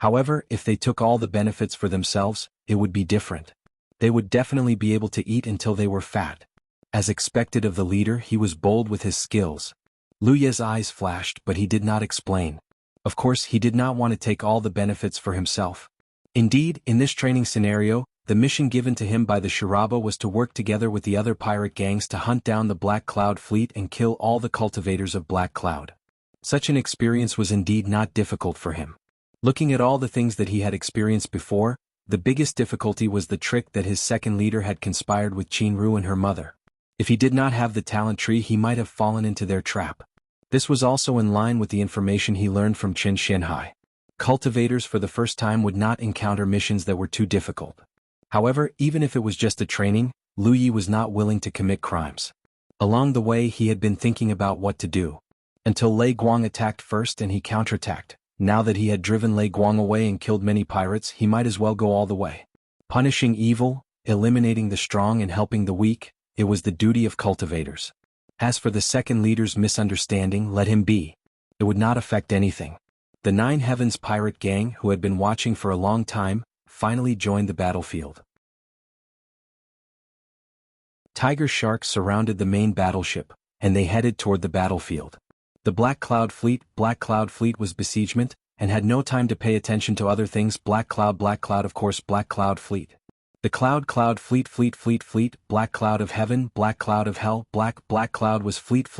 However, if they took all the benefits for themselves, it would be different. They would definitely be able to eat until they were fat. As expected of the leader, he was bold with his skills. Lu Ye's eyes flashed, but he did not explain. Of course, he did not want to take all the benefits for himself. Indeed, in this training scenario, the mission given to him by the Shiraba was to work together with the other pirate gangs to hunt down the Black Cloud Fleet and kill all the cultivators of Black Cloud. Such an experience was indeed not difficult for him. Looking at all the things that he had experienced before, the biggest difficulty was the trick that his second leader had conspired with Qinru and her mother. If he did not have the talent tree, he might have fallen into their trap. This was also in line with the information he learned from Qin Shenhai. Cultivators for the first time would not encounter missions that were too difficult. However, even if it was just a training, Lu Yi was not willing to commit crimes. Along the way, he had been thinking about what to do. Until Lei Guang attacked first and he counterattacked. Now that he had driven Lei Guang away and killed many pirates, he might as well go all the way. Punishing evil, eliminating the strong and helping the weak, it was the duty of cultivators. As for the second leader's misunderstanding, let him be. It would not affect anything. The Nine Heavens pirate gang, who had been watching for a long time, finally joined the battlefield. Tiger sharks surrounded the main battleship, and they headed toward the battlefield. The Black Cloud Fleet was besiegement, and had no time to pay attention to other things. Black Cloud, of course, Black Cloud Fleet. The Cloud Fleet, Black Cloud of Heaven, Black Cloud of Hell, Black Cloud was Fleet,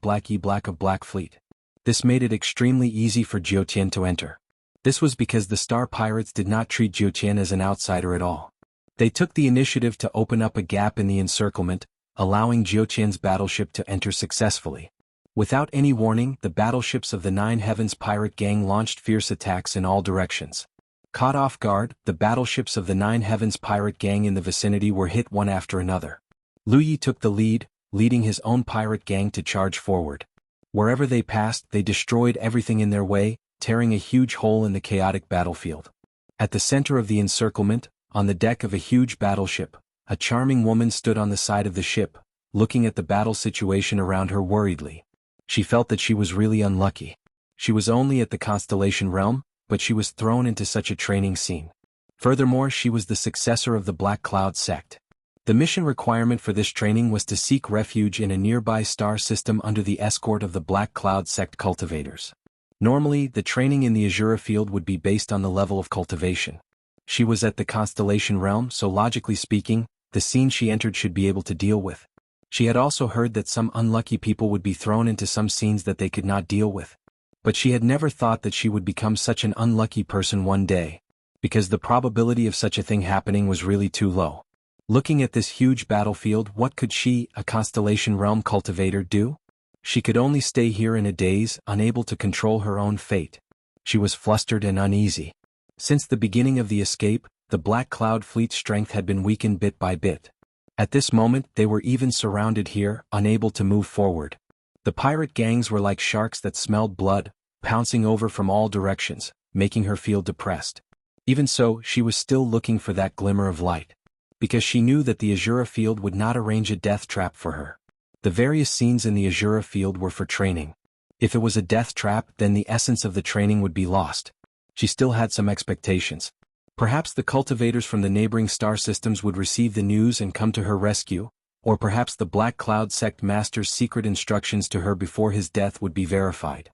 Black of Black Fleet. This made it extremely easy for Jiutian to enter. This was because the Star Pirates did not treat Jiutian as an outsider at all. They took the initiative to open up a gap in the encirclement, allowing Jiutian's battleship to enter successfully. Without any warning, the battleships of the Nine Heavens pirate gang launched fierce attacks in all directions. Caught off guard, the battleships of the Nine Heavens pirate gang in the vicinity were hit one after another. Lu Yi took the lead, leading his own pirate gang to charge forward. Wherever they passed, they destroyed everything in their way, tearing a huge hole in the chaotic battlefield. At the center of the encirclement, on the deck of a huge battleship, a charming woman stood on the side of the ship, looking at the battle situation around her worriedly. She felt that she was really unlucky. She was only at the Constellation realm, but she was thrown into such a training scene. Furthermore, she was the successor of the Black Cloud sect. The mission requirement for this training was to seek refuge in a nearby star system under the escort of the Black Cloud sect cultivators. Normally, the training in the Azura field would be based on the level of cultivation. She was at the Constellation realm, so logically speaking, the scene she entered should be able to deal with. She had also heard that some unlucky people would be thrown into some scenes that they could not deal with. But she had never thought that she would become such an unlucky person one day, because the probability of such a thing happening was really too low. Looking at this huge battlefield, what could she, a constellation realm cultivator, do? She could only stay here in a daze, unable to control her own fate. She was flustered and uneasy. Since the beginning of the escape, the Black Cloud Fleet's strength had been weakened bit by bit. At this moment they were even surrounded here, unable to move forward. The pirate gangs were like sharks that smelled blood, pouncing over from all directions, making her feel depressed. Even so, she was still looking for that glimmer of light. Because she knew that the Azura field would not arrange a death trap for her. The various scenes in the Azura field were for training. If it was a death trap, then the essence of the training would be lost. She still had some expectations. Perhaps the cultivators from the neighboring star systems would receive the news and come to her rescue, or perhaps the Black Cloud Sect Master's secret instructions to her before his death would be verified.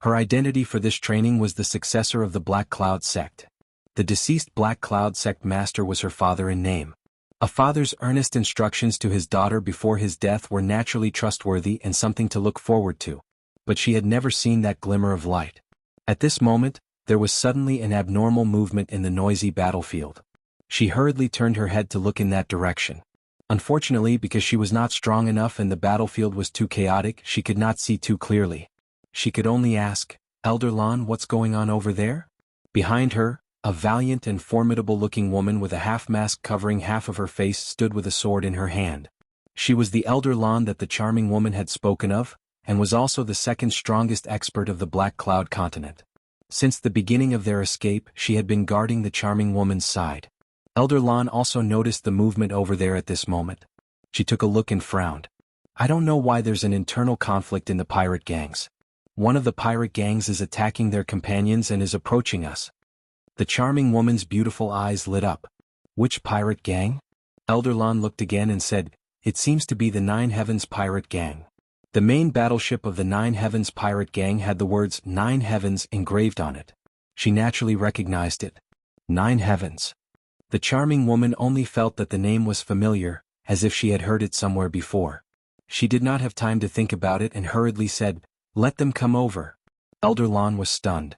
Her identity for this training was the successor of the Black Cloud Sect. The deceased Black Cloud Sect Master was her father in name. A father's earnest instructions to his daughter before his death were naturally trustworthy and something to look forward to. But she had never seen that glimmer of light. At this moment, there was suddenly an abnormal movement in the noisy battlefield. She hurriedly turned her head to look in that direction. Unfortunately, because she was not strong enough and the battlefield was too chaotic, she could not see too clearly. She could only ask, "Elder Lan, what's going on over there?" Behind her, a valiant and formidable-looking woman with a half-mask covering half of her face stood with a sword in her hand. She was the Elder Lan that the charming woman had spoken of, and was also the second strongest expert of the Black Cloud continent. Since the beginning of their escape, she had been guarding the charming woman's side. Elder Lan also noticed the movement over there at this moment. She took a look and frowned. "I don't know why there's an internal conflict in the pirate gangs. One of the pirate gangs is attacking their companions and is approaching us." The charming woman's beautiful eyes lit up. "Which pirate gang?" Elder Lan looked again and said, "It seems to be the Nine Heavens pirate gang." The main battleship of the Nine Heavens pirate gang had the words Nine Heavens engraved on it. She naturally recognized it. Nine Heavens. The charming woman only felt that the name was familiar, as if she had heard it somewhere before. She did not have time to think about it and hurriedly said, "Let them come over." Elder Lan was stunned.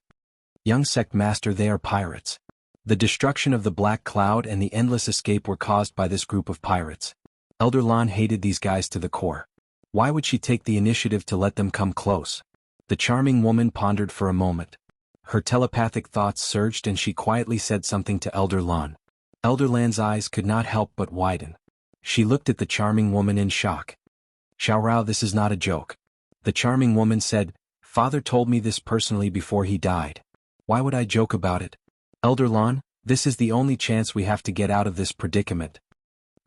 "Young Sect Master, they are pirates." The destruction of the Black Cloud and the endless escape were caused by this group of pirates. Elder Lan hated these guys to the core. Why would she take the initiative to let them come close? The charming woman pondered for a moment. Her telepathic thoughts surged and she quietly said something to Elder Lan. Elder Lan's eyes could not help but widen. She looked at the charming woman in shock. "Xiaorao, this is not a joke." The charming woman said, "Father told me this personally before he died. Why would I joke about it? Elder Lan, this is the only chance we have to get out of this predicament."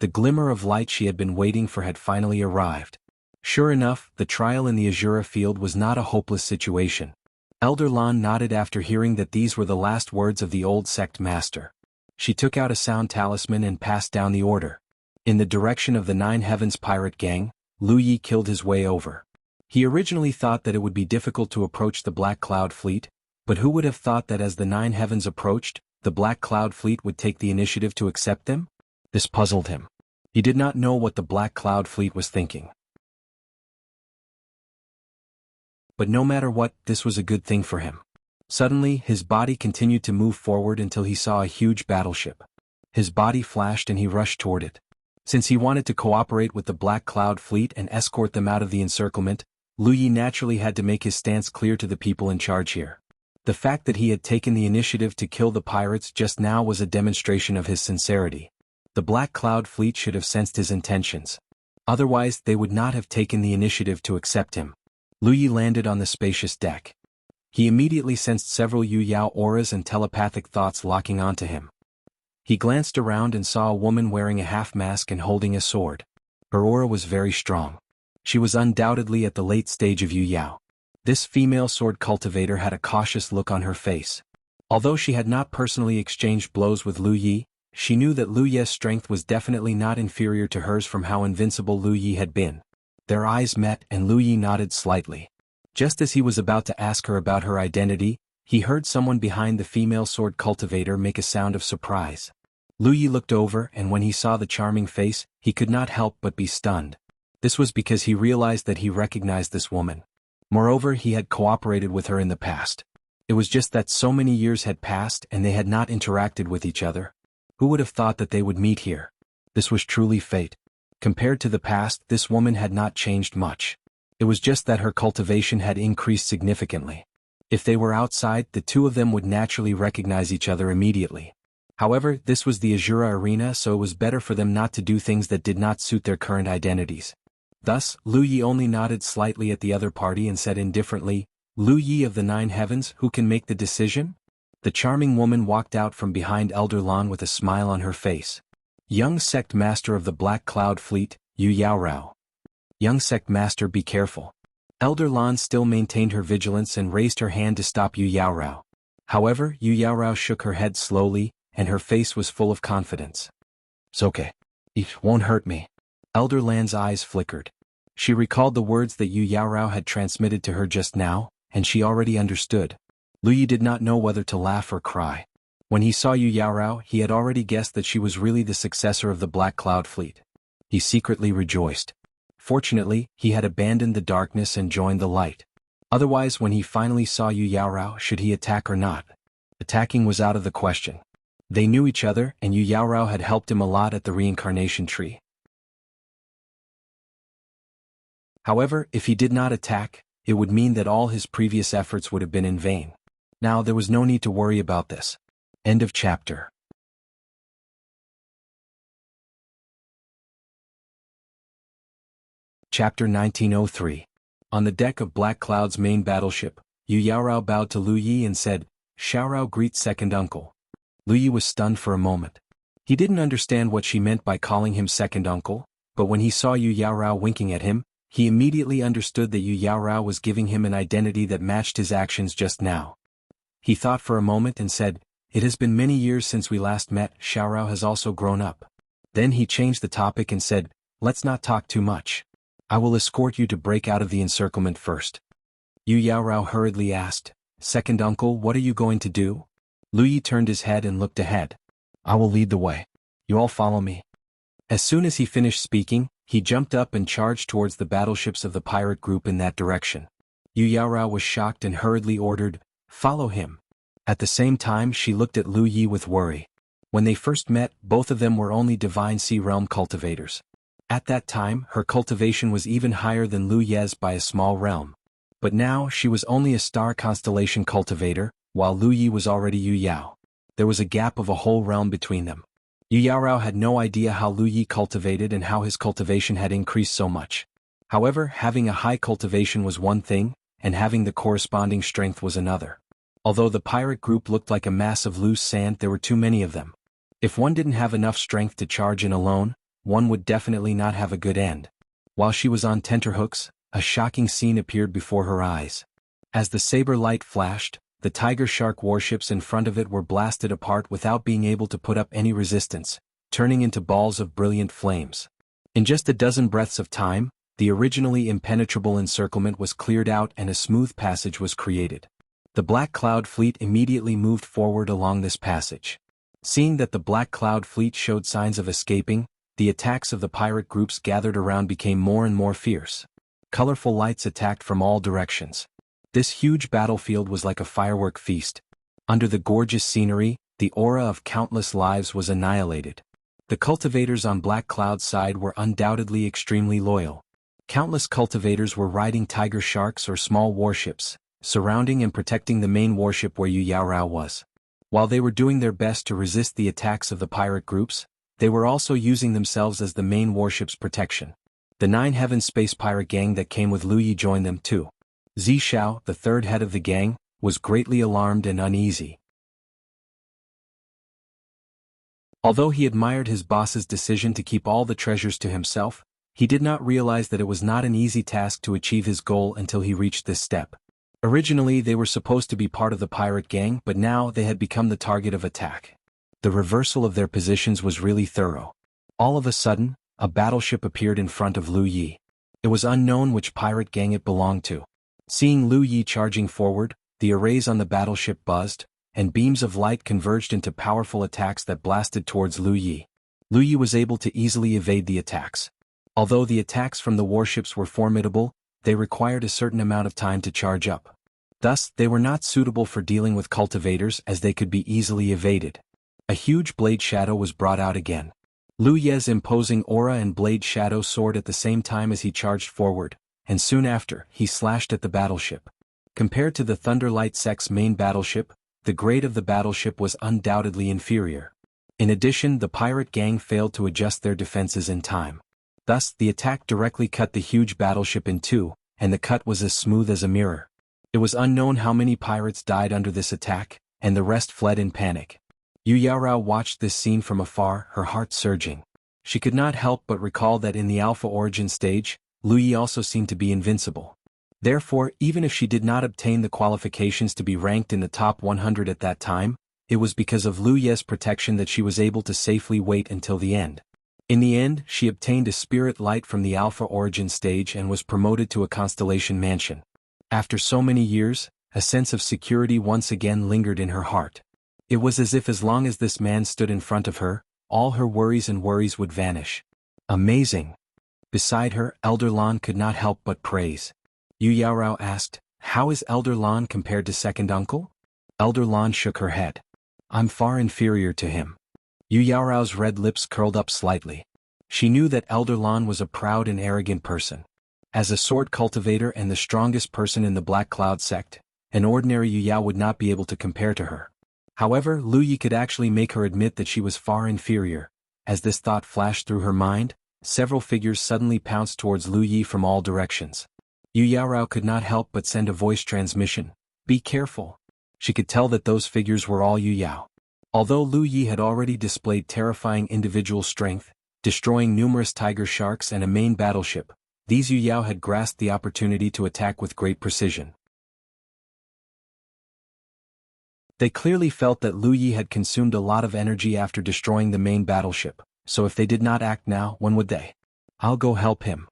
The glimmer of light she had been waiting for had finally arrived. Sure enough, the trial in the Azura field was not a hopeless situation. Elder Lan nodded after hearing that these were the last words of the old sect master. She took out a sound talisman and passed down the order. In the direction of the Nine Heavens pirate gang, Lu Yi killed his way over. He originally thought that it would be difficult to approach the Black Cloud Fleet, but who would have thought that as the Nine Heavens approached, the Black Cloud Fleet would take the initiative to accept them? This puzzled him. He did not know what the Black Cloud Fleet was thinking. But no matter what, this was a good thing for him. Suddenly, his body continued to move forward until he saw a huge battleship. His body flashed and he rushed toward it. Since he wanted to cooperate with the Black Cloud Fleet and escort them out of the encirclement, Lu Yi naturally had to make his stance clear to the people in charge here. The fact that he had taken the initiative to kill the pirates just now was a demonstration of his sincerity. The Black Cloud Fleet should have sensed his intentions. Otherwise, they would not have taken the initiative to accept him. Lu Yi landed on the spacious deck. He immediately sensed several Yu Yao auras and telepathic thoughts locking onto him. He glanced around and saw a woman wearing a half-mask and holding a sword. Her aura was very strong. She was undoubtedly at the late stage of Yu Yao. This female sword cultivator had a cautious look on her face. Although she had not personally exchanged blows with Lu Yi, she knew that Lu Yi's strength was definitely not inferior to hers from how invincible Lu Yi had been. Their eyes met and Lu Yi nodded slightly. Just as he was about to ask her about her identity, he heard someone behind the female sword cultivator make a sound of surprise. Lu Yi looked over and when he saw the charming face, he could not help but be stunned. This was because he realized that he recognized this woman. Moreover, he had cooperated with her in the past. It was just that so many years had passed and they had not interacted with each other. Who would have thought that they would meet here? This was truly fate. Compared to the past, this woman had not changed much. It was just that her cultivation had increased significantly. If they were outside, the two of them would naturally recognize each other immediately. However, this was the Azura arena, so it was better for them not to do things that did not suit their current identities. Thus, Lu Yi only nodded slightly at the other party and said indifferently, "Lu Yi of the Nine Heavens, who can make the decision?" The charming woman walked out from behind Elder Lan with a smile on her face. Young Sect Master of the Black Cloud Fleet, Yu Yaorao. Young Sect Master, be careful. Elder Lan still maintained her vigilance and raised her hand to stop Yu Yaorao. However, Yu Yaorao shook her head slowly, and her face was full of confidence. "It's okay. It won't hurt me." Elder Lan's eyes flickered. She recalled the words that Yu Yaorao had transmitted to her just now, and she already understood. Lu Yi did not know whether to laugh or cry. When he saw Yu Yaorao, he had already guessed that she was really the successor of the Black Cloud Fleet. He secretly rejoiced. Fortunately, he had abandoned the darkness and joined the light. Otherwise, when he finally saw Yu Yaorao, should he attack or not? Attacking was out of the question. They knew each other, and Yu Yaorao had helped him a lot at the reincarnation tree. However, if he did not attack, it would mean that all his previous efforts would have been in vain. Now there was no need to worry about this. End of chapter. Chapter 1903. On the deck of Black Cloud's main battleship, Yu Yaorao bowed to Lu Yi and said, "Xiaorao greets second uncle." Lu Yi was stunned for a moment. He didn't understand what she meant by calling him second uncle, but when he saw Yu Yaorao winking at him, he immediately understood that Yu Yaorao was giving him an identity that matched his actions just now. He thought for a moment and said, "It has been many years since we last met. Xiaorao has also grown up." Then he changed the topic and said, "Let's not talk too much. I will escort you to break out of the encirclement first." Yu Yaorao hurriedly asked, "Second uncle, what are you going to do?" Lu Yi turned his head and looked ahead. "I will lead the way. You all follow me." As soon as he finished speaking, he jumped up and charged towards the battleships of the pirate group in that direction. Yu Yaorao was shocked and hurriedly ordered, "Follow him." At the same time, she looked at Lu Yi with worry. When they first met, both of them were only Divine Sea Realm cultivators. At that time, her cultivation was even higher than Lu Ye's by a small realm. But now, she was only a star constellation cultivator, while Lu Yi was already Yu Yao. There was a gap of a whole realm between them. Yu Yaorao had no idea how Lu Yi cultivated and how his cultivation had increased so much. However, having a high cultivation was one thing, and having the corresponding strength was another. Although the pirate group looked like a mass of loose sand, there were too many of them. If one didn't have enough strength to charge in alone, one would definitely not have a good end. While she was on tenterhooks, a shocking scene appeared before her eyes. As the saber light flashed, the tiger shark warships in front of it were blasted apart without being able to put up any resistance, turning into balls of brilliant flames. In just a dozen breaths of time, the originally impenetrable encirclement was cleared out and a smooth passage was created. The Black Cloud Fleet immediately moved forward along this passage. Seeing that the Black Cloud Fleet showed signs of escaping, the attacks of the pirate groups gathered around became more and more fierce. Colorful lights attacked from all directions. This huge battlefield was like a firework feast. Under the gorgeous scenery, the aura of countless lives was annihilated. The cultivators on Black Cloud's side were undoubtedly extremely loyal. Countless cultivators were riding tiger sharks or small warships, surrounding and protecting the main warship where Yu Yaorao was. While they were doing their best to resist the attacks of the pirate groups, they were also using themselves as the main warship's protection. The Nine Heaven Space Pirate gang that came with Lu Yi joined them too. Zishao, the third head of the gang, was greatly alarmed and uneasy. Although he admired his boss's decision to keep all the treasures to himself, he did not realize that it was not an easy task to achieve his goal until he reached this step. Originally, they were supposed to be part of the pirate gang, but now they had become the target of attack. The reversal of their positions was really thorough. All of a sudden, a battleship appeared in front of Lu Yi. It was unknown which pirate gang it belonged to. Seeing Lu Yi charging forward, the arrays on the battleship buzzed, and beams of light converged into powerful attacks that blasted towards Lu Yi. Lu Yi was able to easily evade the attacks. Although the attacks from the warships were formidable, they required a certain amount of time to charge up. Thus, they were not suitable for dealing with cultivators as they could be easily evaded. A huge blade shadow was brought out again. Lu Ye's imposing aura and blade shadow soared at the same time as he charged forward, and soon after, he slashed at the battleship. Compared to the Thunderlight sect's main battleship, the grade of the battleship was undoubtedly inferior. In addition, the pirate gang failed to adjust their defenses in time. Thus, the attack directly cut the huge battleship in two, and the cut was as smooth as a mirror. It was unknown how many pirates died under this attack, and the rest fled in panic. Yu Yaorao watched this scene from afar, her heart surging. She could not help but recall that in the Alpha Origin stage, Lu Yi also seemed to be invincible. Therefore, even if she did not obtain the qualifications to be ranked in the top 100 at that time, it was because of Lu Ye's protection that she was able to safely wait until the end. In the end, she obtained a spirit light from the Alpha Origin stage and was promoted to a constellation mansion. After so many years, a sense of security once again lingered in her heart. It was as long as this man stood in front of her, all her worries would vanish. Amazing. Beside her, Elder Lan could not help but praise. Yu Yaorao asked, "How is Elder Lan compared to second uncle?" Elder Lan shook her head. "I'm far inferior to him." Yu Yaorao's red lips curled up slightly. She knew that Elder Lan was a proud and arrogant person. As a sword cultivator and the strongest person in the Black Cloud sect, an ordinary Yu Yao would not be able to compare to her. However, Lu Yi could actually make her admit that she was far inferior. As this thought flashed through her mind, several figures suddenly pounced towards Lu Yi from all directions. Yu Yaorao could not help but send a voice transmission, "Be careful." She could tell that those figures were all Yu Yao. Although Lu Yi had already displayed terrifying individual strength, destroying numerous tiger sharks and a main battleship, these Yu Yao had grasped the opportunity to attack with great precision. They clearly felt that Lu Yi had consumed a lot of energy after destroying the main battleship, so if they did not act now, when would they? "I'll go help him,"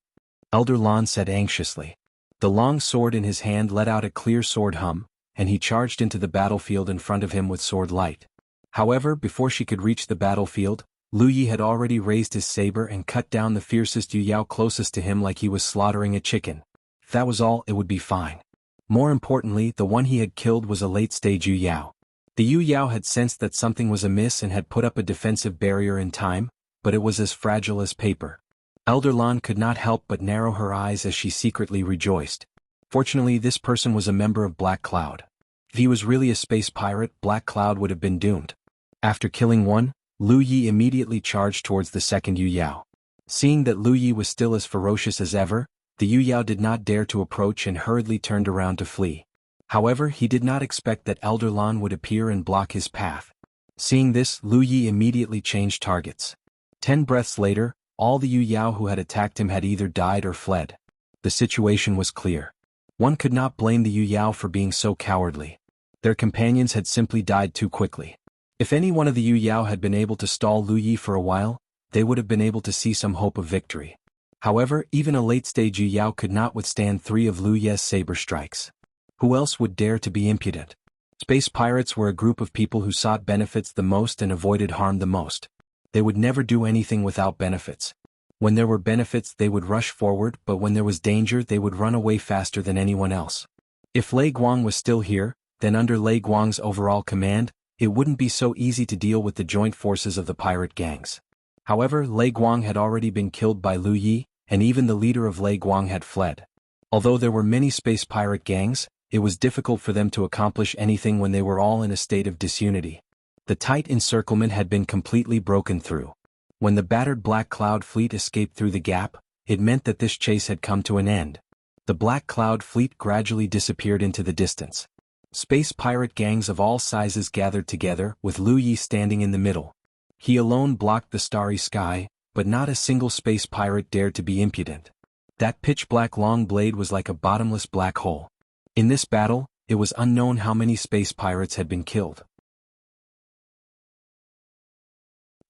Elder Lan said anxiously. The long sword in his hand let out a clear sword hum, and he charged into the battlefield in front of him with sword light. However, before she could reach the battlefield, Lu Yi had already raised his saber and cut down the fiercest Yu Yao closest to him like he was slaughtering a chicken. If that was all, it would be fine. More importantly, the one he had killed was a late-stage Yu Yao. The Yu Yao had sensed that something was amiss and had put up a defensive barrier in time, but it was as fragile as paper. Elder Lan could not help but narrow her eyes as she secretly rejoiced. Fortunately, this person was a member of Black Cloud. If he was really a space pirate, Black Cloud would have been doomed. After killing one, Lu Yi immediately charged towards the second Yu Yao. Seeing that Lu Yi was still as ferocious as ever, the Yu Yao did not dare to approach and hurriedly turned around to flee. However, he did not expect that Elder Lan would appear and block his path. Seeing this, Lu Yi immediately changed targets. 10 breaths later, all the Yu Yao who had attacked him had either died or fled. The situation was clear. One could not blame the Yu Yao for being so cowardly. Their companions had simply died too quickly. If any one of the Yu Yao had been able to stall Lu Yi for a while, they would have been able to see some hope of victory. However, even a late-stage Yu Yao could not withstand 3 of Lu Ye's saber strikes. Who else would dare to be impudent? Space pirates were a group of people who sought benefits the most and avoided harm the most. They would never do anything without benefits. When there were benefits they would rush forward, but when there was danger they would run away faster than anyone else. If Lei Guang was still here, then under Lei Guang's overall command, it wouldn't be so easy to deal with the joint forces of the pirate gangs. However, Lei Guang had already been killed by Lu Yi, and even the leader of Lei Guang had fled. Although there were many space pirate gangs, it was difficult for them to accomplish anything when they were all in a state of disunity. The tight encirclement had been completely broken through. When the battered Black Cloud fleet escaped through the gap, it meant that this chase had come to an end. The Black Cloud fleet gradually disappeared into the distance. Space pirate gangs of all sizes gathered together, with Lu Yi standing in the middle. He alone blocked the starry sky, but not a single space pirate dared to be impudent. That pitch-black long blade was like a bottomless black hole. In this battle, it was unknown how many space pirates had been killed.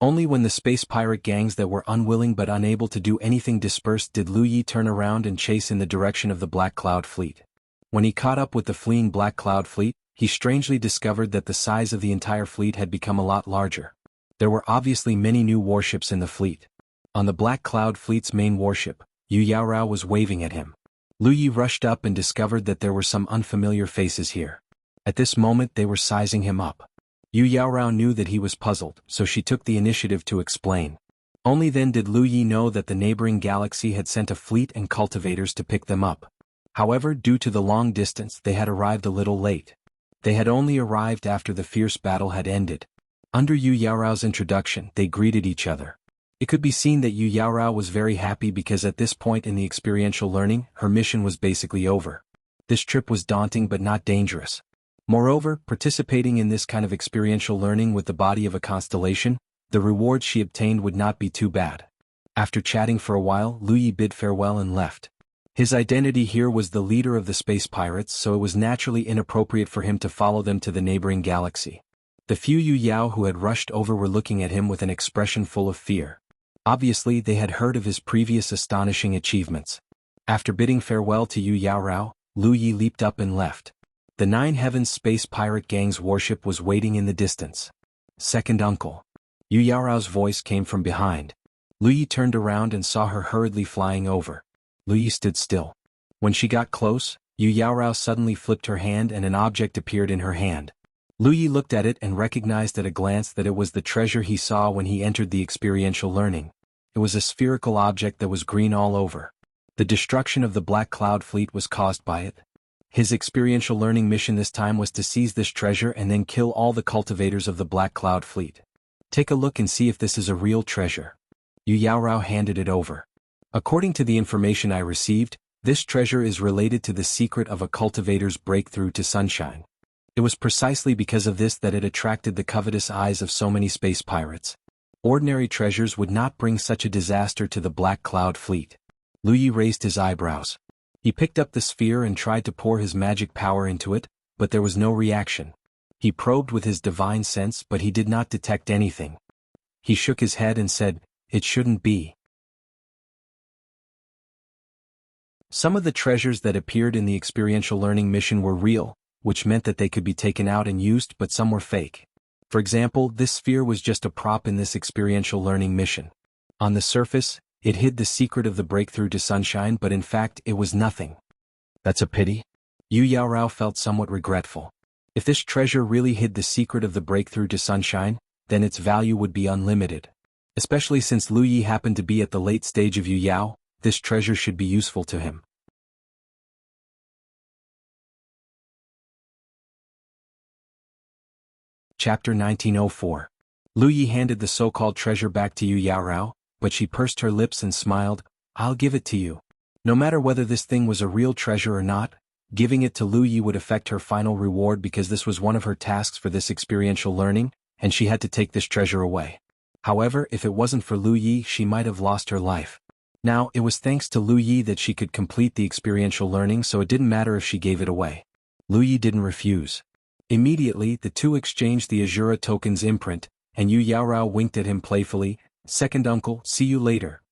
Only when the space pirate gangs that were unwilling but unable to do anything dispersed did Lu Yi turn around and chase in the direction of the Black Cloud fleet. When he caught up with the fleeing Black Cloud fleet, he strangely discovered that the size of the entire fleet had become a lot larger. There were obviously many new warships in the fleet. On the Black Cloud fleet's main warship, Yu Yaorao was waving at him. Lu Yi rushed up and discovered that there were some unfamiliar faces here. At this moment they were sizing him up. Yu Yaorao knew that he was puzzled, so she took the initiative to explain. Only then did Lu Yi know that the neighboring galaxy had sent a fleet and cultivators to pick them up. However, due to the long distance, they had arrived a little late. They had only arrived after the fierce battle had ended. Under Yu Yaorao's introduction, they greeted each other. It could be seen that Yu Yaorao was very happy because at this point in the experiential learning, her mission was basically over. This trip was daunting but not dangerous. Moreover, participating in this kind of experiential learning with the body of a constellation, the reward she obtained would not be too bad. After chatting for a while, Lu Yi bid farewell and left. His identity here was the leader of the space pirates, so it was naturally inappropriate for him to follow them to the neighboring galaxy. The few Yu Yao who had rushed over were looking at him with an expression full of fear. Obviously, they had heard of his previous astonishing achievements. After bidding farewell to Yu Yaorao, Lu Yi leaped up and left. The Nine Heavens space pirate gang's warship was waiting in the distance. Second uncle. Yu Yaorao's voice came from behind. Lu Yi turned around and saw her hurriedly flying over. Lu Yi stood still. When she got close, Yu Yaorao suddenly flipped her hand and an object appeared in her hand. Lu Yi looked at it and recognized at a glance that it was the treasure he saw when he entered the experiential learning. It was a spherical object that was green all over. The destruction of the Black Cloud fleet was caused by it. His experiential learning mission this time was to seize this treasure and then kill all the cultivators of the Black Cloud fleet. Take a look and see if this is a real treasure. Yu Yaorao handed it over. According to the information I received, this treasure is related to the secret of a cultivator's breakthrough to sunshine. It was precisely because of this that it attracted the covetous eyes of so many space pirates. Ordinary treasures would not bring such a disaster to the Black Cloud fleet. Lu Yi raised his eyebrows. He picked up the sphere and tried to pour his magic power into it, but there was no reaction. He probed with his divine sense, but he did not detect anything. He shook his head and said, "It shouldn't be." Some of the treasures that appeared in the experiential learning mission were real, which meant that they could be taken out and used, but some were fake. For example, this sphere was just a prop in this experiential learning mission. On the surface, it hid the secret of the breakthrough to sunshine, but in fact it was nothing. That's a pity. Yu Yaorao felt somewhat regretful. If this treasure really hid the secret of the breakthrough to sunshine, then its value would be unlimited. Especially since Lu Yi happened to be at the late stage of Yu Yao, this treasure should be useful to him. Chapter 1904. Lu Yi handed the so-called treasure back to Yu Yaorao, but she pursed her lips and smiled. "I'll give it to you." No matter whether this thing was a real treasure or not, giving it to Lu Yi would affect her final reward because this was one of her tasks for this experiential learning, and she had to take this treasure away. However, if it wasn't for Lu Yi, she might have lost her life. Now, it was thanks to Lu Yi that she could complete the experiential learning, so it didn't matter if she gave it away. Lu Yi didn't refuse. Immediately, the two exchanged the Azura token's imprint, and Yu Yaorao winked at him playfully. "Second uncle, see you later."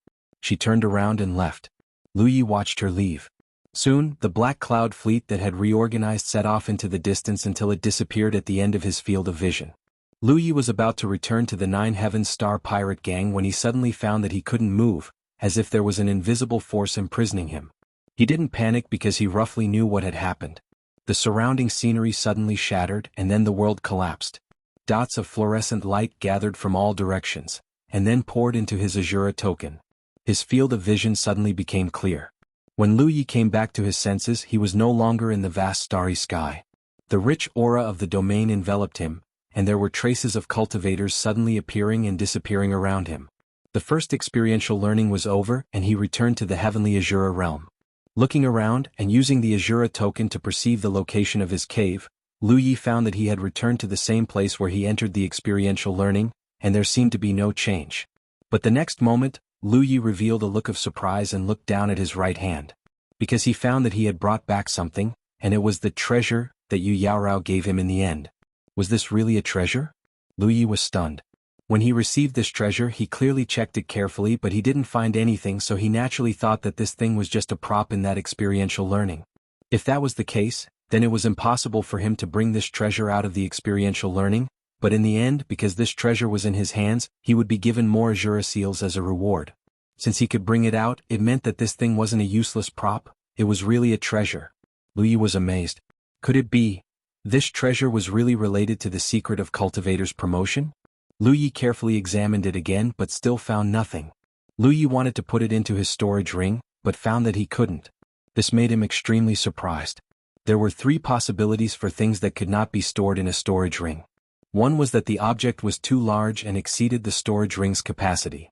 She turned around and left. Lu Yi watched her leave. Soon, the Black Cloud fleet that had reorganized set off into the distance until it disappeared at the end of his field of vision. Lu Yi was about to return to the Nine Heavens Star Pirate Gang when he suddenly found that he couldn't move, as if there was an invisible force imprisoning him. He didn't panic because he roughly knew what had happened. The surrounding scenery suddenly shattered, and then the world collapsed. Dots of fluorescent light gathered from all directions, and then poured into his Azura token. His field of vision suddenly became clear. When Lu Yi came back to his senses, he was no longer in the vast starry sky. The rich aura of the domain enveloped him, and there were traces of cultivators suddenly appearing and disappearing around him. The first experiential learning was over, and he returned to the heavenly Azura realm. Looking around, and using the Azura token to perceive the location of his cave, Lu Yi found that he had returned to the same place where he entered the experiential learning, and there seemed to be no change. But the next moment, Lu Yi revealed a look of surprise and looked down at his right hand. Because he found that he had brought back something, and it was the treasure that Yu Yaorao gave him in the end. Was this really a treasure? Lu Yi was stunned. When he received this treasure, he clearly checked it carefully, but he didn't find anything, so he naturally thought that this thing was just a prop in that experiential learning. If that was the case, then it was impossible for him to bring this treasure out of the experiential learning, but in the end, because this treasure was in his hands, he would be given more Azura seals as a reward. Since he could bring it out, it meant that this thing wasn't a useless prop, it was really a treasure. Lu Yi was amazed. Could it be? This treasure was really related to the secret of Cultivator's promotion? Lu Yi carefully examined it again but still found nothing. Lu Yi wanted to put it into his storage ring, but found that he couldn't. This made him extremely surprised. There were 3 possibilities for things that could not be stored in a storage ring. One was that the object was too large and exceeded the storage ring's capacity.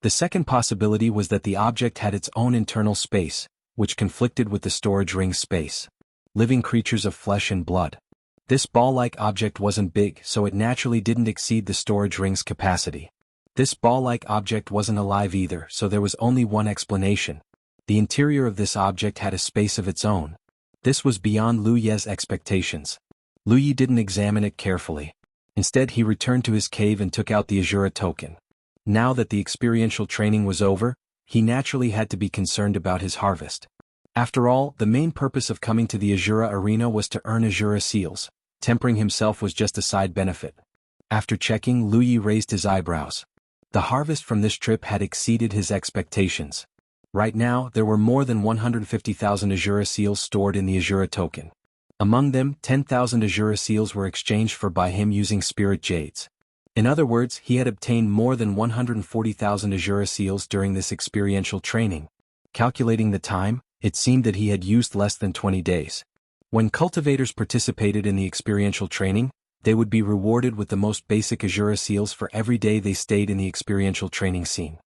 The second possibility was that the object had its own internal space, which conflicted with the storage ring's space. Living creatures of flesh and blood. This ball-like object wasn't big, so it naturally didn't exceed the storage ring's capacity. This ball-like object wasn't alive either, so there was only one explanation. The interior of this object had a space of its own. This was beyond Lu Ye's expectations. Lu Yi didn't examine it carefully. Instead, he returned to his cave and took out the Azura token. Now that the experiential training was over, he naturally had to be concerned about his harvest. After all, the main purpose of coming to the Azura arena was to earn Azura seals. Tempering himself was just a side benefit. After checking, Lu Yi raised his eyebrows. The harvest from this trip had exceeded his expectations. Right now, there were more than 150,000 Azura seals stored in the Azura token. Among them, 10,000 Azura seals were exchanged for by him using spirit jades. In other words, he had obtained more than 140,000 Azura seals during this experiential training. Calculating the time, it seemed that he had used less than 20 days. When cultivators participated in the experiential training, they would be rewarded with the most basic Azura seals for every day they stayed in the experiential training scene.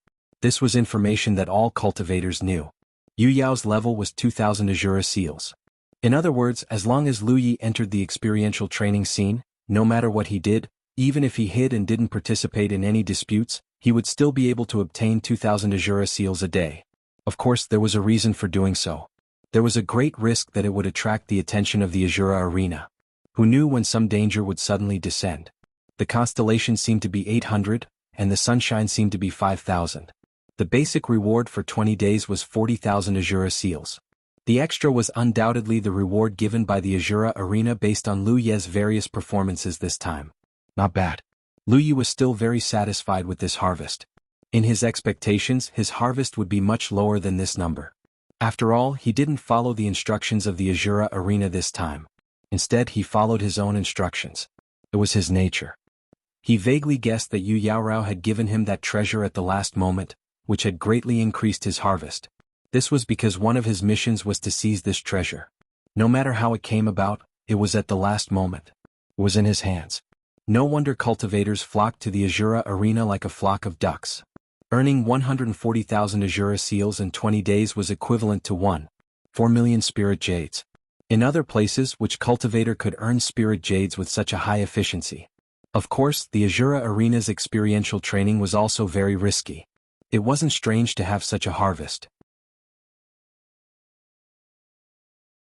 This was information that all cultivators knew. Yu Yao's level was 2,000 Azura seals. In other words, as long as Lu Yi entered the experiential training scene, no matter what he did, even if he hid and didn't participate in any disputes, he would still be able to obtain 2,000 Azura seals a day. Of course, there was a reason for doing so. There was a great risk that it would attract the attention of the Azura arena. Who knew when some danger would suddenly descend? The constellation seemed to be 800, and the sunshine seemed to be 5,000. The basic reward for 20 days was 40,000 Azura seals. The extra was undoubtedly the reward given by the Azura arena based on Lu Ye's various performances this time. Not bad. Lu Yi was still very satisfied with this harvest. In his expectations, his harvest would be much lower than this number. After all, he didn't follow the instructions of the Azura arena this time. Instead, he followed his own instructions. It was his nature. He vaguely guessed that Yu Yaorao had given him that treasure at the last moment, which had greatly increased his harvest. This was because one of his missions was to seize this treasure. No matter how it came about, it was at the last moment. It was in his hands. No wonder cultivators flocked to the Azura arena like a flock of ducks. Earning 140,000 Azura seals in 20 days was equivalent to 1.4 million spirit jades. In other places, which cultivator could earn spirit jades with such a high efficiency? Of course, the Azura arena's experiential training was also very risky. It wasn't strange to have such a harvest.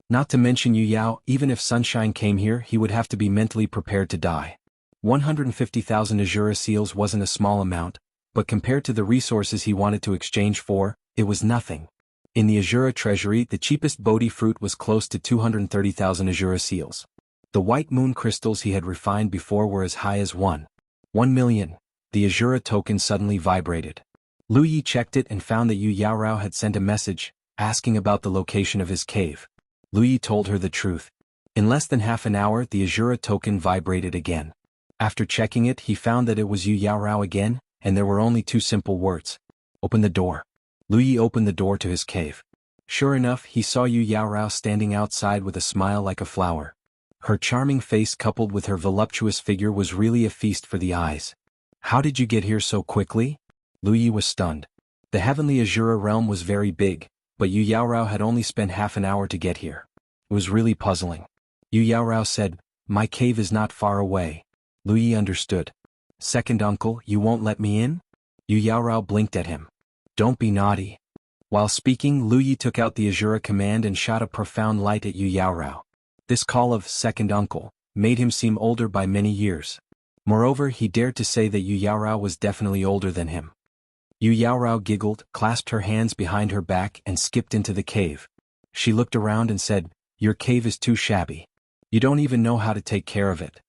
Not to mention Yu Yao, even if Sunshine came here, he would have to be mentally prepared to die. 150,000 Azura seals wasn't a small amount, but compared to the resources he wanted to exchange for, it was nothing. In the Azura treasury, the cheapest Bodhi fruit was close to 230,000 Azura seals. The white moon crystals he had refined before were as high as 1 million. The Azura token suddenly vibrated. Lu Yi checked it and found that Yu Yaorao had sent a message, asking about the location of his cave. Lu Yi told her the truth. In less than half an hour, the Azura token vibrated again. After checking it, he found that it was Yu Yaorao again, and there were only 2 simple words. Open the door. Lu Yi opened the door to his cave. Sure enough, he saw Yu Yaorao standing outside with a smile like a flower. Her charming face coupled with her voluptuous figure was really a feast for the eyes. How did you get here so quickly? Lu Yi was stunned. The heavenly Azura realm was very big, but Yu Yaorao had only spent half an hour to get here. It was really puzzling. Yu Yaorao said, "My cave is not far away." Lu Yi understood. "Second uncle, you won't let me in?" Yu Yaorao blinked at him. "Don't be naughty." While speaking, Lu Yi took out the Azura command and shot a profound light at Yu Yaorao. This call of second uncle made him seem older by many years. Moreover, he dared to say that Yu Yaorao was definitely older than him. Yu Yaorao giggled, clasped her hands behind her back and skipped into the cave. She looked around and said, "Your cave is too shabby. You don't even know how to take care of it."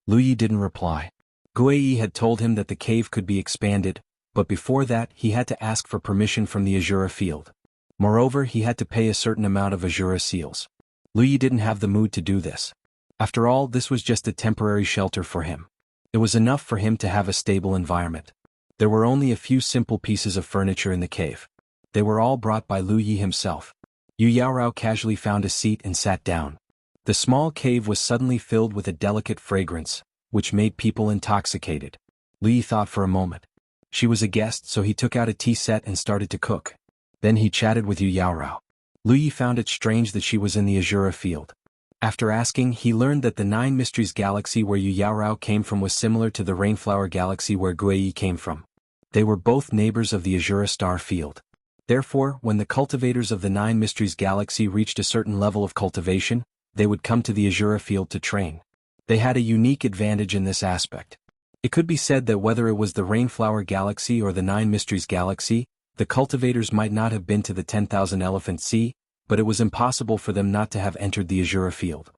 Lu Yi didn't reply. Guiyi had told him that the cave could be expanded, but before that he had to ask for permission from the Azura field. Moreover, he had to pay a certain amount of Azura seals. Lu Yi didn't have the mood to do this. After all, this was just a temporary shelter for him. It was enough for him to have a stable environment. There were only a few simple pieces of furniture in the cave. They were all brought by Lu Yi himself. Yu Yaorao casually found a seat and sat down. The small cave was suddenly filled with a delicate fragrance, which made people intoxicated. Lu Yi thought for a moment. She was a guest, so he took out a tea set and started to cook. Then he chatted with Yu Yaorao. Lu Yi found it strange that she was in the Azura field. After asking, he learned that the Nine Mysteries galaxy where Yu Yaorao came from was similar to the Rainflower galaxy where Guiyi came from. They were both neighbors of the Azura star field. Therefore, when the cultivators of the Nine Mysteries galaxy reached a certain level of cultivation, they would come to the Azura field to train. They had a unique advantage in this aspect. It could be said that whether it was the Rainflower galaxy or the Nine Mysteries galaxy, the cultivators might not have been to the 10,000 Elephant Sea, but it was impossible for them not to have entered the Azura field.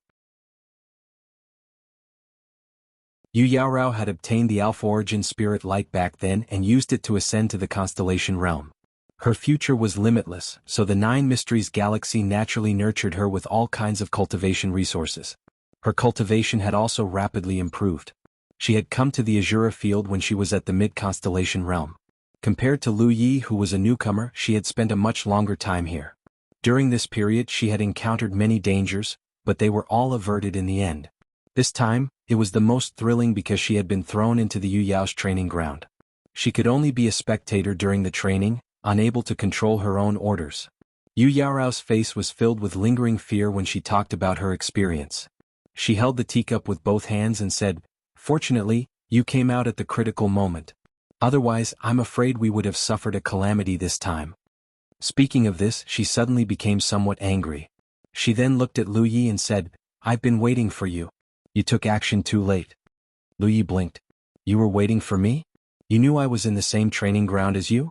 Yu Yaorao had obtained the Alpha Origin Spirit Light back then and used it to ascend to the constellation realm. Her future was limitless, so the Nine Mysteries galaxy naturally nurtured her with all kinds of cultivation resources. Her cultivation had also rapidly improved. She had come to the Azura field when she was at the mid-constellation realm. Compared to Lu Yi, who was a newcomer, she had spent a much longer time here. During this period she had encountered many dangers, but they were all averted in the end. This time, it was the most thrilling because she had been thrown into the Yu Yao's training ground. She could only be a spectator during the training, unable to control her own orders. Yu Yaorao's face was filled with lingering fear when she talked about her experience. She held the teacup with both hands and said, "Fortunately, you came out at the critical moment. Otherwise, I'm afraid we would have suffered a calamity this time." Speaking of this, she suddenly became somewhat angry. She then looked at Lu Yi and said, "I've been waiting for you. You took action too late." Lu Yi blinked. "You were waiting for me? You knew I was in the same training ground as you?"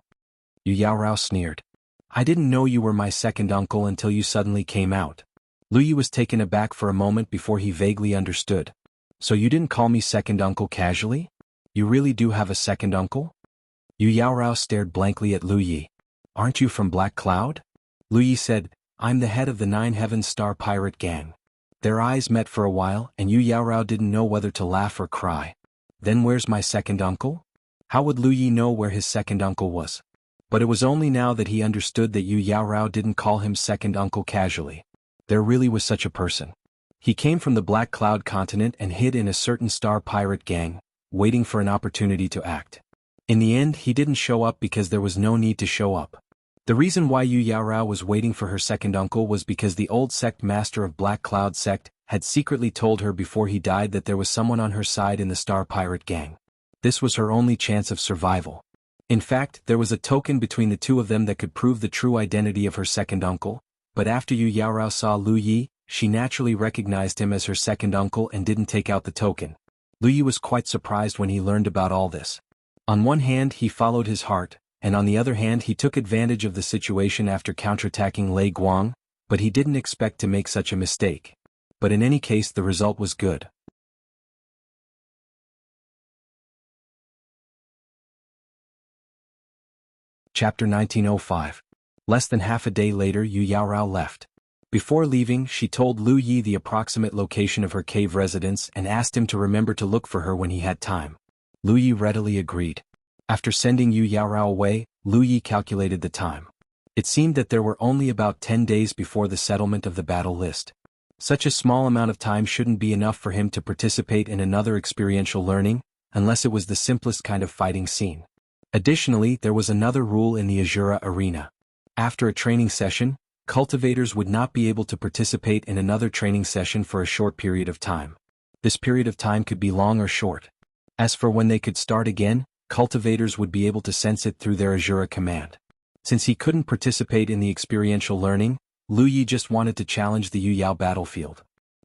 Yu Yaorao sneered. "I didn't know you were my second uncle until you suddenly came out." Lu Yi was taken aback for a moment before he vaguely understood. "So you didn't call me second uncle casually? You really do have a second uncle?" Yu Yaorao stared blankly at Lu Yi. "Aren't you from Black Cloud?" Lu Yi said, "I'm the head of the Nine Heavens Star Pirate Gang." Their eyes met for a while and Yu Yaorao didn't know whether to laugh or cry. "Then where's my second uncle?" How would Lu Yi know where his second uncle was? But it was only now that he understood that Yu Yaorao didn't call him second uncle casually. There really was such a person. He came from the Black Cloud continent and hid in a certain star pirate gang, waiting for an opportunity to act. In the end, he didn't show up because there was no need to show up. The reason why Yu Yaorao was waiting for her second uncle was because the old sect master of Black Cloud sect had secretly told her before he died that there was someone on her side in the Star Pirate Gang. This was her only chance of survival. In fact, there was a token between the two of them that could prove the true identity of her second uncle, but after Yu Yaorao saw Lu Yi, she naturally recognized him as her second uncle and didn't take out the token. Lu Yi was quite surprised when he learned about all this. On one hand, he followed his heart, and on the other hand he took advantage of the situation after counterattacking Lei Guang, but he didn't expect to make such a mistake. But in any case the result was good. Chapter 1905. Less than half a day later Yu Yaorao left. Before leaving, she told Lu Yi the approximate location of her cave residence and asked him to remember to look for her when he had time. Lu Yi readily agreed. After sending Yu Yaorao away, Lu Yi calculated the time. It seemed that there were only about 10 days before the settlement of the battle list. Such a small amount of time shouldn't be enough for him to participate in another experiential learning, unless it was the simplest kind of fighting scene. Additionally, there was another rule in the Azura arena. After a training session, cultivators would not be able to participate in another training session for a short period of time. This period of time could be long or short. As for when they could start again, cultivators would be able to sense it through their Azura command. Since he couldn't participate in the experiential learning, Lu Yi just wanted to challenge the Yu Yao battlefield.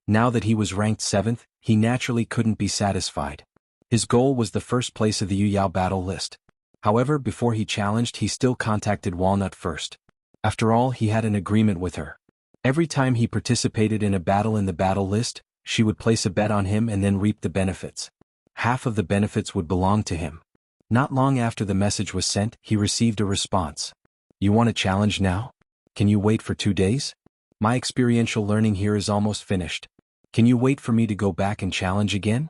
Now that he was ranked 7th, he naturally couldn't be satisfied. His goal was the first place of the Yu Yao battle list. However, before he challenged, he still contacted Walnut first. After all, he had an agreement with her. Every time he participated in a battle in the battle list, she would place a bet on him and then reap the benefits. Half of the benefits would belong to him. Not long after the message was sent, he received a response. "You want a challenge now? Can you wait for 2 days?" My experiential learning here is almost finished. Can you wait for me to go back and challenge again?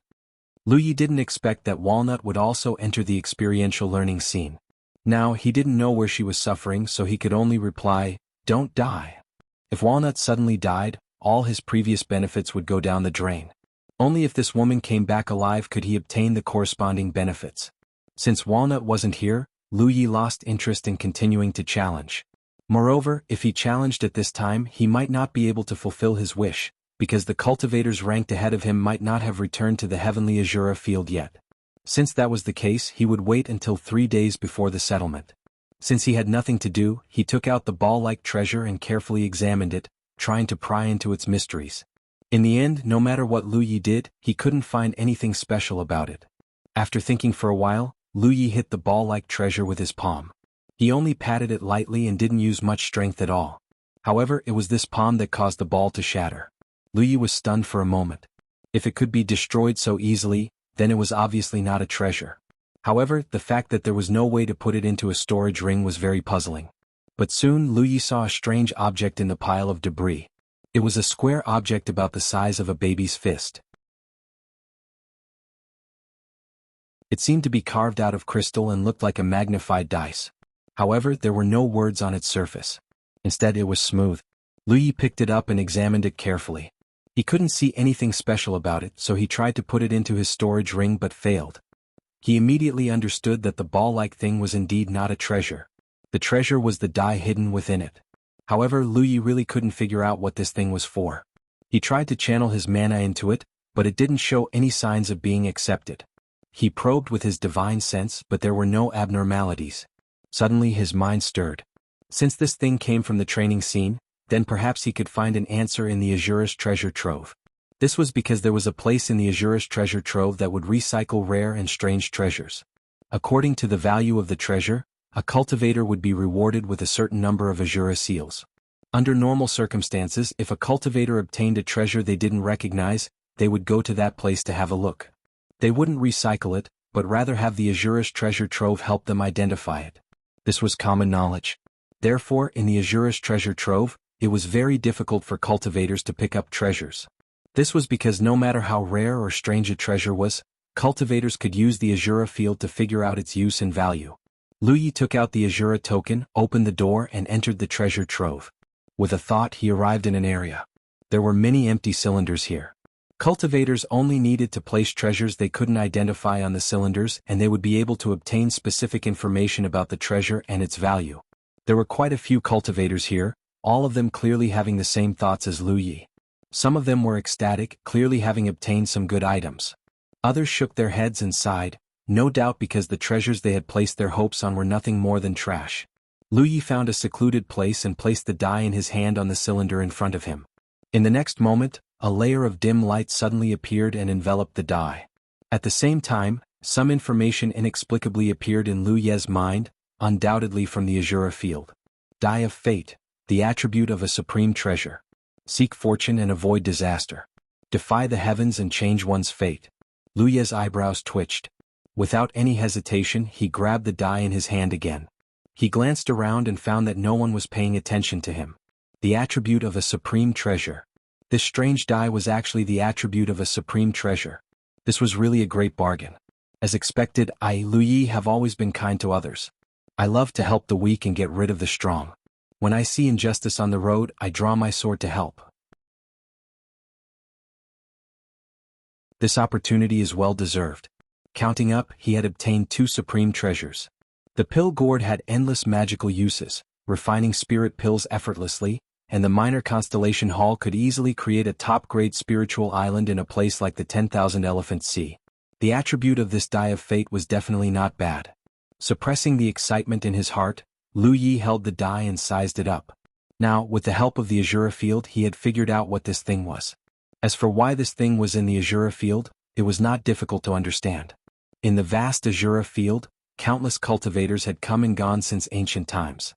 Lu Yi didn't expect that Walnut would also enter the experiential learning scene. Now, he didn't know where she was suffering, so he could only reply, "Don't die." If Walnut suddenly died, all his previous benefits would go down the drain. Only if this woman came back alive could he obtain the corresponding benefits. Since Walnut wasn't here, Lu Yi lost interest in continuing to challenge. Moreover, if he challenged at this time, he might not be able to fulfill his wish, because the cultivators ranked ahead of him might not have returned to the heavenly Azura field yet. Since that was the case, he would wait until 3 days before the settlement. Since he had nothing to do, he took out the ball-like treasure and carefully examined it, trying to pry into its mysteries. In the end, no matter what Lu Yi did, he couldn't find anything special about it. After thinking for a while, Lu Yi hit the ball-like treasure with his palm. He only patted it lightly and didn't use much strength at all. However, it was this palm that caused the ball to shatter. Lu Yi was stunned for a moment. If it could be destroyed so easily, then it was obviously not a treasure. However, the fact that there was no way to put it into a storage ring was very puzzling. But soon Lu Yi saw a strange object in the pile of debris. It was a square object about the size of a baby's fist. It seemed to be carved out of crystal and looked like a magnified dice. However, there were no words on its surface. Instead, it was smooth. Lu Yi picked it up and examined it carefully. He couldn't see anything special about it, so he tried to put it into his storage ring but failed. He immediately understood that the ball-like thing was indeed not a treasure. The treasure was the die hidden within it. However, Lu Yi really couldn't figure out what this thing was for. He tried to channel his mana into it, but it didn't show any signs of being accepted. He probed with his divine sense, but there were no abnormalities. Suddenly his mind stirred. Since this thing came from the training scene, then perhaps he could find an answer in the Azura's treasure trove. This was because there was a place in the Azura's treasure trove that would recycle rare and strange treasures. According to the value of the treasure, a cultivator would be rewarded with a certain number of Azura seals. Under normal circumstances, if a cultivator obtained a treasure they didn't recognize, they would go to that place to have a look. They wouldn't recycle it, but rather have the Azura's treasure trove help them identify it. This was common knowledge. Therefore, in the Azura's treasure trove, it was very difficult for cultivators to pick up treasures. This was because no matter how rare or strange a treasure was, cultivators could use the Azura field to figure out its use and value. Lu Yi took out the Azura token, opened the door and entered the treasure trove. With a thought, he arrived in an area. There were many empty cylinders here. Cultivators only needed to place treasures they couldn't identify on the cylinders and they would be able to obtain specific information about the treasure and its value. There were quite a few cultivators here, all of them clearly having the same thoughts as Lu Yi. Some of them were ecstatic, clearly having obtained some good items. Others shook their heads and sighed, no doubt because the treasures they had placed their hopes on were nothing more than trash. Lu Yi found a secluded place and placed the die in his hand on the cylinder in front of him. In the next moment, a layer of dim light suddenly appeared and enveloped the die. At the same time, some information inexplicably appeared in Lu Ye's mind, undoubtedly from the Azura field. Die of Fate, the attribute of a supreme treasure. Seek fortune and avoid disaster. Defy the heavens and change one's fate. Lu Ye's eyebrows twitched. Without any hesitation, he grabbed the die in his hand again. He glanced around and found that no one was paying attention to him. The attribute of a supreme treasure. This strange die was actually the attribute of a supreme treasure. This was really a great bargain. As expected, Lu Yi, have always been kind to others. I love to help the weak and get rid of the strong. When I see injustice on the road, I draw my sword to help. This opportunity is well deserved. Counting up, he had obtained 2 supreme treasures. The pill gourd had endless magical uses, refining spirit pills effortlessly, and the minor constellation hall could easily create a top-grade spiritual island in a place like the 10,000 Elephant Sea. The attribute of this die of fate was definitely not bad. Suppressing the excitement in his heart, Lu Yi held the die and sized it up. Now, with the help of the Azura field, he had figured out what this thing was. As for why this thing was in the Azura field, it was not difficult to understand. In the vast Azura field, countless cultivators had come and gone since ancient times.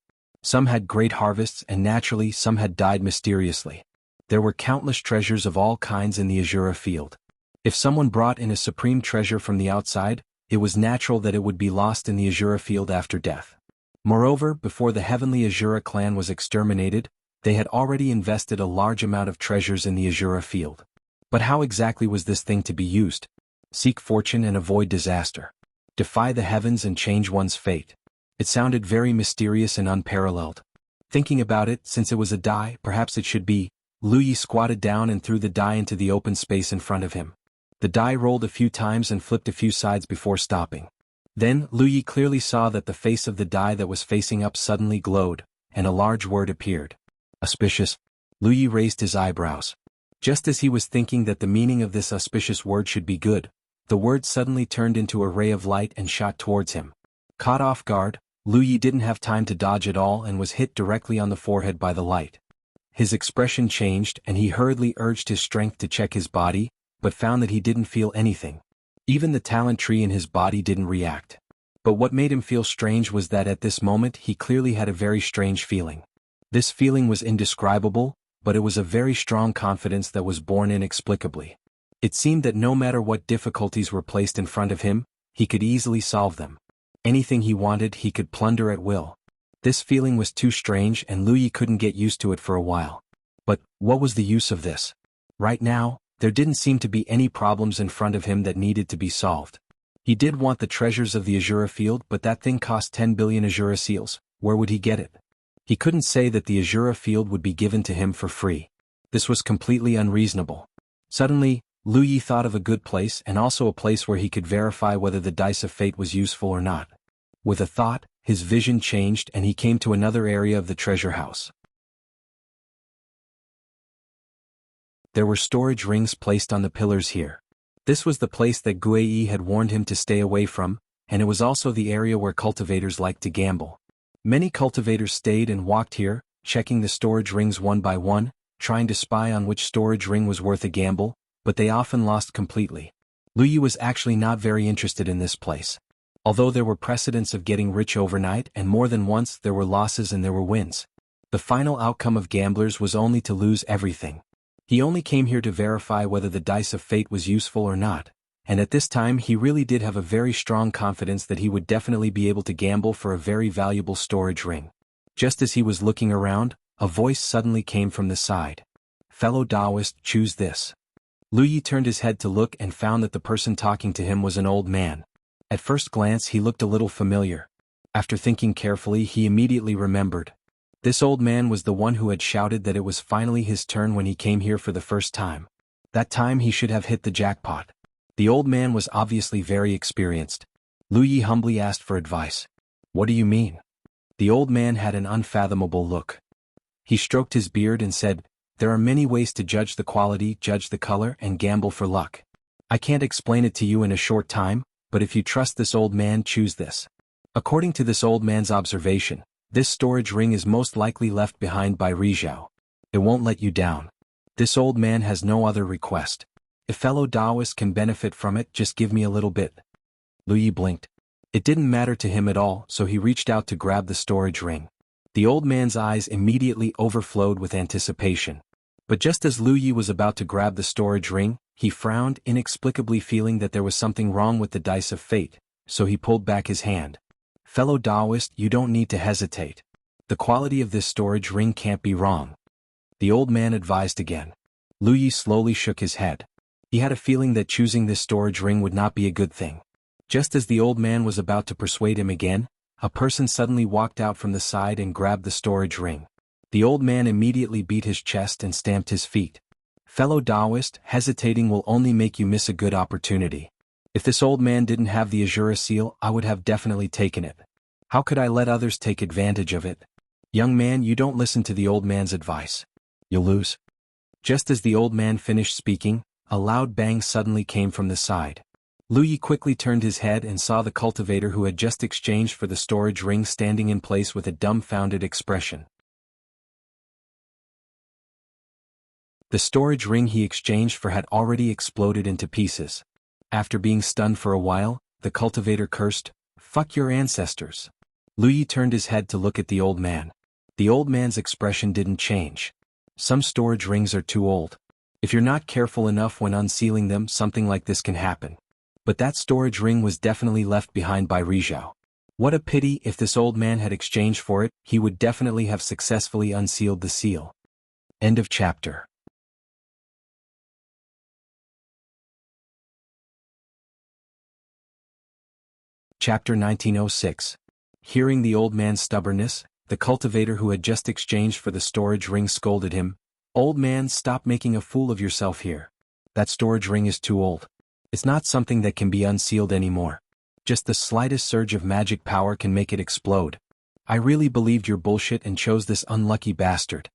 Some had great harvests and naturally some had died mysteriously. There were countless treasures of all kinds in the Azura field. If someone brought in a supreme treasure from the outside, it was natural that it would be lost in the Azura field after death. Moreover, before the heavenly Azura clan was exterminated, They had already invested a large amount of treasures in the Azura field. But how exactly was this thing to be used? Seek fortune and avoid disaster. Defy the heavens and change one's fate. It sounded very mysterious and unparalleled. Thinking about it, since it was a die, perhaps it should be. Lu Yi squatted down and threw the die into the open space in front of him. The die rolled a few times and flipped a few sides before stopping. Then, Lu Yi clearly saw that the face of the die that was facing up suddenly glowed, and a large word appeared. Auspicious. Lu Yi raised his eyebrows. Just as he was thinking that the meaning of this auspicious word should be good, the word suddenly turned into a ray of light and shot towards him. Caught off guard, Lu Yi didn't have time to dodge at all and was hit directly on the forehead by the light. His expression changed and he hurriedly urged his strength to check his body, but found that he didn't feel anything. Even the talent tree in his body didn't react. But what made him feel strange was that at this moment he clearly had a very strange feeling. This feeling was indescribable, but it was a very strong confidence that was born inexplicably. It seemed that no matter what difficulties were placed in front of him, he could easily solve them. Anything he wanted he could plunder at will. This feeling was too strange and Lu Yi couldn't get used to it for a while. But, what was the use of this? Right now, there didn't seem to be any problems in front of him that needed to be solved. He did want the treasures of the Azura field, but that thing cost 10 billion Azura seals. Where would he get it? He couldn't say that the Azura field would be given to him for free. This was completely unreasonable. Suddenly, Lu Yi thought of a good place and also a place where he could verify whether the dice of fate was useful or not. With a thought, his vision changed and he came to another area of the treasure house. There were storage rings placed on the pillars here. This was the place that Guei had warned him to stay away from, and it was also the area where cultivators liked to gamble. Many cultivators stayed and walked here, checking the storage rings one by one, trying to spy on which storage ring was worth a gamble, but they often lost completely. Lu Yi was actually not very interested in this place. Although there were precedents of getting rich overnight and more than once there were losses and there were wins. The final outcome of gamblers was only to lose everything. He only came here to verify whether the dice of fate was useful or not, and at this time he really did have a very strong confidence that he would definitely be able to gamble for a very valuable storage ring. Just as he was looking around, a voice suddenly came from the side. Fellow Taoist, choose this. Lu Yi turned his head to look and found that the person talking to him was an old man. At first glance he looked a little familiar. After thinking carefully he immediately remembered. This old man was the one who had shouted that it was finally his turn when he came here for the first time. That time he should have hit the jackpot. The old man was obviously very experienced. Lu Yi humbly asked for advice. What do you mean? The old man had an unfathomable look. He stroked his beard and said, there are many ways to judge the quality, judge the color, and gamble for luck. I can't explain it to you in a short time, but if you trust this old man, choose this. According to this old man's observation, this storage ring is most likely left behind by Rizhao. It won't let you down. This old man has no other request. If fellow Taoists can benefit from it, just give me a little bit. Lu Yi blinked. It didn't matter to him at all, so he reached out to grab the storage ring. The old man's eyes immediately overflowed with anticipation. But just as Lu Yi was about to grab the storage ring, he frowned, inexplicably feeling that there was something wrong with the dice of fate, so he pulled back his hand. Fellow Taoist, you don't need to hesitate. The quality of this storage ring can't be wrong. The old man advised again. Lu Yi slowly shook his head. He had a feeling that choosing this storage ring would not be a good thing. Just as the old man was about to persuade him again, a person suddenly walked out from the side and grabbed the storage ring. The old man immediately beat his chest and stamped his feet. Fellow Taoist, hesitating will only make you miss a good opportunity. If this old man didn't have the Azura seal, I would have definitely taken it. How could I let others take advantage of it? Young man, you don't listen to the old man's advice. You'll lose. Just as the old man finished speaking, a loud bang suddenly came from the side. Lu Yi quickly turned his head and saw the cultivator who had just exchanged for the storage ring standing in place with a dumbfounded expression. The storage ring he exchanged for had already exploded into pieces. After being stunned for a while, the cultivator cursed, "Fuck your ancestors." Lu Yi turned his head to look at the old man. The old man's expression didn't change. Some storage rings are too old. If you're not careful enough when unsealing them, something like this can happen. But that storage ring was definitely left behind by Rizhao. What a pity. If this old man had exchanged for it, he would definitely have successfully unsealed the seal. End of chapter. Chapter 1906. Hearing the old man's stubbornness, the cultivator who had just exchanged for the storage ring scolded him. "Old man, stop making a fool of yourself here. That storage ring is too old. It's not something that can be unsealed anymore. Just the slightest surge of magic power can make it explode. I really believed your bullshit and chose this unlucky bastard."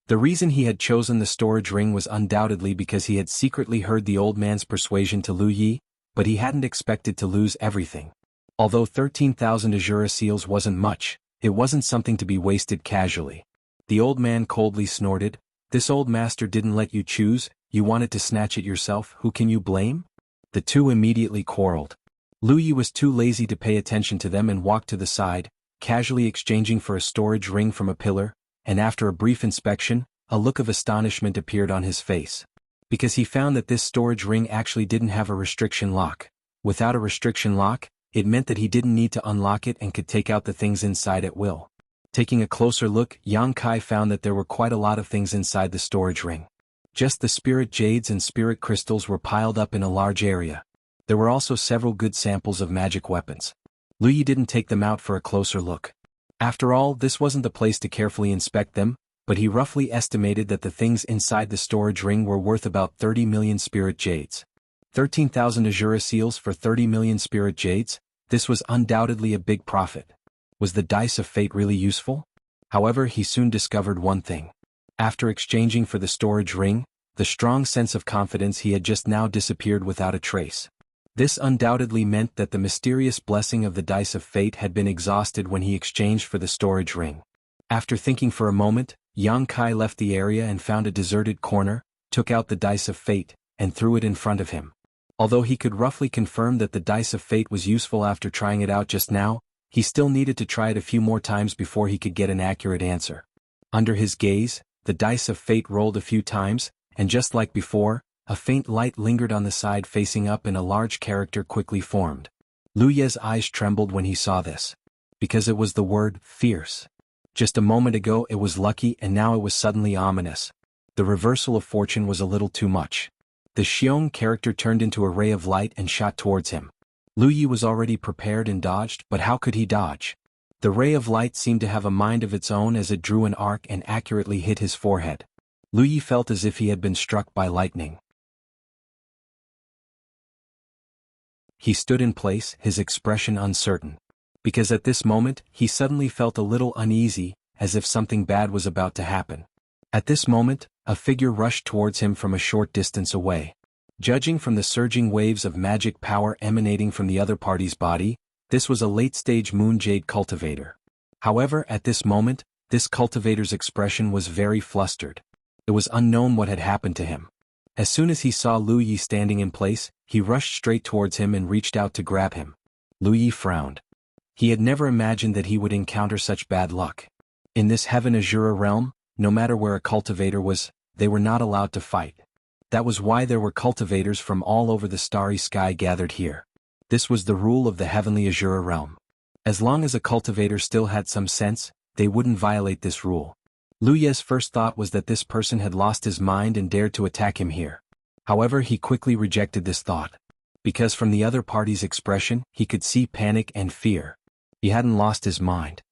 The reason he had chosen the storage ring was undoubtedly because he had secretly heard the old man's persuasion to Lu Yi, but he hadn't expected to lose everything. Although 13,000 Azura seals wasn't much, it wasn't something to be wasted casually. The old man coldly snorted, "This old master didn't let you choose, you wanted to snatch it yourself, who can you blame?" The two immediately quarreled. Lu Yi was too lazy to pay attention to them and walked to the side, casually exchanging for a storage ring from a pillar, and after a brief inspection, a look of astonishment appeared on his face. Because he found that this storage ring actually didn't have a restriction lock. Without a restriction lock, it meant that he didn't need to unlock it and could take out the things inside at will. Taking a closer look, Yang Kai found that there were quite a lot of things inside the storage ring. Just the spirit jades and spirit crystals were piled up in a large area. There were also several good samples of magic weapons. Lu Yi didn't take them out for a closer look. After all, this wasn't the place to carefully inspect them, but he roughly estimated that the things inside the storage ring were worth about 30 million spirit jades. 13,000 Azura seals for 30 million spirit jades? This was undoubtedly a big profit. Was the dice of fate really useful? However, he soon discovered one thing. After exchanging for the storage ring, the strong sense of confidence he had just now disappeared without a trace. This undoubtedly meant that the mysterious blessing of the dice of fate had been exhausted when he exchanged for the storage ring. After thinking for a moment, Yang Kai left the area and found a deserted corner, took out the dice of fate, and threw it in front of him. Although he could roughly confirm that the dice of fate was useful after trying it out just now, he still needed to try it a few more times before he could get an accurate answer. Under his gaze, the dice of fate rolled a few times, and just like before, a faint light lingered on the side facing up and a large character quickly formed. Lu Ye's eyes trembled when he saw this. Because it was the word, fierce. Just a moment ago it was lucky and now it was suddenly ominous. The reversal of fortune was a little too much. The Xiong character turned into a ray of light and shot towards him. Lu Yi was already prepared and dodged, but how could he dodge? The ray of light seemed to have a mind of its own as it drew an arc and accurately hit his forehead. Lu Yi felt as if he had been struck by lightning. He stood in place, his expression uncertain. Because at this moment, he suddenly felt a little uneasy, as if something bad was about to happen. At this moment, a figure rushed towards him from a short distance away. Judging from the surging waves of magic power emanating from the other party's body, this was a late-stage moon jade cultivator. However, at this moment, this cultivator's expression was very flustered. It was unknown what had happened to him. As soon as he saw Lu Yi standing in place, he rushed straight towards him and reached out to grab him. Lu Yi frowned. He had never imagined that he would encounter such bad luck. In this Heaven Azura realm, no matter where a cultivator was, they were not allowed to fight. That was why there were cultivators from all over the starry sky gathered here. This was the rule of the Heavenly Azura realm. As long as a cultivator still had some sense, they wouldn't violate this rule. Lu Ye's first thought was that this person had lost his mind and dared to attack him here. However, he quickly rejected this thought. Because from the other party's expression, he could see panic and fear. He hadn't lost his mind.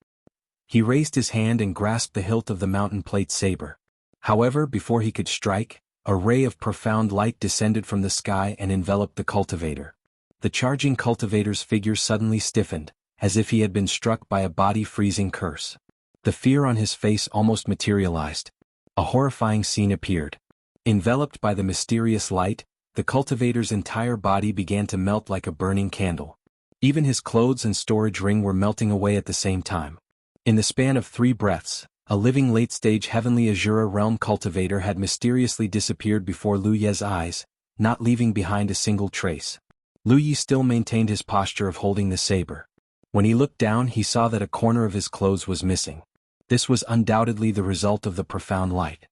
He raised his hand and grasped the hilt of the mountain plate saber. However, before he could strike, a ray of profound light descended from the sky and enveloped the cultivator. The charging cultivator's figure suddenly stiffened, as if he had been struck by a body-freezing curse. The fear on his face almost materialized. A horrifying scene appeared. Enveloped by the mysterious light, the cultivator's entire body began to melt like a burning candle. Even his clothes and storage ring were melting away at the same time. In the span of 3 breaths, a living late-stage Heavenly Azura realm cultivator had mysteriously disappeared before Lu Ye's eyes, not leaving behind a single trace. Lu Yi still maintained his posture of holding the saber. When he looked down, he saw that a corner of his clothes was missing. This was undoubtedly the result of the profound light.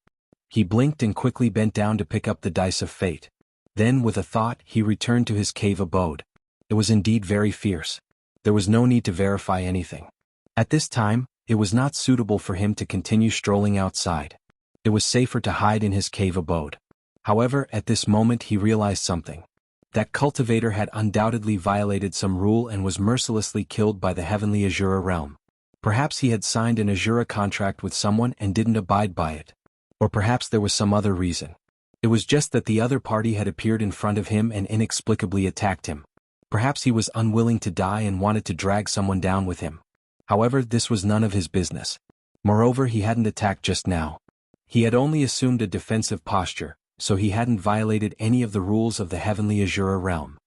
He blinked and quickly bent down to pick up the dice of fate. Then, with a thought, he returned to his cave abode. It was indeed very fierce. There was no need to verify anything. At this time, it was not suitable for him to continue strolling outside. It was safer to hide in his cave abode. However, at this moment he realized something. That cultivator had undoubtedly violated some rule and was mercilessly killed by the heavenly Azura realm. Perhaps he had signed an Azura contract with someone and didn't abide by it. Or perhaps there was some other reason. It was just that the other party had appeared in front of him and inexplicably attacked him. Perhaps he was unwilling to die and wanted to drag someone down with him. However, this was none of his business. Moreover, he hadn't attacked just now. He had only assumed a defensive posture, so he hadn't violated any of the rules of the heavenly Azura realm.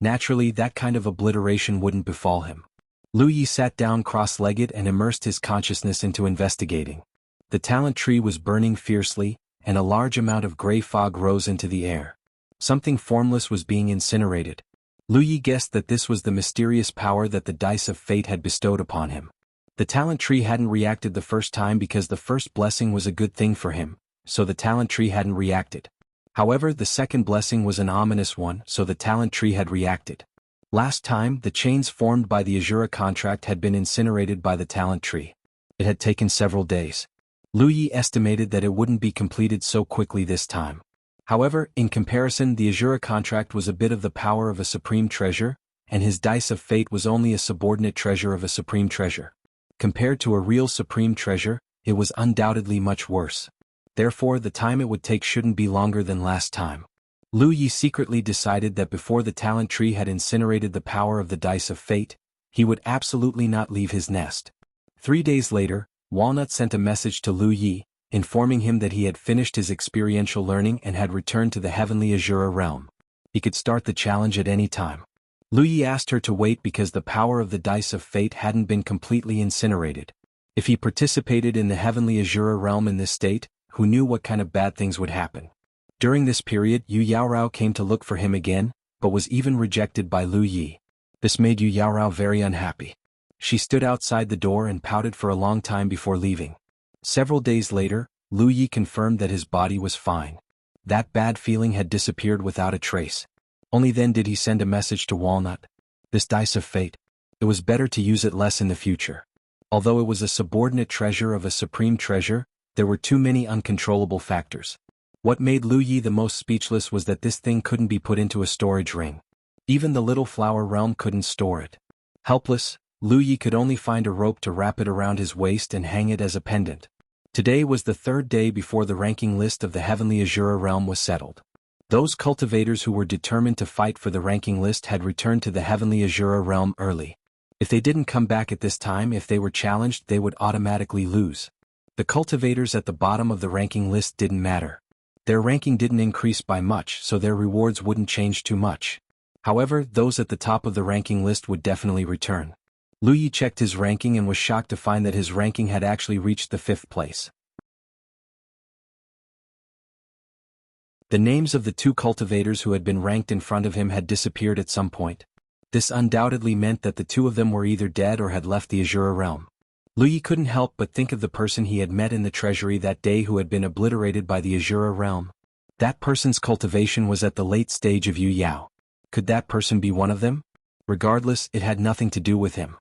Naturally, that kind of obliteration wouldn't befall him. Lu Yi sat down cross-legged and immersed his consciousness into investigating. The talent tree was burning fiercely, and a large amount of gray fog rose into the air. Something formless was being incinerated. Lu Yi guessed that this was the mysterious power that the dice of fate had bestowed upon him. The talent tree hadn't reacted the first time because the first blessing was a good thing for him, so the talent tree hadn't reacted. However, the second blessing was an ominous one, so the talent tree had reacted. Last time, the chains formed by the Azura contract had been incinerated by the talent tree. It had taken several days. Lu Yi estimated that it wouldn't be completed so quickly this time. However, in comparison, the Azura contract was a bit of the power of a supreme treasure, and his dice of fate was only a subordinate treasure of a supreme treasure. Compared to a real supreme treasure, it was undoubtedly much worse. Therefore, the time it would take shouldn't be longer than last time. Lu Yi secretly decided that before the talent tree had incinerated the power of the dice of fate, he would absolutely not leave his nest. 3 days later, Walnut sent a message to Lu Yi, informing him that he had finished his experiential learning and had returned to the heavenly Azura realm. He could start the challenge at any time. Lu Yi asked her to wait because the power of the dice of fate hadn't been completely incinerated. If he participated in the heavenly Azura realm in this state, who knew what kind of bad things would happen? During this period, Yu Yaorao came to look for him again, but was even rejected by Lu Yi. This made Yu Yaorao very unhappy. She stood outside the door and pouted for a long time before leaving. Several days later, Lu Yi confirmed that his body was fine. That bad feeling had disappeared without a trace. Only then did he send a message to Walnut. This dice of fate. It was better to use it less in the future. Although it was a subordinate treasure of a supreme treasure, there were too many uncontrollable factors. What made Lu Yi the most speechless was that this thing couldn't be put into a storage ring. Even the little flower realm couldn't store it. Helpless, Lu Yi could only find a rope to wrap it around his waist and hang it as a pendant. Today was the 3rd day before the ranking list of the heavenly Azura realm was settled. Those cultivators who were determined to fight for the ranking list had returned to the heavenly Azura realm early. If they didn't come back at this time, if they were challenged, they would automatically lose. The cultivators at the bottom of the ranking list didn't matter. Their ranking didn't increase by much, so their rewards wouldn't change too much. However, those at the top of the ranking list would definitely return. Lu Yi checked his ranking and was shocked to find that his ranking had actually reached the 5th place. The names of the 2 cultivators who had been ranked in front of him had disappeared at some point. This undoubtedly meant that the 2 of them were either dead or had left the Azura realm. Lu Yi couldn't help but think of the person he had met in the treasury that day who had been obliterated by the Azura realm. That person's cultivation was at the late stage of Yu Yao. Could that person be one of them? Regardless, it had nothing to do with him.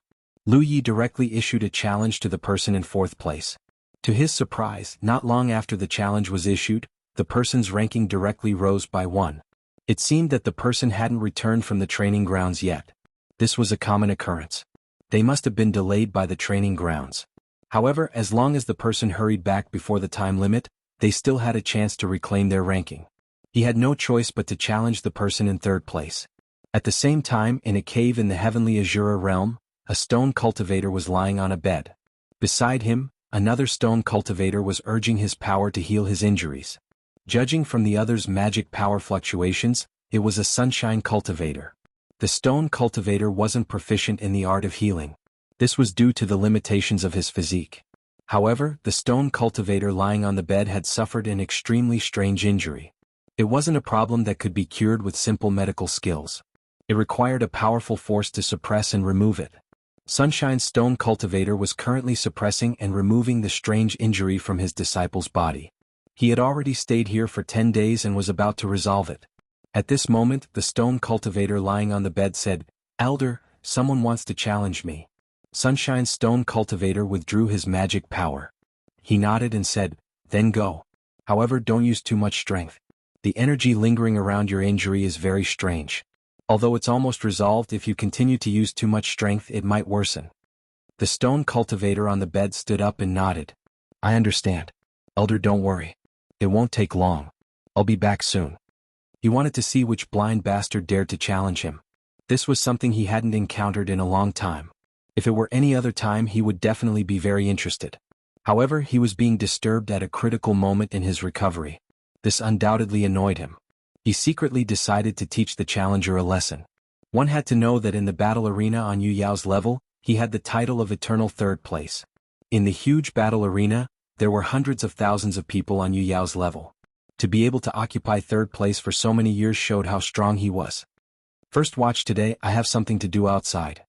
Lu Yi directly issued a challenge to the person in 4th place. To his surprise, not long after the challenge was issued, the person's ranking directly rose by 1. It seemed that the person hadn't returned from the training grounds yet. This was a common occurrence. They must have been delayed by the training grounds. However, as long as the person hurried back before the time limit, they still had a chance to reclaim their ranking. He had no choice but to challenge the person in 3rd place. At the same time, in a cave in the heavenly Azura realm, a stone cultivator was lying on a bed. Beside him, another stone cultivator was urging his power to heal his injuries. Judging from the other's magic power fluctuations, it was a sunshine cultivator. The stone cultivator wasn't proficient in the art of healing. This was due to the limitations of his physique. However, the stone cultivator lying on the bed had suffered an extremely strange injury. It wasn't a problem that could be cured with simple medical skills. It required a powerful force to suppress and remove it. Sunshine's stone cultivator was currently suppressing and removing the strange injury from his disciple's body. He had already stayed here for 10 days and was about to resolve it. At this moment, the stone cultivator lying on the bed said, "Elder, someone wants to challenge me." Sunshine's stone cultivator withdrew his magic power. He nodded and said, "Then go. However, don't use too much strength. The energy lingering around your injury is very strange. Although it's almost resolved, if you continue to use too much strength it might worsen." The stone cultivator on the bed stood up and nodded. "I understand. Elder, don't worry. It won't take long. I'll be back soon." He wanted to see which blind bastard dared to challenge him. This was something he hadn't encountered in a long time. If it were any other time he would definitely be very interested. However, he was being disturbed at a critical moment in his recovery. This undoubtedly annoyed him. He secretly decided to teach the challenger a lesson. One had to know that in the battle arena on Yu Yao's level, he had the title of eternal third place. In the huge battle arena, there were hundreds of thousands of people on Yu Yao's level. To be able to occupy third place for so many years showed how strong he was. First watch today, I have something to do outside.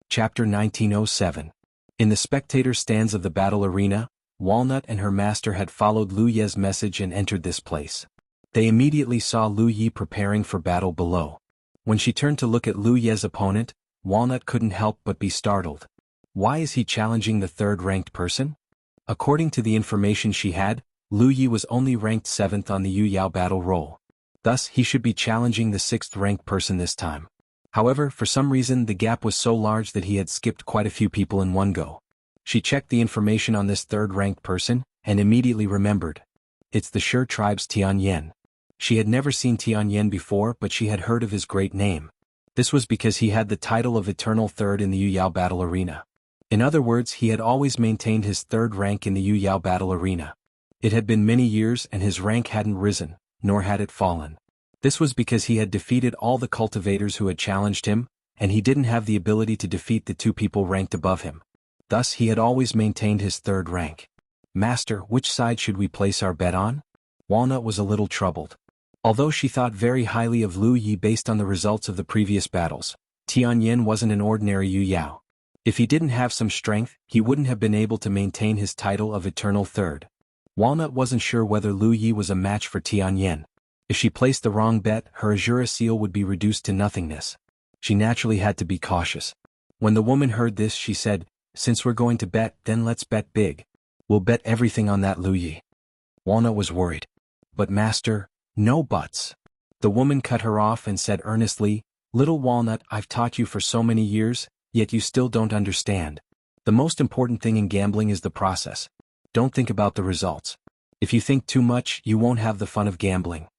Chapter 1907. In the spectator stands of the battle arena, Walnut and her master had followed Lu Ye's message and entered this place. They immediately saw Lu Ye preparing for battle below. When she turned to look at Lu Ye's opponent, Walnut couldn't help but be startled. Why is he challenging the third-ranked person? According to the information she had, Lu Ye was only ranked 7th on the Yu Yao battle roll. Thus, he should be challenging the 6th-ranked person this time. However, for some reason the gap was so large that he had skipped quite a few people in one go. She checked the information on this third-ranked person, and immediately remembered. It's the Shi tribe's Tian Yen. She had never seen Tian Yen before, but she had heard of his great name. This was because he had the title of Eternal Third in the Yu Yao battle arena. In other words, he had always maintained his third rank in the Yu Yao battle arena. It had been many years and his rank hadn't risen, nor had it fallen. This was because he had defeated all the cultivators who had challenged him, and he didn't have the ability to defeat the 2 people ranked above him. Thus he had always maintained his third rank. "Master, which side should we place our bet on?" Walnut was a little troubled. Although she thought very highly of Lu Ye based on the results of the previous battles, Tian Yen wasn't an ordinary Yu Yao. If he didn't have some strength, he wouldn't have been able to maintain his title of Eternal Third. Walnut wasn't sure whether Lu Ye was a match for Tian Yen. If she placed the wrong bet, her Azura seal would be reduced to nothingness. She naturally had to be cautious. When the woman heard this, she said, "Since we're going to bet, then let's bet big. We'll bet everything on that Lu Ye." Walnut was worried. "But master, no buts." The woman cut her off and said earnestly, "Little Walnut, I've taught you for so many years, yet you still don't understand. The most important thing in gambling is the process. Don't think about the results. If you think too much, you won't have the fun of gambling."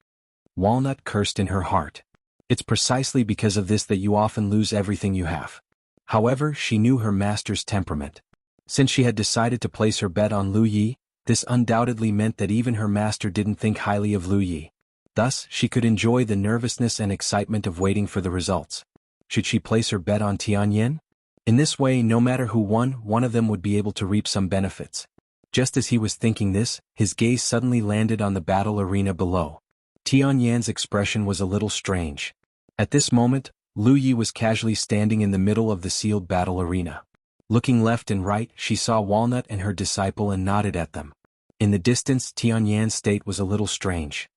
Walnut cursed in her heart. It's precisely because of this that you often lose everything you have. However, she knew her master's temperament. Since she had decided to place her bet on Lu Ye, this undoubtedly meant that even her master didn't think highly of Lu Ye. Thus, she could enjoy the nervousness and excitement of waiting for the results. Should she place her bet on Tian Yen? In this way, no matter who won, one of them would be able to reap some benefits. Just as he was thinking this, his gaze suddenly landed on the battle arena below. Tian Yan's expression was a little strange. At this moment, Lu Ye was casually standing in the middle of the sealed battle arena. Looking left and right, she saw Walnut and her disciple and nodded at them. In the distance, Tian Yan's state was a little strange.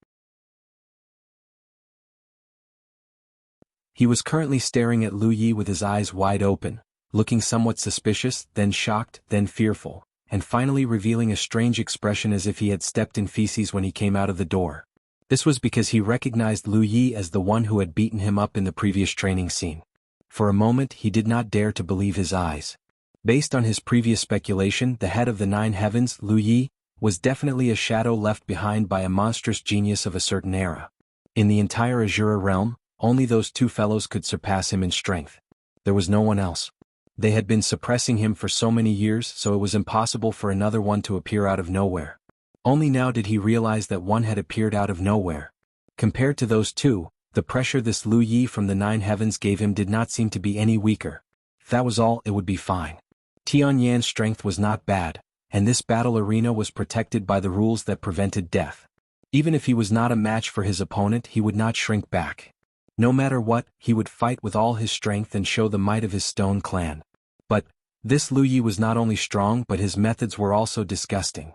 He was currently staring at Lu Ye with his eyes wide open, looking somewhat suspicious, then shocked, then fearful, and finally revealing a strange expression as if he had stepped in feces when he came out of the door. This was because he recognized Lu Ye as the one who had beaten him up in the previous training scene. For a moment he did not dare to believe his eyes. Based on his previous speculation, the head of the 9 heavens, Lu Ye, was definitely a shadow left behind by a monstrous genius of a certain era. In the entire Azura realm, only those 2 fellows could surpass him in strength. There was no one else. They had been suppressing him for so many years, so it was impossible for another one to appear out of nowhere. Only now did he realize that one had appeared out of nowhere. Compared to those 2, the pressure this Lu Ye from the 9 heavens gave him did not seem to be any weaker. If that was all, it would be fine. Tian Yan's strength was not bad, and this battle arena was protected by the rules that prevented death. Even if he was not a match for his opponent, he would not shrink back. No matter what, he would fight with all his strength and show the might of his stone clan. But This Lu Yi was not only strong but his methods were also disgusting.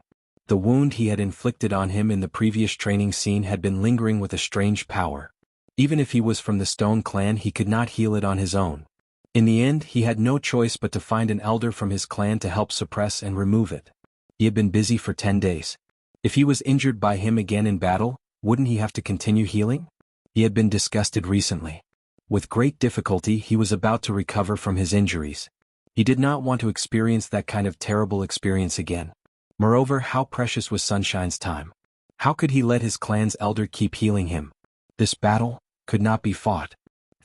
The wound he had inflicted on him in the previous training scene had been lingering with a strange power. Even if he was from the Stone Clan, he could not heal it on his own. In the end, he had no choice but to find an elder from his clan to help suppress and remove it. He had been busy for 10 days. If he was injured by him again in battle, wouldn't he have to continue healing? He had been disgusted recently. With great difficulty he was about to recover from his injuries. He did not want to experience that kind of terrible experience again. Moreover, how precious was Sunshine's time. How could he let his clan's elder keep healing him? This battle could not be fought.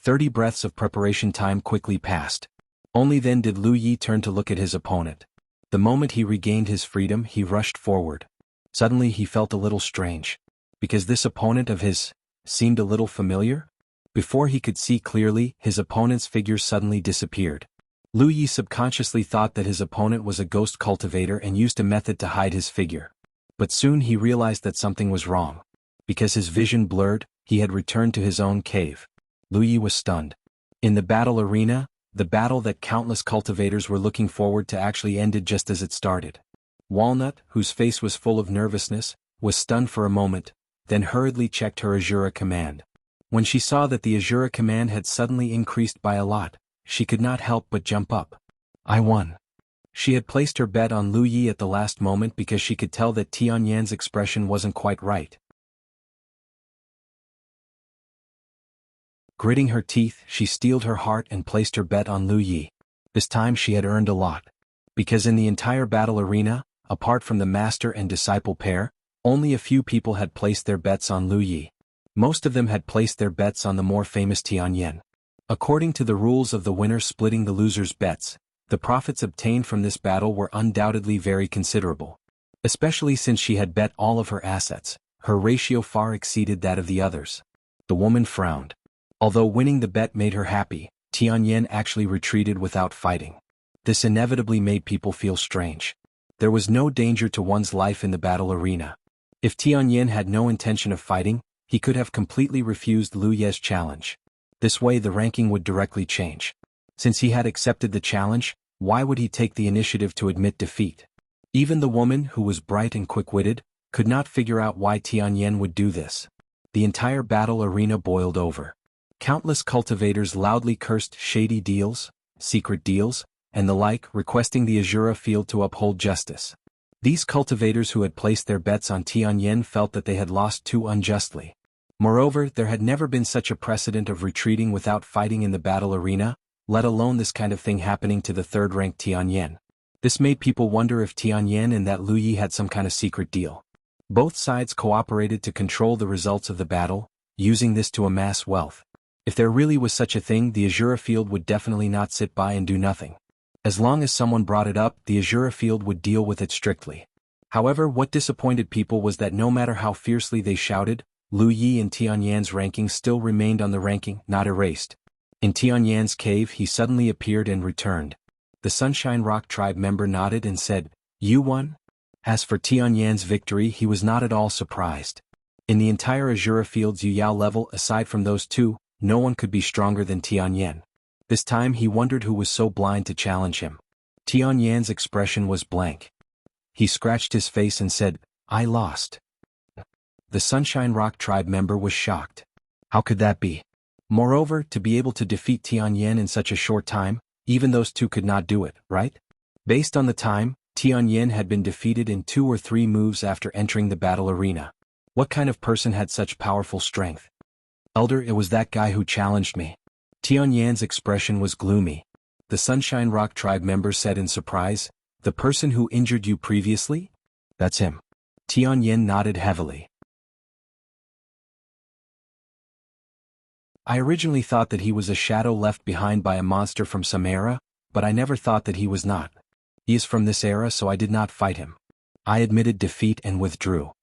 30 breaths of preparation time quickly passed. Only then did Lu Yi turn to look at his opponent. The moment he regained his freedom, he rushed forward. Suddenly he felt a little strange. Because this opponent of his seemed a little familiar? Before he could see clearly, his opponent's figure suddenly disappeared. Lu Yi subconsciously thought that his opponent was a ghost cultivator and used a method to hide his figure. But soon he realized that something was wrong. Because his vision blurred, he had returned to his own cave. Lu Yi was stunned. In the battle arena, the battle that countless cultivators were looking forward to actually ended just as it started. Walnut, whose face was full of nervousness, was stunned for a moment, then hurriedly checked her Azura command. When she saw that the Azura command had suddenly increased by a lot, she could not help but jump up. I won. She had placed her bet on Lu Yi at the last moment because she could tell that Tianyan's expression wasn't quite right. Gritting her teeth, she steeled her heart and placed her bet on Lu Yi. This time she had earned a lot. Because in the entire battle arena, apart from the master and disciple pair, only a few people had placed their bets on Lu Yi. Most of them had placed their bets on the more famous Tianyan. According to the rules of the winner splitting the loser's bets, the profits obtained from this battle were undoubtedly very considerable. Especially since she had bet all of her assets, her ratio far exceeded that of the others. The woman frowned. Although winning the bet made her happy, Tianyan actually retreated without fighting. This inevitably made people feel strange. There was no danger to one's life in the battle arena. If Tianyan had no intention of fighting, he could have completely refused Lu Ye's challenge. This way the ranking would directly change. Since he had accepted the challenge, why would he take the initiative to admit defeat? Even the woman, who was bright and quick-witted, could not figure out why Tianyan would do this. The entire battle arena boiled over. Countless cultivators loudly cursed shady deals, secret deals, and the like, requesting the Azura field to uphold justice. These cultivators who had placed their bets on Tianyan felt that they had lost too unjustly. Moreover, there had never been such a precedent of retreating without fighting in the battle arena, let alone this kind of thing happening to the third-ranked Tianyan. This made people wonder if Tianyan and that Lu Yi had some kind of secret deal. Both sides cooperated to control the results of the battle, using this to amass wealth. If there really was such a thing, the Azura field would definitely not sit by and do nothing. As long as someone brought it up, the Azura field would deal with it strictly. However, what disappointed people was that no matter how fiercely they shouted, Lu Yi and Tianyan's ranking still remained on the ranking, not erased. In Tianyan's cave he suddenly appeared and returned. The Sunshine Rock tribe member nodded and said, "You won?" As for Tianyan's victory, he was not at all surprised. In the entire Azura field's Yuyao level, aside from those two, no one could be stronger than Tianyan. This time he wondered who was so blind to challenge him. Tianyan's expression was blank. He scratched his face and said, "I lost." The Sunshine Rock tribe member was shocked. How could that be? Moreover, to be able to defeat Tianyan in such a short time, even those two could not do it, right? Based on the time, Tianyan had been defeated in 2 or 3 moves after entering the battle arena. What kind of person had such powerful strength? Elder, it was that guy who challenged me. Tianyan's expression was gloomy. The Sunshine Rock tribe member said in surprise, "The person who injured you previously? That's him." Tianyan nodded heavily. I originally thought that he was a shadow left behind by a monster from some era, but I never thought that he was not. He is from this era, so I did not fight him. I admitted defeat and withdrew.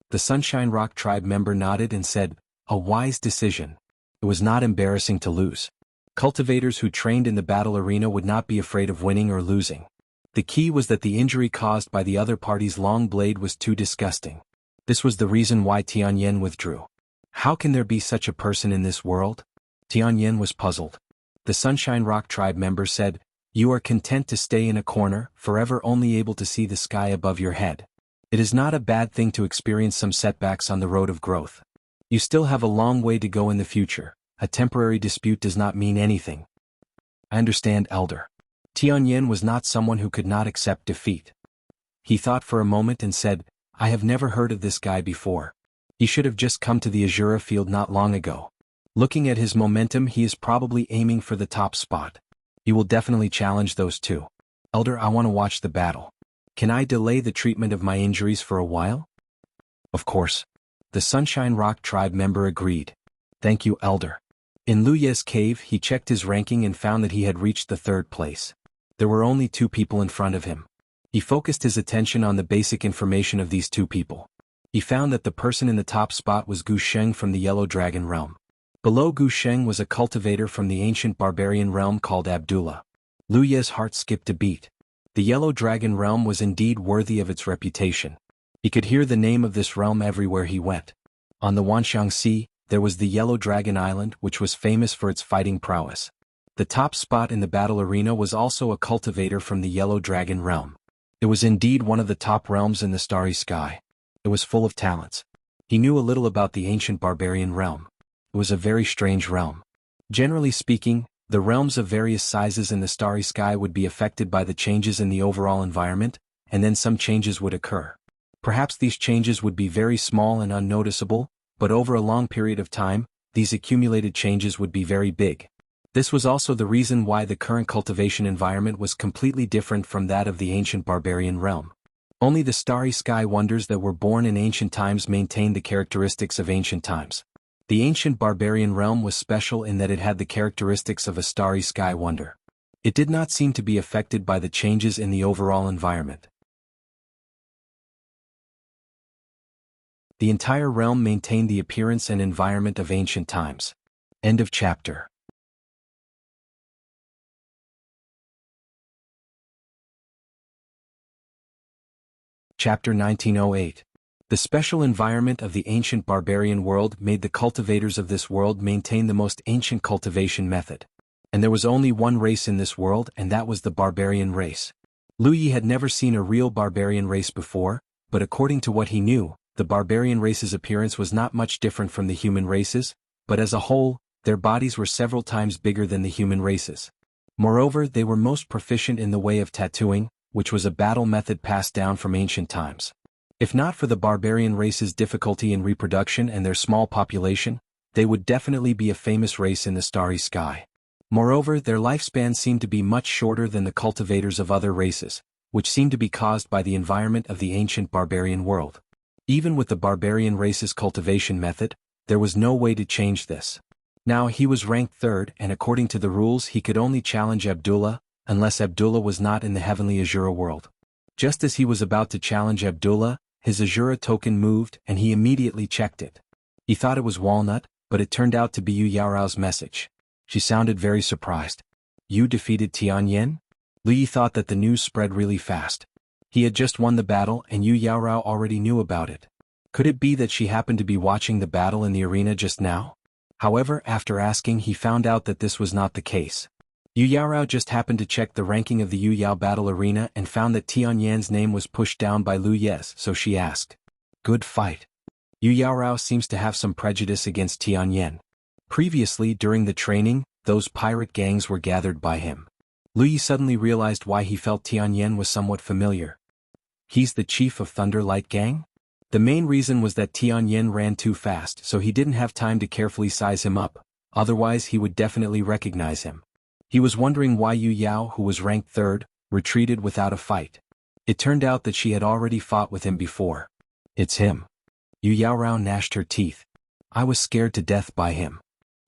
The Sunshine Rock tribe member nodded and said, "A wise decision." It was not embarrassing to lose. Cultivators who trained in the battle arena would not be afraid of winning or losing. The key was that the injury caused by the other party's long blade was too disgusting. This was the reason why Tianyan withdrew. How can there be such a person in this world? Tianyan was puzzled. The Sunshine Rock tribe member said, You are content to stay in a corner, forever only able to see the sky above your head. It is not a bad thing to experience some setbacks on the road of growth. You still have a long way to go in the future. A temporary dispute does not mean anything. I understand, Elder. Tianyan was not someone who could not accept defeat. He thought for a moment and said, I have never heard of this guy before. He should have just come to the Azura field not long ago. Looking at his momentum, he is probably aiming for the top spot. He will definitely challenge those two. Elder, I want to watch the battle. Can I delay the treatment of my injuries for a while? Of course. The Sunshine Rock tribe member agreed. Thank you, Elder. In Lu Ye's cave, he checked his ranking and found that he had reached the 3rd place. There were only 2 people in front of him. He focused his attention on the basic information of these 2 people. He found that the person in the top spot was Gu Sheng from the Yellow Dragon realm. Below Gu Sheng was a cultivator from the ancient barbarian realm called Abdullah. Lu Ye's heart skipped a beat. The Yellow Dragon realm was indeed worthy of its reputation. He could hear the name of this realm everywhere he went. On the Wanxiang Sea, there was the Yellow Dragon Island, which was famous for its fighting prowess. The top spot in the battle arena was also a cultivator from the Yellow Dragon realm. It was indeed one of the top realms in the starry sky. It was full of talents. He knew a little about the ancient barbarian realm. It was a very strange realm. Generally speaking, the realms of various sizes in the starry sky would be affected by the changes in the overall environment, and then some changes would occur. Perhaps these changes would be very small and unnoticeable, but over a long period of time, these accumulated changes would be very big. This was also the reason why the current cultivation environment was completely different from that of the ancient barbarian realm. Only the starry sky wonders that were born in ancient times maintained the characteristics of ancient times. The ancient barbarian realm was special in that it had the characteristics of a starry sky wonder. It did not seem to be affected by the changes in the overall environment. The entire realm maintained the appearance and environment of ancient times. End of chapter. Chapter 1908. The special environment of the ancient barbarian world made the cultivators of this world maintain the most ancient cultivation method. And there was only one race in this world, and that was the barbarian race. Lu Yi had never seen a real barbarian race before, but according to what he knew, the barbarian race's appearance was not much different from the human races, but as a whole, their bodies were several times bigger than the human races. Moreover, they were most proficient in the way of tattooing, which was a battle method passed down from ancient times. If not for the barbarian race's difficulty in reproduction and their small population, they would definitely be a famous race in the starry sky. Moreover, their lifespan seemed to be much shorter than the cultivators of other races, which seemed to be caused by the environment of the ancient barbarian world. Even with the barbarian race's cultivation method, there was no way to change this. Now he was ranked 3rd, and according to the rules he could only challenge Abdullah, unless Abdullah was not in the heavenly Azura world. Just as he was about to challenge Abdullah, his Azura token moved and he immediately checked it. He thought it was Walnut, but it turned out to be Yu Yaorao's message. She sounded very surprised. You defeated Tianyan? Lu Yi thought that the news spread really fast. He had just won the battle and Yu Yaorao already knew about it. Could it be that she happened to be watching the battle in the arena just now? However, after asking he found out that this was not the case. Yu Yaorao just happened to check the ranking of the Yu Yao battle arena and found that Tianyan's name was pushed down by Lu Ye's, so she asked. Good fight. Yu Yaorao seems to have some prejudice against Tianyan. Previously during the training, those pirate gangs were gathered by him. Lu Yi suddenly realized why he felt Tianyan was somewhat familiar. He's the chief of Thunder Light Gang? The main reason was that Tianyan ran too fast, so he didn't have time to carefully size him up, otherwise he would definitely recognize him. He was wondering why Yu Yao, who was ranked 3rd, retreated without a fight. It turned out that she had already fought with him before. It's him. Yu Yaorao gnashed her teeth. I was scared to death by him.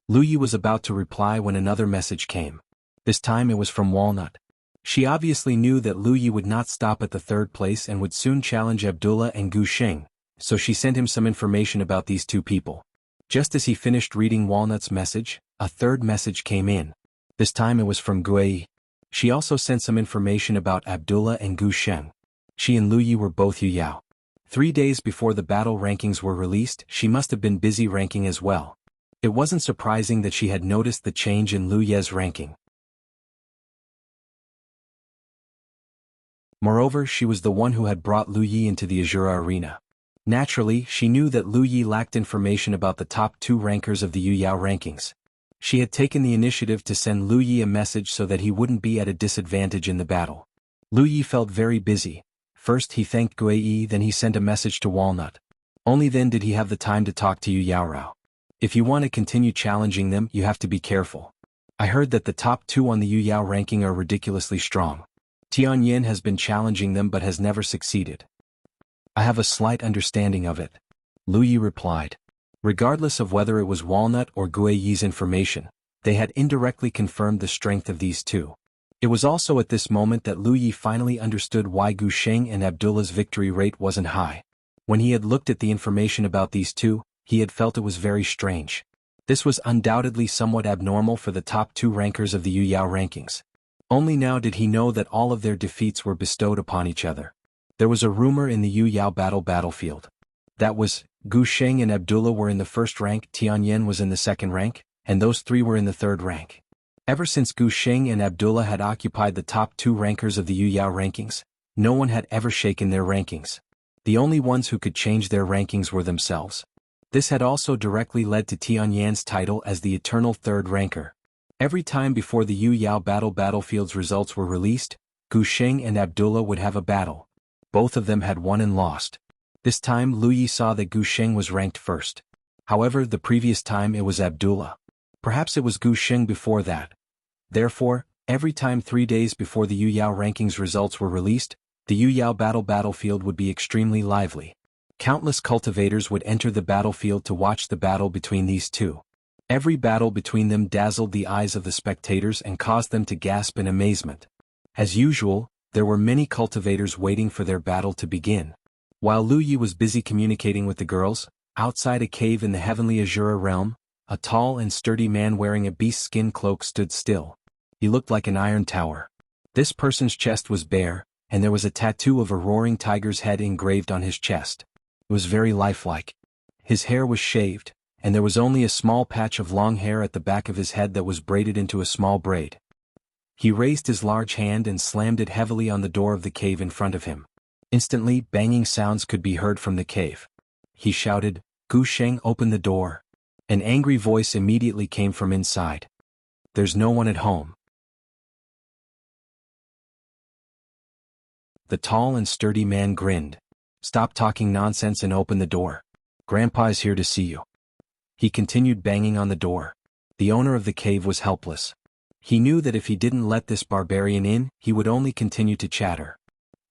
Lu Yi was about to reply when another message came. This time it was from Walnut. She obviously knew that Lu Yi would not stop at the 3rd place and would soon challenge Abdullah and Gu Sheng, so she sent him some information about these 2 people. Just as he finished reading Walnut's message, a 3rd message came in. This time it was from Gui. She also sent some information about Abdullah and Gu Sheng. She and Lu Yi were both Yu Yao. 3 days before the battle rankings were released, she must have been busy ranking as well. It wasn't surprising that she had noticed the change in Lu Ye's ranking. Moreover, she was the one who had brought Lu Yi into the Azura arena. Naturally, she knew that Lu Yi lacked information about the top 2 rankers of the Yu Yao rankings. She had taken the initiative to send Lu Yi a message so that he wouldn't be at a disadvantage in the battle. Lu Yi felt very busy. First he thanked Gui Yi, then he sent a message to Walnut. Only then did he have the time to talk to Yu Yaorao. If you want to continue challenging them, you have to be careful. I heard that the top 2 on the Yu Yao ranking are ridiculously strong. Tianyin has been challenging them but has never succeeded. I have a slight understanding of it, Lu Yi replied. Regardless of whether it was Walnut or Gui Yi's information, they had indirectly confirmed the strength of these 2. It was also at this moment that Lu Yi finally understood why Gu Sheng and Abdullah's victory rate wasn't high. When he had looked at the information about these 2, he had felt it was very strange. This was undoubtedly somewhat abnormal for the top 2 rankers of the Yu Yao rankings. Only now did he know that all of their defeats were bestowed upon each other. There was a rumor in the Yu Yao battlefield. That was, Gu Sheng and Abdullah were in the 1st rank, Tianyin was in the 2nd rank, and those 3 were in the 3rd rank. Ever since Gu Sheng and Abdullah had occupied the top 2 rankers of the Yu Yao rankings, no one had ever shaken their rankings. The only ones who could change their rankings were themselves. This had also directly led to Tianyin's title as the eternal 3rd ranker. Every time before the Yu Yao battlefield's results were released, Gu Sheng and Abdullah would have a battle. Both of them had won and lost. This time Lu Yi saw that Gu Sheng was ranked 1st. However, the previous time it was Abdullah. Perhaps it was Gu Sheng before that. Therefore, every time 3 days before the Yu Yao rankings results were released, the Yu Yao battlefield would be extremely lively. Countless cultivators would enter the battlefield to watch the battle between these 2. Every battle between them dazzled the eyes of the spectators and caused them to gasp in amazement. As usual, there were many cultivators waiting for their battle to begin. While Lu Yi was busy communicating with the girls, outside a cave in the heavenly Azura realm, a tall and sturdy man wearing a beast skin cloak stood still. He looked like an iron tower. This person's chest was bare, and there was a tattoo of a roaring tiger's head engraved on his chest. It was very lifelike. His hair was shaved, and there was only a small patch of long hair at the back of his head that was braided into a small braid. He raised his large hand and slammed it heavily on the door of the cave in front of him. Instantly, banging sounds could be heard from the cave. He shouted, "Gu Sheng, open the door." An angry voice immediately came from inside. "There's no one at home." The tall and sturdy man grinned. "Stop talking nonsense and open the door. Grandpa is here to see you." He continued banging on the door. The owner of the cave was helpless. He knew that if he didn't let this barbarian in, he would only continue to chatter.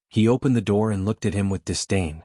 He opened the door and looked at him with disdain.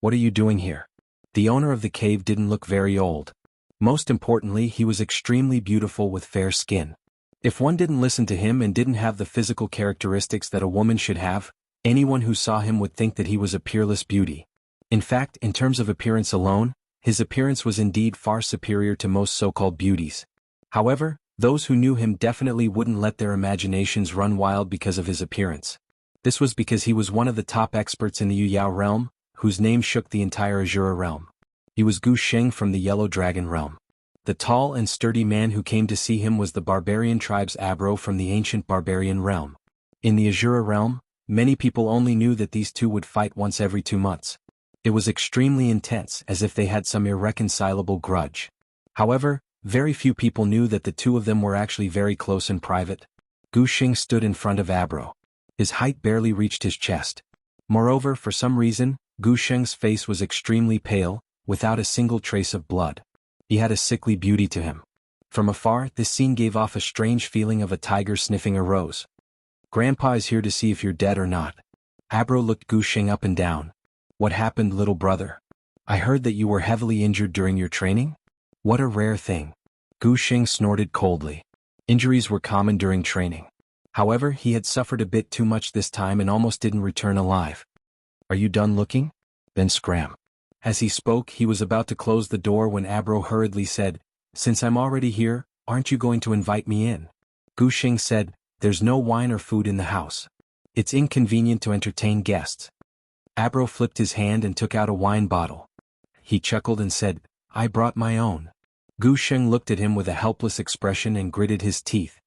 "What are you doing here?" The owner of the cave didn't look very old. Most importantly, he was extremely beautiful with fair skin. If one didn't listen to him and didn't have the physical characteristics that a woman should have, anyone who saw him would think that he was a peerless beauty. In fact, in terms of appearance alone, his appearance was indeed far superior to most so-called beauties. However, those who knew him definitely wouldn't let their imaginations run wild because of his appearance. This was because he was one of the top experts in the Yu Yao realm, whose name shook the entire Azura realm. He was Gu Sheng from the Yellow Dragon realm. The tall and sturdy man who came to see him was the barbarian tribe's Abro from the ancient barbarian realm. In the Azura realm, many people only knew that these 2 would fight once every 2 months. It was extremely intense, as if they had some irreconcilable grudge. However, very few people knew that the 2 of them were actually very close and private. Gu Sheng stood in front of Abro. His height barely reached his chest. Moreover, for some reason, Gu Sheng's face was extremely pale, without a single trace of blood. He had a sickly beauty to him. From afar, this scene gave off a strange feeling of a tiger sniffing a rose. "Grandpa is here to see if you're dead or not." Abro looked Gu Sheng up and down. "What happened, little brother? I heard that you were heavily injured during your training? What a rare thing." Gu Sheng snorted coldly. Injuries were common during training. However, he had suffered a bit too much this time and almost didn't return alive. "Are you done looking? Then scram." As he spoke, he was about to close the door when Abro hurriedly said, "Since I'm already here, aren't you going to invite me in?" Gu Sheng said, "There's no wine or food in the house. It's inconvenient to entertain guests." Abro flipped his hand and took out a wine bottle. He chuckled and said, "I brought my own." Gu Sheng looked at him with a helpless expression and gritted his teeth.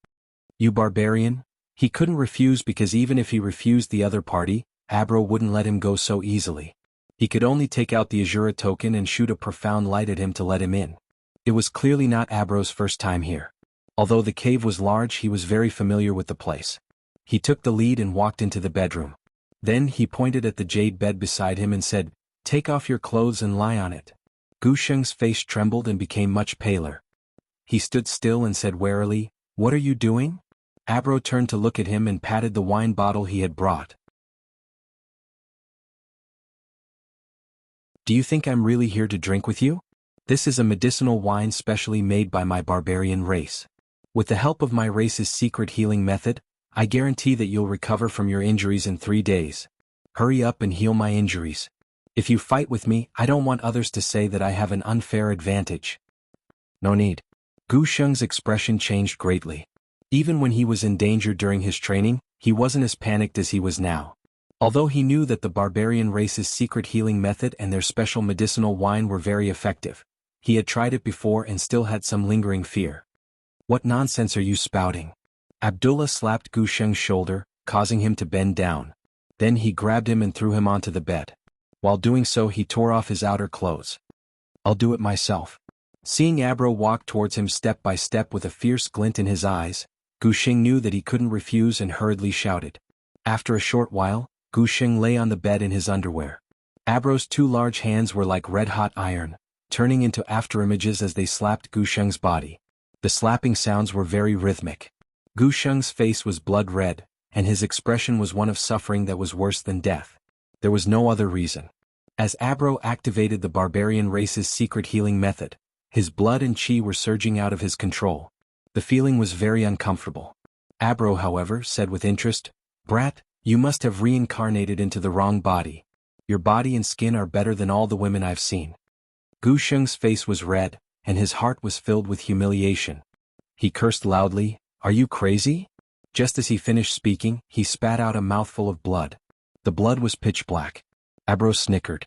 "You barbarian, He couldn't refuse because even if he refused the other party, Abro wouldn't let him go so easily. He could only take out the Azura token and shoot a profound light at him to let him in. It was clearly not Abro's first time here. Although the cave was large, he was very familiar with the place. He took the lead and walked into the bedroom. Then he pointed at the jade bed beside him and said, "Take off your clothes and lie on it." Gu Sheng's face trembled and became much paler. He stood still and said warily, "What are you doing?" Abro turned to look at him and patted the wine bottle he had brought. "Do you think I'm really here to drink with you? This is a medicinal wine specially made by my barbarian race. With the help of my race's secret healing method, I guarantee that you'll recover from your injuries in 3 days. Hurry up and heal my injuries. If you fight with me, I don't want others to say that I have an unfair advantage." "No need." Gu Sheng's expression changed greatly. Even when he was in danger during his training, he wasn't as panicked as he was now. Although he knew that the barbarian race's secret healing method and their special medicinal wine were very effective, he had tried it before and still had some lingering fear. "What nonsense are you spouting?" Abdullah slapped Gu Sheng's shoulder, causing him to bend down. Then he grabbed him and threw him onto the bed. While doing so, he tore off his outer clothes. "I'll do it myself." Seeing Abro walk towards him step by step with a fierce glint in his eyes, Gu Sheng knew that he couldn't refuse and hurriedly shouted. After a short while, Gu Sheng lay on the bed in his underwear. Abro's 2 large hands were like red-hot iron, turning into afterimages as they slapped Gu Sheng's body. The slapping sounds were very rhythmic. Gu Sheng's face was blood red, and his expression was one of suffering that was worse than death. There was no other reason. As Abro activated the barbarian race's secret healing method, his blood and chi were surging out of his control. The feeling was very uncomfortable. Abro, however, said with interest, "Brat, you must have reincarnated into the wrong body. Your body and skin are better than all the women I've seen." Gu Sheng's face was red, and his heart was filled with humiliation. He cursed loudly, "Are you crazy?" Just as he finished speaking, he spat out a mouthful of blood. The blood was pitch black. Abro snickered.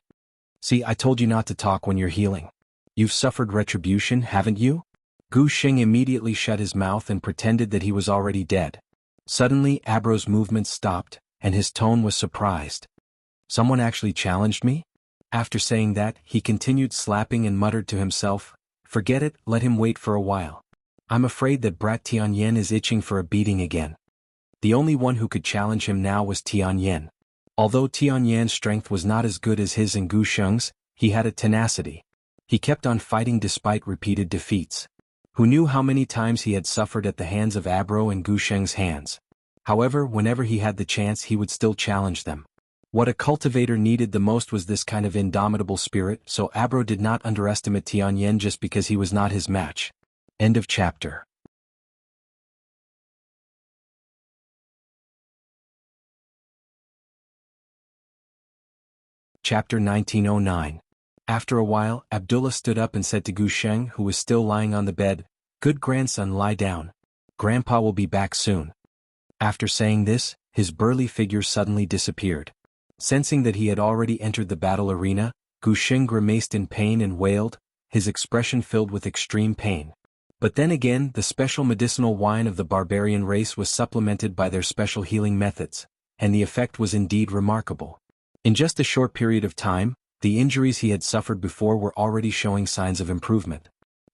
"See, I told you not to talk when you're healing. You've suffered retribution, haven't you?" Gu Sheng immediately shut his mouth and pretended that he was already dead. Suddenly, Abro's movements stopped, and his tone was surprised. "Someone actually challenged me?" After saying that, he continued slapping and muttered to himself, "Forget it, let him wait for a while. I'm afraid that Brat Tianyan is itching for a beating again." The only one who could challenge him now was Tianyan. Although Tianyan's strength was not as good as his and Gu Sheng's, he had a tenacity. He kept on fighting despite repeated defeats. Who knew how many times he had suffered at the hands of Abro and Gu Sheng's hands? However, whenever he had the chance, he would still challenge them. What a cultivator needed the most was this kind of indomitable spirit, so Abro did not underestimate Tianyan just because he was not his match. End of chapter. Chapter 1909. After a while, Abdullah stood up and said to Gu Sheng, who was still lying on the bed, "Good grandson, lie down. Grandpa will be back soon." After saying this, his burly figure suddenly disappeared. Sensing that he had already entered the battle arena, Gu Sheng grimaced in pain and wailed, his expression filled with extreme pain. But then again, the special medicinal wine of the barbarian race was supplemented by their special healing methods, and the effect was indeed remarkable. In just a short period of time, the injuries he had suffered before were already showing signs of improvement.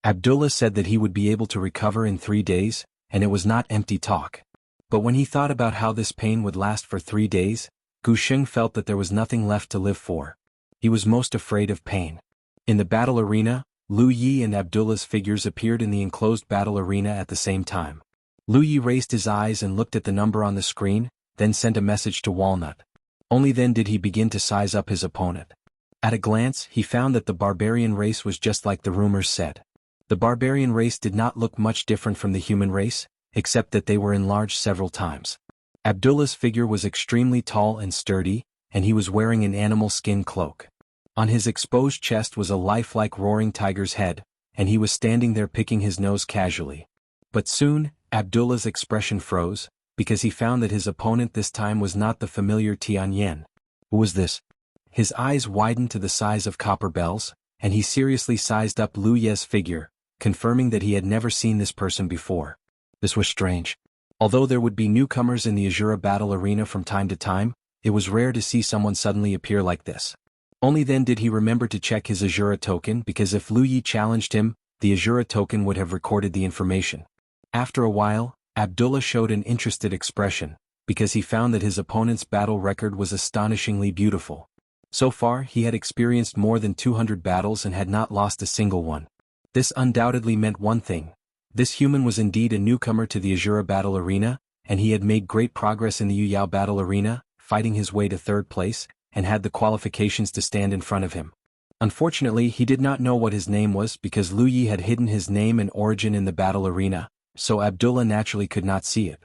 Abdullah said that he would be able to recover in 3 days, and it was not empty talk. But when he thought about how this pain would last for 3 days, Gu Sheng felt that there was nothing left to live for. He was most afraid of pain. In the battle arena, Lu Yi and Abdullah's figures appeared in the enclosed battle arena at the same time. Lu Yi raised his eyes and looked at the number on the screen, then sent a message to Walnut. Only then did he begin to size up his opponent. At a glance, he found that the barbarian race was just like the rumors said. The barbarian race did not look much different from the human race, except that they were enlarged several times. Abdullah's figure was extremely tall and sturdy, and he was wearing an animal skin cloak. On his exposed chest was a lifelike roaring tiger's head, and he was standing there picking his nose casually. But soon, Abdullah's expression froze, because he found that his opponent this time was not the familiar Tianyan. Who was this? His eyes widened to the size of copper bells, and he seriously sized up Lu Ye's figure, confirming that he had never seen this person before. This was strange. Although there would be newcomers in the Azura battle arena from time to time, it was rare to see someone suddenly appear like this. Only then did he remember to check his Azura token, because if Lu Yi challenged him, the Azura token would have recorded the information. After a while, Abdullah showed an interested expression, because he found that his opponent's battle record was astonishingly beautiful. So far, he had experienced more than 200 battles and had not lost a single one. This undoubtedly meant one thing. This human was indeed a newcomer to the Azura battle arena, and he had made great progress in the Yu Yao battle arena, fighting his way to third place, and had the qualifications to stand in front of him. Unfortunately, he did not know what his name was because Lu Yi had hidden his name and origin in the battle arena, so Abdullah naturally could not see it.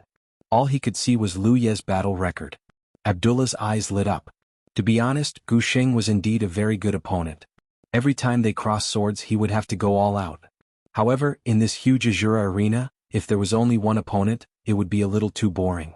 All he could see was Lu Ye's battle record. Abdullah's eyes lit up. To be honest, Gu Sheng was indeed a very good opponent. Every time they crossed swords he would have to go all out. However, in this huge Azura arena, if there was only one opponent, it would be a little too boring.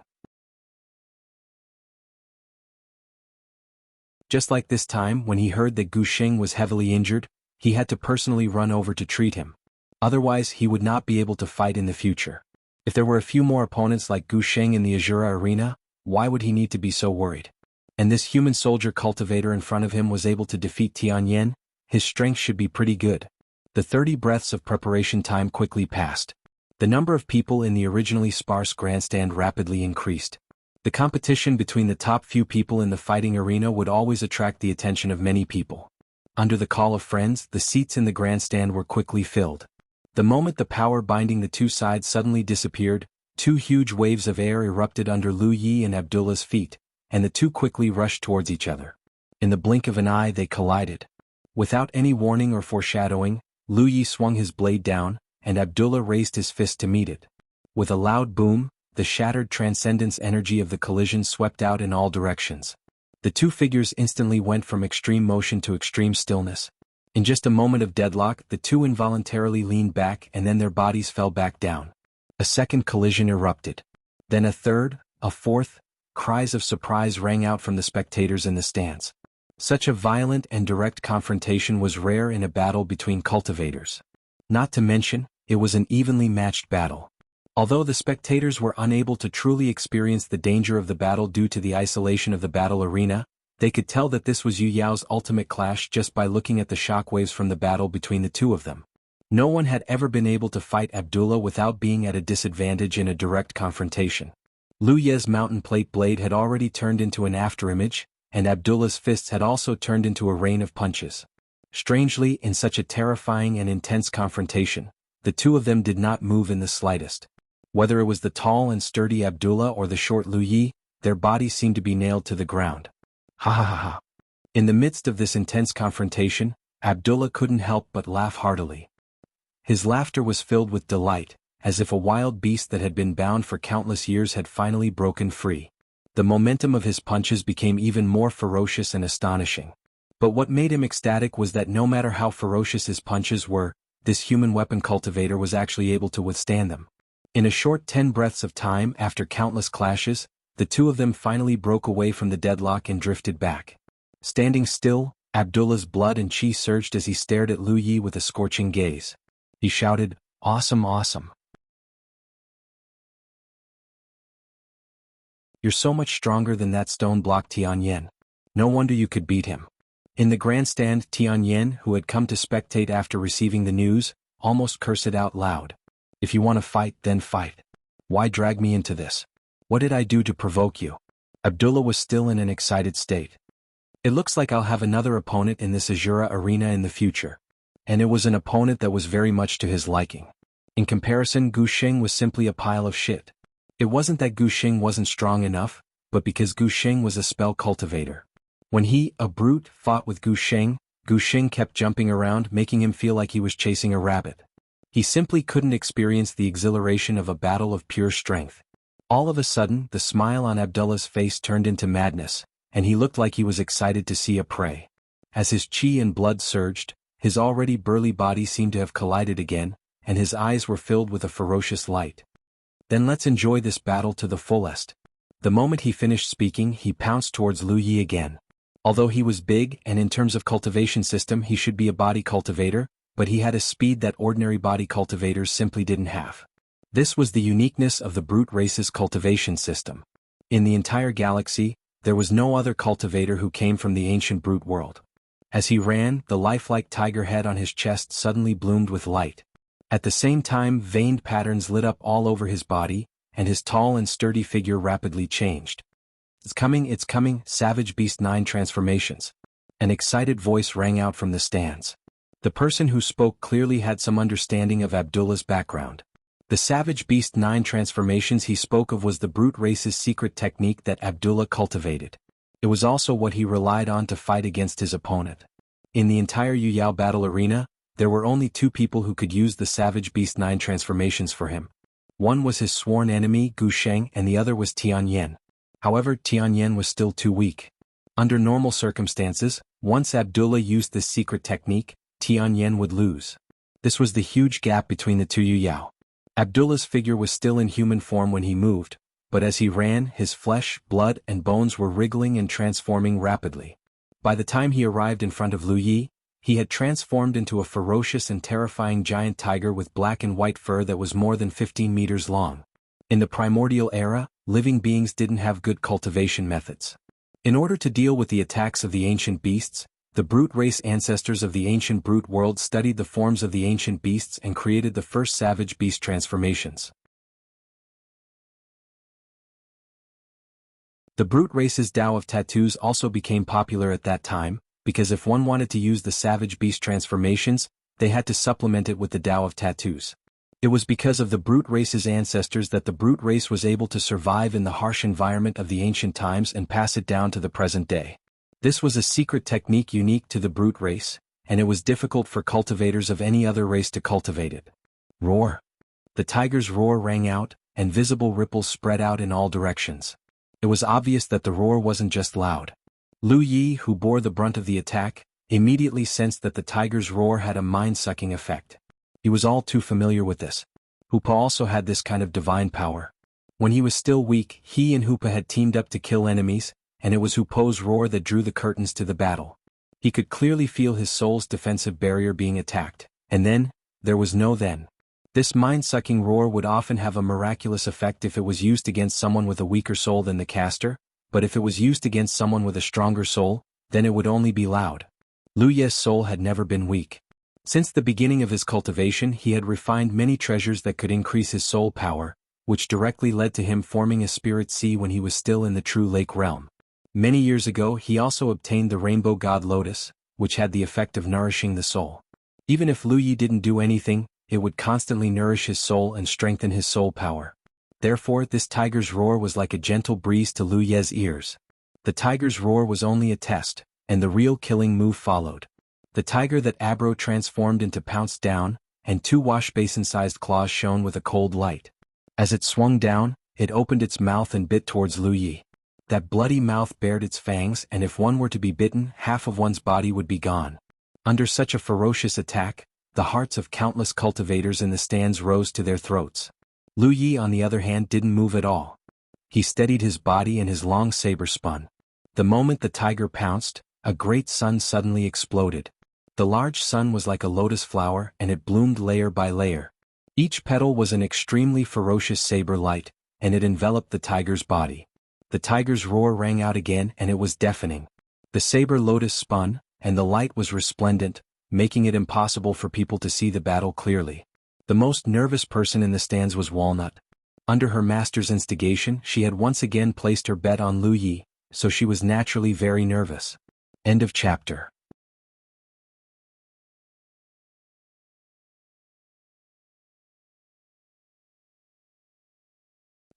Just like this time when he heard that Gu Sheng was heavily injured, he had to personally run over to treat him. Otherwise he would not be able to fight in the future. If there were a few more opponents like Gu Sheng in the Azura arena, why would he need to be so worried? And this human soldier cultivator in front of him was able to defeat Tianyan. His strength should be pretty good. The 30 breaths of preparation time quickly passed. The number of people in the originally sparse grandstand rapidly increased. The competition between the top few people in the fighting arena would always attract the attention of many people. Under the call of friends, the seats in the grandstand were quickly filled. The moment the power binding the two sides suddenly disappeared, two huge waves of air erupted under Lu Yi and Abdullah's feet, and the two quickly rushed towards each other. In the blink of an eye they collided. Without any warning or foreshadowing, Lu Yi swung his blade down, and Abdullah raised his fist to meet it. With a loud boom, the shattered transcendence energy of the collision swept out in all directions. The two figures instantly went from extreme motion to extreme stillness. In just a moment of deadlock, the two involuntarily leaned back and then their bodies fell back down. A second collision erupted. Then a third, a fourth. Cries of surprise rang out from the spectators in the stands. Such a violent and direct confrontation was rare in a battle between cultivators. Not to mention, it was an evenly matched battle. Although the spectators were unable to truly experience the danger of the battle due to the isolation of the battle arena, they could tell that this was Yu Yao's ultimate clash just by looking at the shockwaves from the battle between the two of them. No one had ever been able to fight Abdullah without being at a disadvantage in a direct confrontation. Lu Ye's mountain plate blade had already turned into an afterimage, and Abdullah's fists had also turned into a rain of punches. Strangely, in such a terrifying and intense confrontation, the two of them did not move in the slightest. Whether it was the tall and sturdy Abdullah or the short Lu Yi, their bodies seemed to be nailed to the ground. Ha ha ha ha. In the midst of this intense confrontation, Abdullah couldn't help but laugh heartily. His laughter was filled with delight, as if a wild beast that had been bound for countless years had finally broken free. The momentum of his punches became even more ferocious and astonishing. But what made him ecstatic was that no matter how ferocious his punches were, this human weapon cultivator was actually able to withstand them. In a short 10 breaths of time after countless clashes, the two of them finally broke away from the deadlock and drifted back. Standing still, Abdullah's blood and chi surged as he stared at Lu Yi with a scorching gaze. He shouted, "Awesome, awesome. You're so much stronger than that stone block Tianyan. No wonder you could beat him." In the grandstand, Tianyan, who had come to spectate after receiving the news, almost cursed out loud. "If you want to fight, then fight. Why drag me into this? What did I do to provoke you?" Abdullah was still in an excited state. "It looks like I'll have another opponent in this Azura arena in the future." And it was an opponent that was very much to his liking. In comparison, Gu Sheng was simply a pile of shit. It wasn't that Gu Sheng wasn't strong enough, but because Gu Sheng was a spell cultivator. When he, a brute, fought with Gu Sheng kept jumping around, making him feel like he was chasing a rabbit. He simply couldn't experience the exhilaration of a battle of pure strength. All of a sudden, the smile on Abdullah's face turned into madness, and he looked like he was excited to see a prey. As his chi and blood surged, his already burly body seemed to have collided again, and his eyes were filled with a ferocious light. "Then let's enjoy this battle to the fullest." The moment he finished speaking, he pounced towards Lu Yi again. Although he was big and in terms of cultivation system he should be a body cultivator, but he had a speed that ordinary body cultivators simply didn't have. This was the uniqueness of the brute race's cultivation system. In the entire galaxy, there was no other cultivator who came from the ancient brute world. As he ran, the lifelike tiger head on his chest suddenly bloomed with light. At the same time, veined patterns lit up all over his body, and his tall and sturdy figure rapidly changed. It's coming, Savage Beast 9 transformations. An excited voice rang out from the stands. The person who spoke clearly had some understanding of Abdullah's background. The Savage Beast 9 transformations he spoke of was the brute race's secret technique that Abdullah cultivated. It was also what he relied on to fight against his opponent. In the entire Yuyao battle arena, there were only two people who could use the Savage Beast 9 transformations for him. One was his sworn enemy Gu Sheng and the other was Tianyan. However, Tianyan was still too weak. Under normal circumstances, once Abdullah used this secret technique, Tianyan would lose. This was the huge gap between the two Yuyao. Abdullah's figure was still in human form when he moved, but as he ran, his flesh, blood, and bones were wriggling and transforming rapidly. By the time he arrived in front of Lu Yi, he had transformed into a ferocious and terrifying giant tiger with black and white fur that was more than 15 meters long. In the primordial era, living beings didn't have good cultivation methods. In order to deal with the attacks of the ancient beasts, the brute race ancestors of the ancient brute world studied the forms of the ancient beasts and created the first savage beast transformations. The brute race's Tao of tattoos also became popular at that time, because if one wanted to use the savage beast transformations, they had to supplement it with the Tao of tattoos. It was because of the brute race's ancestors that the brute race was able to survive in the harsh environment of the ancient times and pass it down to the present day. This was a secret technique unique to the brute race, and it was difficult for cultivators of any other race to cultivate it. Roar! The tiger's roar rang out, and visible ripples spread out in all directions. It was obvious that the roar wasn't just loud. Lu Yi, who bore the brunt of the attack, immediately sensed that the tiger's roar had a mind-sucking effect. He was all too familiar with this. Hoopa also had this kind of divine power. When he was still weak, he and Hoopa had teamed up to kill enemies, and it was Hoopa's roar that drew the curtains to the battle. He could clearly feel his soul's defensive barrier being attacked, and then, there was no then. This mind-sucking roar would often have a miraculous effect if it was used against someone with a weaker soul than the caster, but if it was used against someone with a stronger soul, then it would only be loud. Lu Ye's soul had never been weak. Since the beginning of his cultivation he had refined many treasures that could increase his soul power, which directly led to him forming a spirit sea when he was still in the true lake realm. Many years ago he also obtained the rainbow god lotus, which had the effect of nourishing the soul. Even if Lu Yi didn't do anything, it would constantly nourish his soul and strengthen his soul power. Therefore this tiger's roar was like a gentle breeze to Lu Ye's ears. The tiger's roar was only a test, and the real killing move followed. The tiger that Abro transformed into pounced down, and two wash-basin-sized claws shone with a cold light. As it swung down, it opened its mouth and bit towards Lu Yi. That bloody mouth bared its fangs, and if one were to be bitten, half of one's body would be gone. Under such a ferocious attack, the hearts of countless cultivators in the stands rose to their throats. Lu Yi, on the other hand, didn't move at all. He steadied his body and his long saber spun. The moment the tiger pounced, a great sun suddenly exploded. The large sun was like a lotus flower and it bloomed layer by layer. Each petal was an extremely ferocious saber light, and it enveloped the tiger's body. The tiger's roar rang out again and it was deafening. The saber lotus spun, and the light was resplendent, making it impossible for people to see the battle clearly. The most nervous person in the stands was Walnut. Under her master's instigation she had once again placed her bet on Lu Yi, so she was naturally very nervous. End of chapter.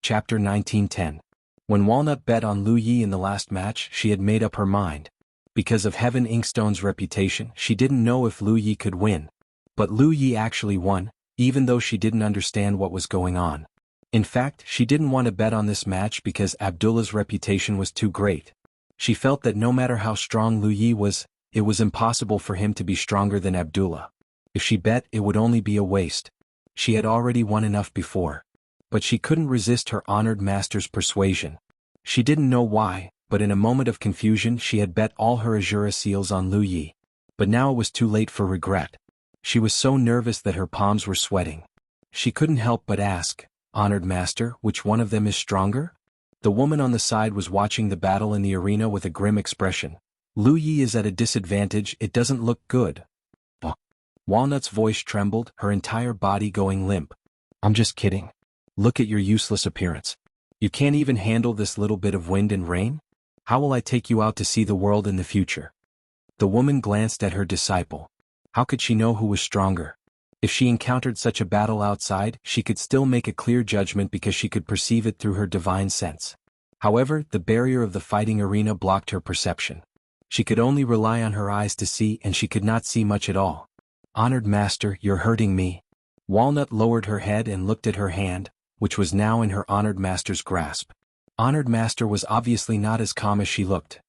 Chapter 1910. When Walnut bet on Lu Yi in the last match, she had made up her mind. Because of Heaven Inkstone's reputation, she didn't know if Lu Yi could win. But Lu Yi actually won, even though she didn't understand what was going on. In fact, she didn't want to bet on this match because Abdullah's reputation was too great. She felt that no matter how strong Lu Yi was, it was impossible for him to be stronger than Abdullah. If she bet, it would only be a waste. She had already won enough before. But she couldn't resist her honored master's persuasion. She didn't know why, but in a moment of confusion she had bet all her Azura seals on Lu Yi. But now it was too late for regret. She was so nervous that her palms were sweating. She couldn't help but ask, "Honored master, which one of them is stronger?" The woman on the side was watching the battle in the arena with a grim expression. "Lu Yi is at a disadvantage, it doesn't look good." Walnut's voice trembled, her entire body going limp. "I'm just kidding. Look at your useless appearance. You can't even handle this little bit of wind and rain? How will I take you out to see the world in the future?" The woman glanced at her disciple. How could she know who was stronger? If she encountered such a battle outside, she could still make a clear judgment because she could perceive it through her divine sense. However, the barrier of the fighting arena blocked her perception. She could only rely on her eyes to see, and she could not see much at all. "Honored master, you're hurting me." Walnut lowered her head and looked at her hand, which was now in her honored master's grasp. Honored master was obviously not as calm as she looked.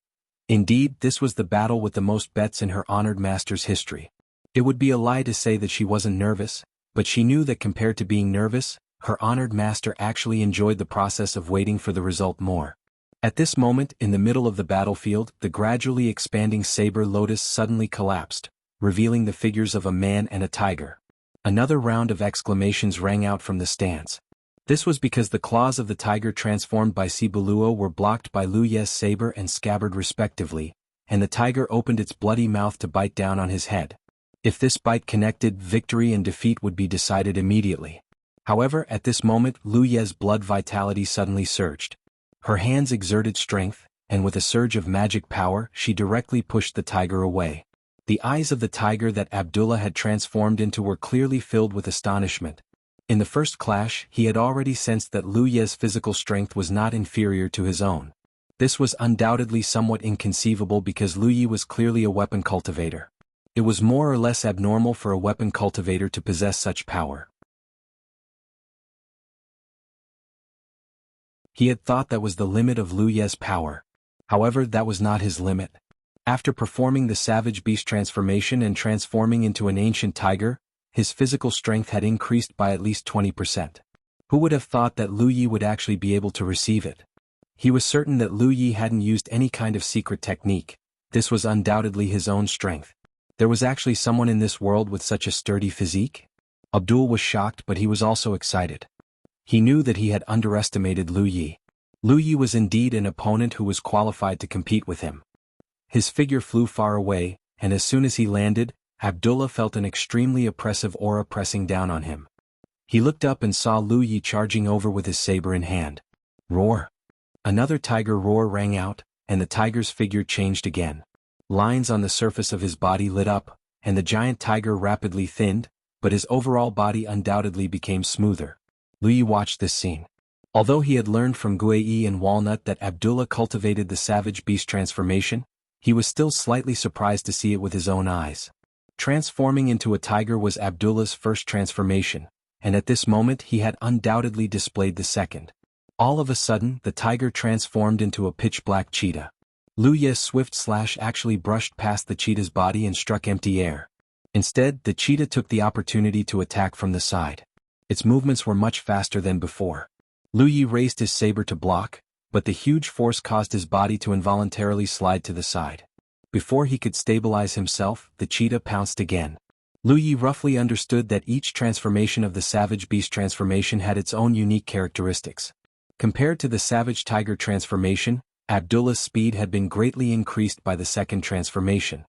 Indeed, this was the battle with the most bets in her honored master's history. It would be a lie to say that she wasn't nervous, but she knew that compared to being nervous, her honored master actually enjoyed the process of waiting for the result more. At this moment, in the middle of the battlefield, the gradually expanding saber lotus suddenly collapsed, revealing the figures of a man and a tiger. Another round of exclamations rang out from the stands. This was because the claws of the tiger transformed by Sibuluo were blocked by Lu Ye's saber and scabbard respectively, and the tiger opened its bloody mouth to bite down on his head. If this bite connected, victory and defeat would be decided immediately. However, at this moment, Lu Ye's blood vitality suddenly surged. Her hands exerted strength, and with a surge of magic power, she directly pushed the tiger away. The eyes of the tiger that Abdullah had transformed into were clearly filled with astonishment. In the first clash, he had already sensed that Lu Ye's physical strength was not inferior to his own. This was undoubtedly somewhat inconceivable because Lu Yi was clearly a weapon cultivator. It was more or less abnormal for a weapon cultivator to possess such power. He had thought that was the limit of Lu Ye's power. However, that was not his limit. After performing the savage beast transformation and transforming into an ancient tiger, his physical strength had increased by at least 20%. Who would have thought that Lu Yi would actually be able to receive it? He was certain that Lu Yi hadn't used any kind of secret technique. This was undoubtedly his own strength. There was actually someone in this world with such a sturdy physique? Abdul was shocked, but he was also excited. He knew that he had underestimated Lu Yi. Lu Yi was indeed an opponent who was qualified to compete with him. His figure flew far away, and as soon as he landed, Abdullah felt an extremely oppressive aura pressing down on him. He looked up and saw Lu Yi charging over with his saber in hand. Roar! Another tiger roar rang out, and the tiger's figure changed again. Lines on the surface of his body lit up, and the giant tiger rapidly thinned, but his overall body undoubtedly became smoother. Lu Yi watched this scene. Although he had learned from Guei and Walnut that Abdullah cultivated the savage beast transformation, he was still slightly surprised to see it with his own eyes. Transforming into a tiger was Abdullah's first transformation, and at this moment he had undoubtedly displayed the second. All of a sudden, the tiger transformed into a pitch-black cheetah. Lu Ye's swift slash actually brushed past the cheetah's body and struck empty air. Instead, the cheetah took the opportunity to attack from the side. Its movements were much faster than before. Lu Yi raised his saber to block, but the huge force caused his body to involuntarily slide to the side. Before he could stabilize himself, the cheetah pounced again. Lu Yi roughly understood that each transformation of the savage beast transformation had its own unique characteristics. Compared to the savage tiger transformation, Abdullah's speed had been greatly increased by the second transformation.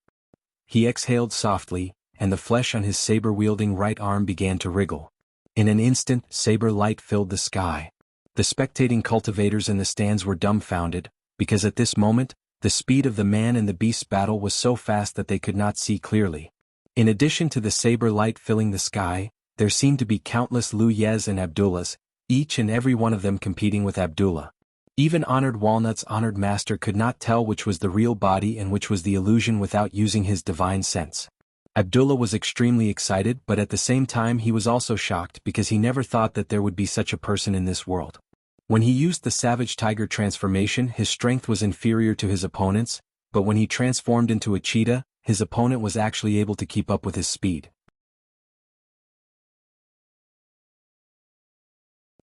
He exhaled softly, and the flesh on his saber-wielding right arm began to wriggle. In an instant, saber light filled the sky. The spectating cultivators in the stands were dumbfounded, because at this moment, the speed of the man and the beast's battle was so fast that they could not see clearly. In addition to the saber light filling the sky, there seemed to be countless Lu Yes and Abdullahs, each and every one of them competing with Abdullah. Even Honored Walnut's honored master could not tell which was the real body and which was the illusion without using his divine sense. Abdullah was extremely excited, but at the same time he was also shocked because he never thought that there would be such a person in this world. When he used the savage tiger transformation, his strength was inferior to his opponent's, but when he transformed into a cheetah, his opponent was actually able to keep up with his speed.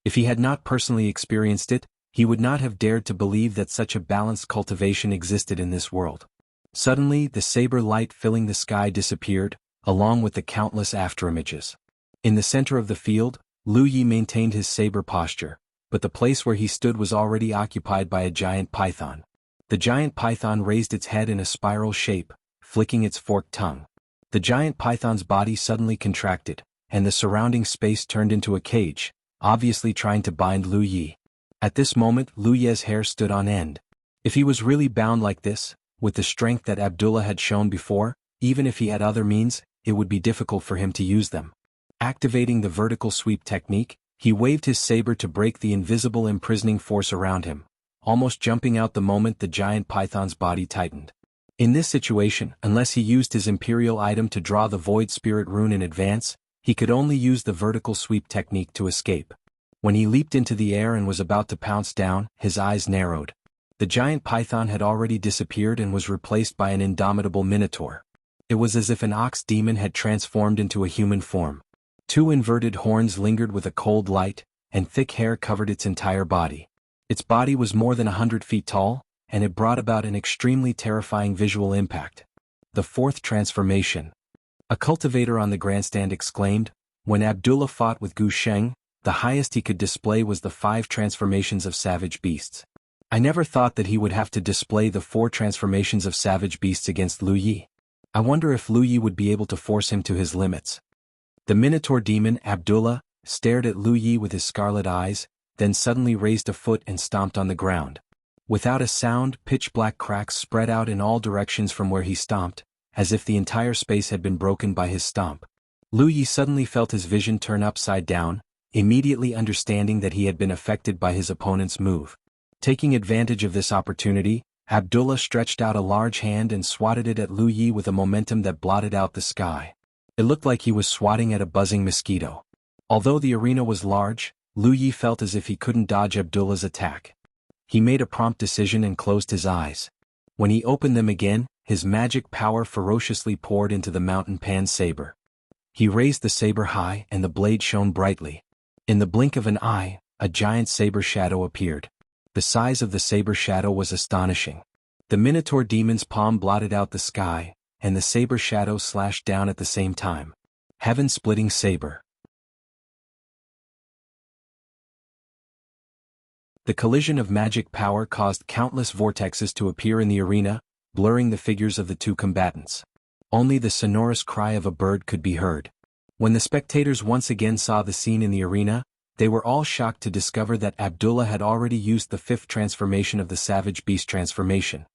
If he had not personally experienced it, he would not have dared to believe that such a balanced cultivation existed in this world. Suddenly, the saber light filling the sky disappeared, along with the countless afterimages. In the center of the field, Lu Yi maintained his saber posture, but the place where he stood was already occupied by a giant python. The giant python raised its head in a spiral shape, flicking its forked tongue. The giant python's body suddenly contracted, and the surrounding space turned into a cage, obviously trying to bind Lu Yi. At this moment, Lu Yi's hair stood on end. If he was really bound like this, with the strength that Abdullah had shown before, even if he had other means, it would be difficult for him to use them. Activating the vertical sweep technique, he waved his saber to break the invisible imprisoning force around him, almost jumping out the moment the giant python's body tightened. In this situation, unless he used his imperial item to draw the void spirit rune in advance, he could only use the vertical sweep technique to escape. When he leaped into the air and was about to pounce down, his eyes narrowed. The giant python had already disappeared and was replaced by an indomitable minotaur. It was as if an ox demon had transformed into a human form. Two inverted horns lingered with a cold light, and thick hair covered its entire body. Its body was more than 100 feet tall, and it brought about an extremely terrifying visual impact. The fourth transformation. A cultivator on the grandstand exclaimed, when Abdullah fought with Gu Sheng, the highest he could display was the 5 transformations of savage beasts. I never thought that he would have to display the 4 transformations of savage beasts against Lu Yi. I wonder if Lu Yi would be able to force him to his limits. The Minotaur demon, Abdullah, stared at Lu Yi with his scarlet eyes, then suddenly raised a foot and stomped on the ground. Without a sound, pitch-black cracks spread out in all directions from where he stomped, as if the entire space had been broken by his stomp. Lu Yi suddenly felt his vision turn upside down, immediately understanding that he had been affected by his opponent's move. Taking advantage of this opportunity, Abdullah stretched out a large hand and swatted it at Lu Yi with a momentum that blotted out the sky. It looked like he was swatting at a buzzing mosquito. Although the arena was large, Lu Yi felt as if he couldn't dodge Abdullah's attack. He made a prompt decision and closed his eyes. When he opened them again, his magic power ferociously poured into the mountain pan saber. He raised the saber high and the blade shone brightly. In the blink of an eye, a giant saber shadow appeared. The size of the saber shadow was astonishing. The Minotaur demon's palm blotted out the sky, and the saber shadow slashed down at the same time. Heaven-splitting saber. The collision of magic power caused countless vortexes to appear in the arena, blurring the figures of the two combatants. Only the sonorous cry of a bird could be heard. When the spectators once again saw the scene in the arena, they were all shocked to discover that Abdullah had already used the 5th transformation of the Savage Beast transformation.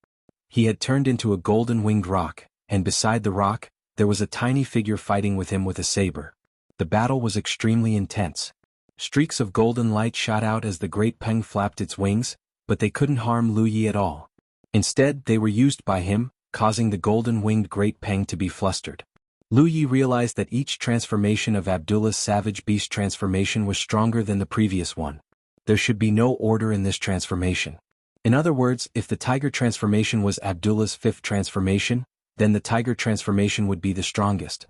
He had turned into a golden-winged roc, and beside the roc, there was a tiny figure fighting with him with a saber. The battle was extremely intense. Streaks of golden light shot out as the great peng flapped its wings, but they couldn't harm Lu Yi at all. Instead, they were used by him, causing the golden-winged great peng to be flustered. Lu Yi realized that each transformation of Abdullah's Savage Beast transformation was stronger than the previous one. There should be no order in this transformation. In other words, if the tiger transformation was Abdullah's 5th transformation, then the tiger transformation would be the strongest.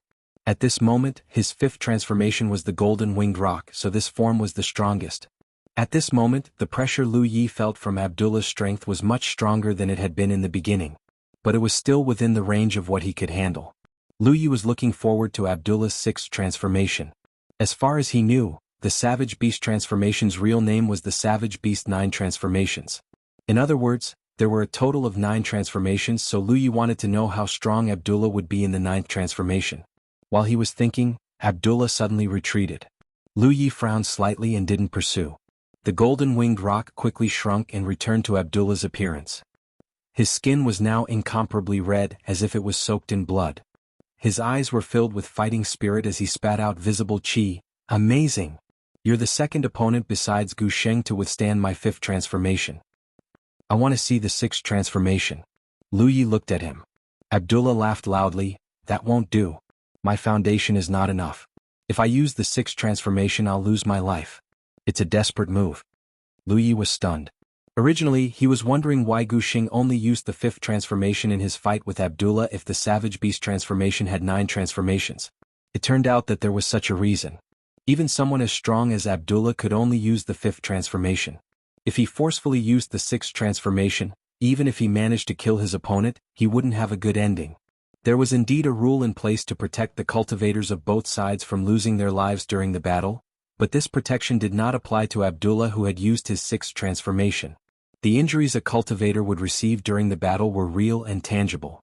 At this moment, his 5th transformation was the golden-winged roc, so this form was the strongest. At this moment, the pressure Lu Yi felt from Abdullah's strength was much stronger than it had been in the beginning. But it was still within the range of what he could handle. Lu Yi was looking forward to Abdullah's 6th transformation. As far as he knew, the Savage Beast transformation's real name was the Savage Beast 9 transformations. In other words, there were a total of 9 transformations, so Lu Yi wanted to know how strong Abdullah would be in the 9th transformation. While he was thinking, Abdullah suddenly retreated. Lu Yi frowned slightly and didn't pursue. The golden-winged roc quickly shrunk and returned to Abdullah's appearance. His skin was now incomparably red, as if it was soaked in blood. His eyes were filled with fighting spirit as he spat out visible chi. Amazing! You're the second opponent besides Gu Sheng to withstand my 5th transformation. I want to see the 6th transformation. Lu Yi looked at him. Abdullah laughed loudly. That won't do. My foundation is not enough. If I use the 6th transformation, I'll lose my life. It's a desperate move. Lu Yi was stunned. Originally, he was wondering why Gu Sheng only used the 5th transformation in his fight with Abdullah if the Savage Beast transformation had 9 transformations. It turned out that there was such a reason. Even someone as strong as Abdullah could only use the 5th transformation. If he forcefully used the 6th transformation, even if he managed to kill his opponent, he wouldn't have a good ending. There was indeed a rule in place to protect the cultivators of both sides from losing their lives during the battle, But this protection did not apply to Abdullah, who had used his sixth transformation. The injuries a cultivator would receive during the battle were real and tangible.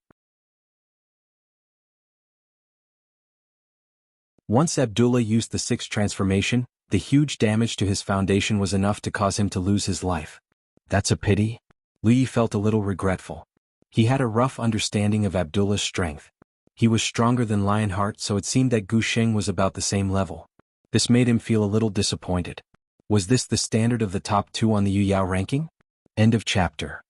Once Abdullah used the sixth transformation, the huge damage to his foundation was enough to cause him to lose his life. That's a pity. Lu Yi felt a little regretful. He had a rough understanding of Abdullah's strength. He was stronger than Lionheart, so it seemed that Gu Sheng was about the same level. This made him feel a little disappointed. Was this the standard of the top 2 on the Yu Yao ranking? End of chapter.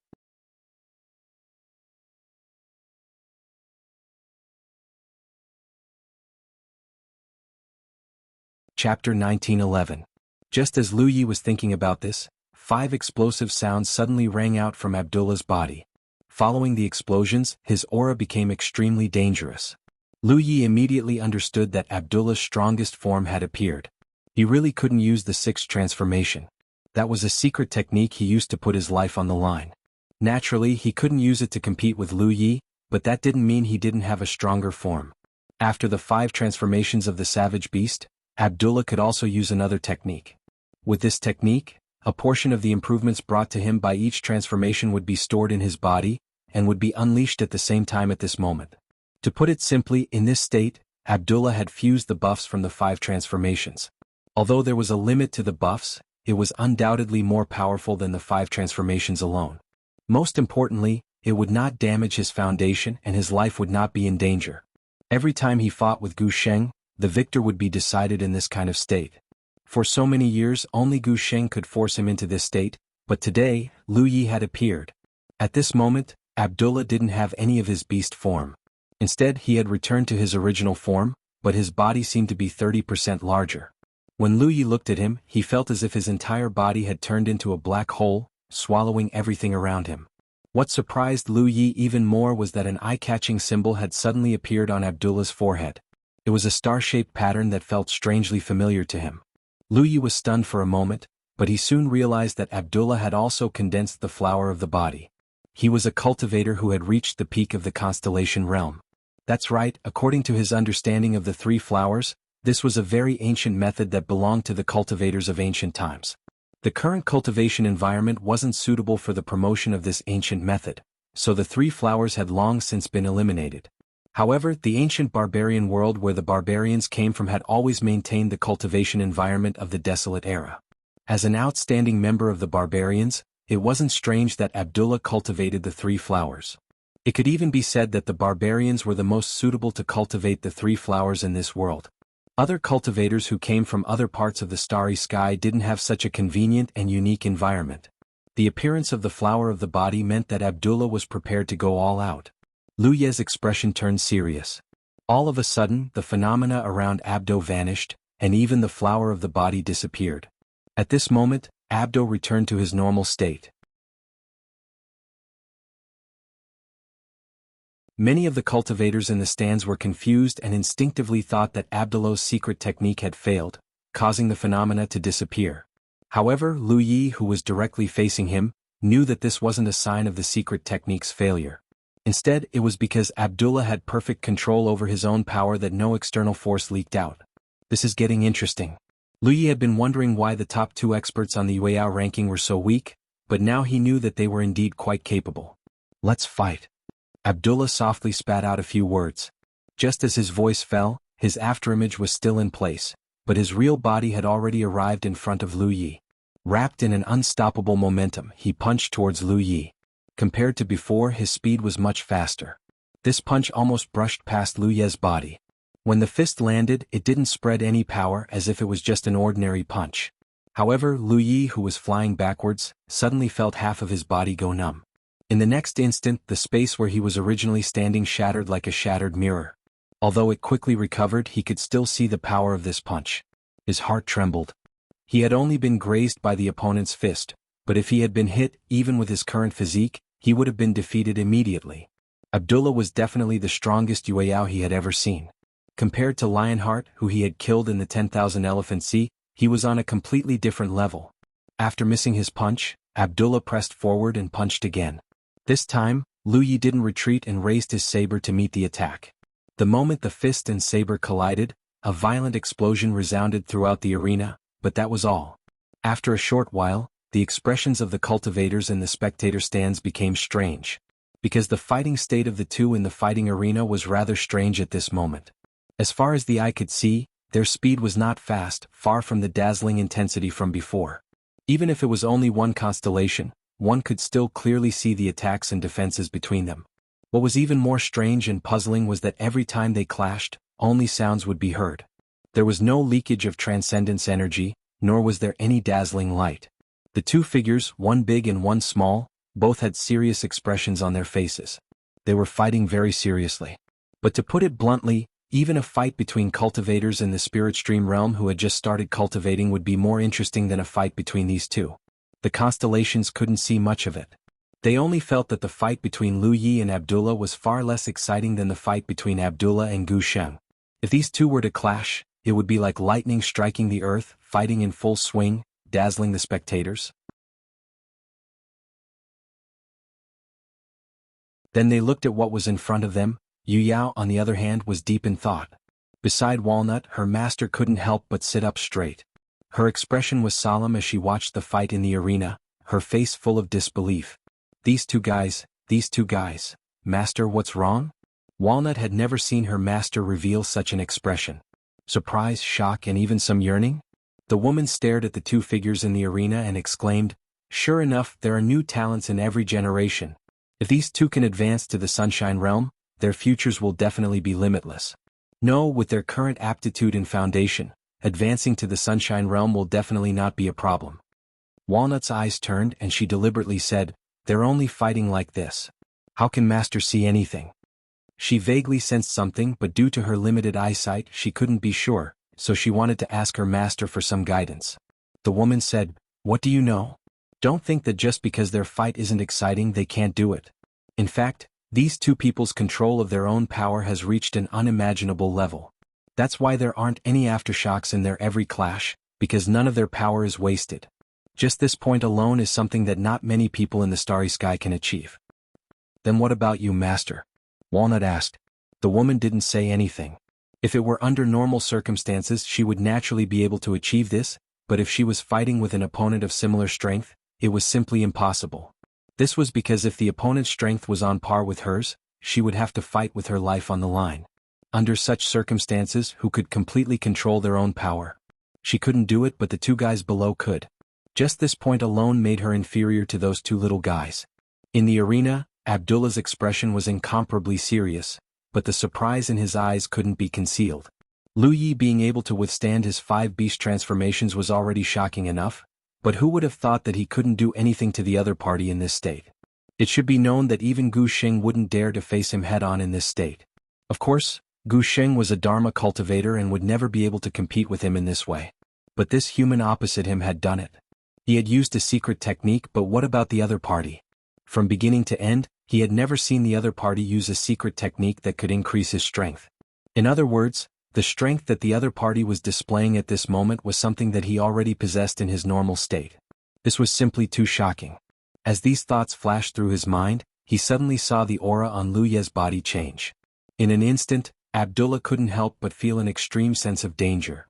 Chapter 1911. Just as Lu Yi was thinking about this, 5 explosive sounds suddenly rang out from Abdullah's body. Following the explosions, his aura became extremely dangerous. Lu Yi immediately understood that Abdullah's strongest form had appeared. He really couldn't use the sixth transformation. That was a secret technique he used to put his life on the line. Naturally, he couldn't use it to compete with Lu Yi, but that didn't mean he didn't have a stronger form. After the 5 transformations of the savage beast, Abdullah could also use another technique. With this technique, a portion of the improvements brought to him by each transformation would be stored in his body, and would be unleashed at the same time at this moment. To put it simply, in this state, Abdullah had fused the buffs from the 5 transformations. Although there was a limit to the buffs, it was undoubtedly more powerful than the 5 transformations alone. Most importantly, it would not damage his foundation and his life would not be in danger. Every time he fought with Gu Sheng, the victor would be decided in this kind of state. For so many years only Gu Sheng could force him into this state, but today, Lu Yi had appeared. At this moment, Abdullah didn't have any of his beast form. Instead, he had returned to his original form, but his body seemed to be 30% larger. When Lu Yi looked at him, he felt as if his entire body had turned into a black hole, swallowing everything around him. What surprised Lu Yi even more was that an eye-catching symbol had suddenly appeared on Abdullah's forehead. It was a star-shaped pattern that felt strangely familiar to him. Lu Yi was stunned for a moment, but he soon realized that Abdullah had also condensed the flower of the body. He was a cultivator who had reached the peak of the constellation realm. That's right, according to his understanding of the 3 flowers, this was a very ancient method that belonged to the cultivators of ancient times. The current cultivation environment wasn't suitable for the promotion of this ancient method, so the 3 flowers had long since been eliminated. However, the ancient barbarian world where the barbarians came from had always maintained the cultivation environment of the desolate era. As an outstanding member of the barbarians, it wasn't strange that Abdullah cultivated the 3 flowers. It could even be said that the barbarians were the most suitable to cultivate the 3 flowers in this world. Other cultivators who came from other parts of the starry sky didn't have such a convenient and unique environment. The appearance of the flower of the body meant that Abdullah was prepared to go all out. Lu Yi's expression turned serious. All of a sudden, the phenomena around Abdo vanished, and even the flower of the body disappeared. At this moment, Abdo returned to his normal state. Many of the cultivators in the stands were confused and instinctively thought that Abdullah's secret technique had failed, causing the phenomena to disappear. However, Lu Yi, who was directly facing him, knew that this wasn't a sign of the secret technique's failure. Instead, it was because Abdullah had perfect control over his own power that no external force leaked out. This is getting interesting. Lu Yi had been wondering why the top 2 experts on the Yueyao ranking were so weak, but now he knew that they were indeed quite capable. Let's fight. Abdullah softly spat out a few words. Just as his voice fell, his afterimage was still in place, but his real body had already arrived in front of Lu Yi. Wrapped in an unstoppable momentum, he punched towards Lu Yi. Compared to before, his speed was much faster. This punch almost brushed past Lu Yi's body. When the fist landed, it didn't spread any power as if it was just an ordinary punch. However, Lu Yi, who was flying backwards, suddenly felt half of his body go numb. In the next instant, the space where he was originally standing shattered like a shattered mirror. Although it quickly recovered, he could still see the power of this punch. His heart trembled. He had only been grazed by the opponent's fist, but if he had been hit, even with his current physique, he would have been defeated immediately. Abdullah was definitely the strongest Yueyao he had ever seen. Compared to Lionheart, who he had killed in the 10,000 Elephant Sea, he was on a completely different level. After missing his punch, Abdullah pressed forward and punched again. This time, Lu Yi didn't retreat and raised his saber to meet the attack. The moment the fist and saber collided, a violent explosion resounded throughout the arena, but that was all. After a short while, the expressions of the cultivators in the spectator stands became strange. Because the fighting state of the two in the fighting arena was rather strange at this moment. As far as the eye could see, their speed was not fast, far from the dazzling intensity from before. Even if it was only one constellation, one could still clearly see the attacks and defenses between them. What was even more strange and puzzling was that every time they clashed, only sounds would be heard. There was no leakage of transcendence energy, nor was there any dazzling light. The two figures, one big and one small, both had serious expressions on their faces. They were fighting very seriously. But to put it bluntly, even a fight between cultivators in the spirit stream realm who had just started cultivating would be more interesting than a fight between these two. The constellations couldn't see much of it. They only felt that the fight between Lu Yi and Abdullah was far less exciting than the fight between Abdullah and Gu Sheng. If these two were to clash, it would be like lightning striking the earth, fighting in full swing, dazzling the spectators. Then they looked at what was in front of them. Yu Yao, on the other hand, was deep in thought. Beside Walnut, her master couldn't help but sit up straight. Her expression was solemn as she watched the fight in the arena, her face full of disbelief. These two guys, Master, what's wrong? Walnut had never seen her master reveal such an expression. Surprise, shock, and even some yearning? The woman stared at the two figures in the arena and exclaimed, "Sure enough, there are new talents in every generation. If these two can advance to the Sunshine Realm, their futures will definitely be limitless. No, with their current aptitude and foundation, advancing to the Sunshine Realm will definitely not be a problem." Walnut's eyes turned and she deliberately said, "They're only fighting like this. How can Master see anything?" She vaguely sensed something, but due to her limited eyesight she couldn't be sure, so she wanted to ask her master for some guidance. The woman said, "What do you know? Don't think that just because their fight isn't exciting they can't do it. In fact, these two people's control of their own power has reached an unimaginable level. That's why there aren't any aftershocks in their every clash, because none of their power is wasted. Just this point alone is something that not many people in the starry sky can achieve." "Then what about you, Master?" Walnut asked. The woman didn't say anything. If it were under normal circumstances she would naturally be able to achieve this, but if she was fighting with an opponent of similar strength, it was simply impossible. This was because if the opponent's strength was on par with hers, she would have to fight with her life on the line. Under such circumstances, who could completely control their own power? She couldn't do it, but the two guys below could. Just this point alone made her inferior to those two little guys. In the arena, Abdullah's expression was incomparably serious, but the surprise in his eyes couldn't be concealed. Lu Yi being able to withstand his 5 beast transformations was already shocking enough, but who would have thought that he couldn't do anything to the other party in this state? It should be known that even Gu Sheng wouldn't dare to face him head-on in this state. Of course, Gu Sheng was a Dharma cultivator and would never be able to compete with him in this way. But this human opposite him had done it. He had used a secret technique, but what about the other party? From beginning to end, he had never seen the other party use a secret technique that could increase his strength. In other words, the strength that the other party was displaying at this moment was something that he already possessed in his normal state. This was simply too shocking. As these thoughts flashed through his mind, he suddenly saw the aura on Lu Ye's body change. In an instant, Abdullah couldn't help but feel an extreme sense of danger.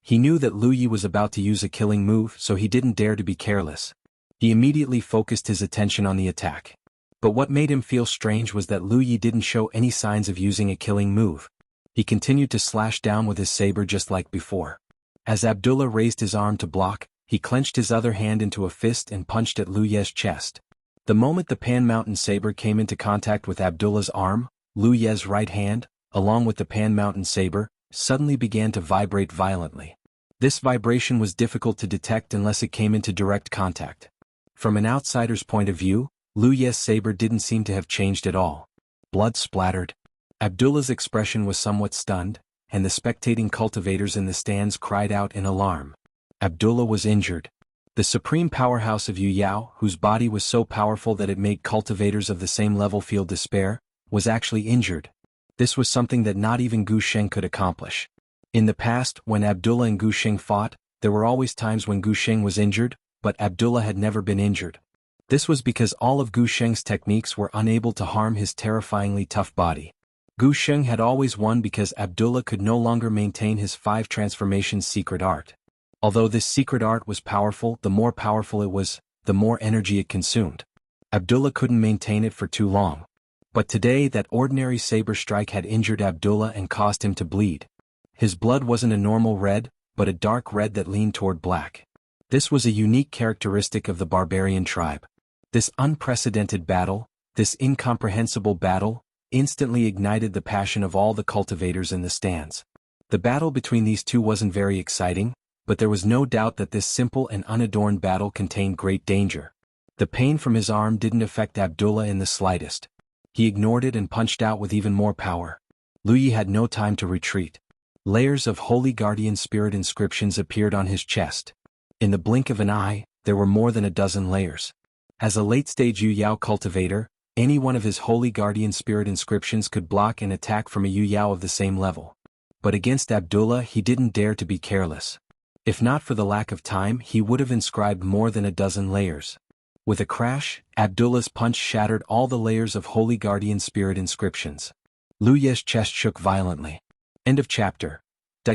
He knew that Lu Yi was about to use a killing move, so he didn't dare to be careless. He immediately focused his attention on the attack. But what made him feel strange was that Lu Yi didn't show any signs of using a killing move. He continued to slash down with his saber just like before. As Abdullah raised his arm to block, he clenched his other hand into a fist and punched at Lu Ye's chest. The moment the Pan Mountain saber came into contact with Abdullah's arm, Lu Ye's right hand, along with the Pan Mountain saber, suddenly began to vibrate violently. This vibration was difficult to detect unless it came into direct contact. From an outsider's point of view, Lu Ye's saber didn't seem to have changed at all. Blood splattered. Abdullah's expression was somewhat stunned, and the spectating cultivators in the stands cried out in alarm. Abdullah was injured. The supreme powerhouse of Yu Yao, whose body was so powerful that it made cultivators of the same level feel despair, was actually injured. This was something that not even Gu Sheng could accomplish. In the past, when Abdullah and Gu Sheng fought, there were always times when Gu Sheng was injured, but Abdullah had never been injured. This was because all of Gu Sheng's techniques were unable to harm his terrifyingly tough body. Gu Sheng had always won because Abdullah could no longer maintain his 5 transformations secret art. Although this secret art was powerful, the more powerful it was, the more energy it consumed. Abdullah couldn't maintain it for too long. But today that ordinary saber strike had injured Abdullah and caused him to bleed. His blood wasn't a normal red, but a dark red that leaned toward black. This was a unique characteristic of the barbarian tribe. This unprecedented battle, this incomprehensible battle, instantly ignited the passion of all the cultivators in the stands. The battle between these two wasn't very exciting, but there was no doubt that this simple and unadorned battle contained great danger. The pain from his arm didn't affect Abdullah in the slightest. He ignored it and punched out with even more power. Lu Yi had no time to retreat. Layers of Holy Guardian Spirit inscriptions appeared on his chest. In the blink of an eye, there were more than a dozen layers. As a late-stage Yu Yao cultivator, any one of his Holy Guardian Spirit inscriptions could block an attack from a Yu Yao of the same level. But against Abdullah he didn't dare to be careless. If not for the lack of time, he would have inscribed more than a dozen layers. With a crash, Abdullah's punch shattered all the layers of Holy Guardian Spirit inscriptions. Lu Ye's chest shook violently. End of chapter.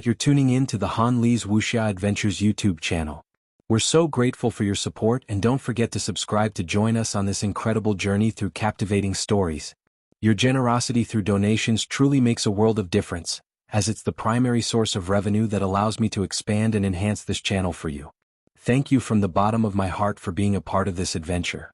You're tuning in to the Han Li's Wuxia Adventures YouTube channel. We're so grateful for your support, and don't forget to subscribe to join us on this incredible journey through captivating stories. Your generosity through donations truly makes a world of difference, as it's the primary source of revenue that allows me to expand and enhance this channel for you. Thank you from the bottom of my heart for being a part of this adventure.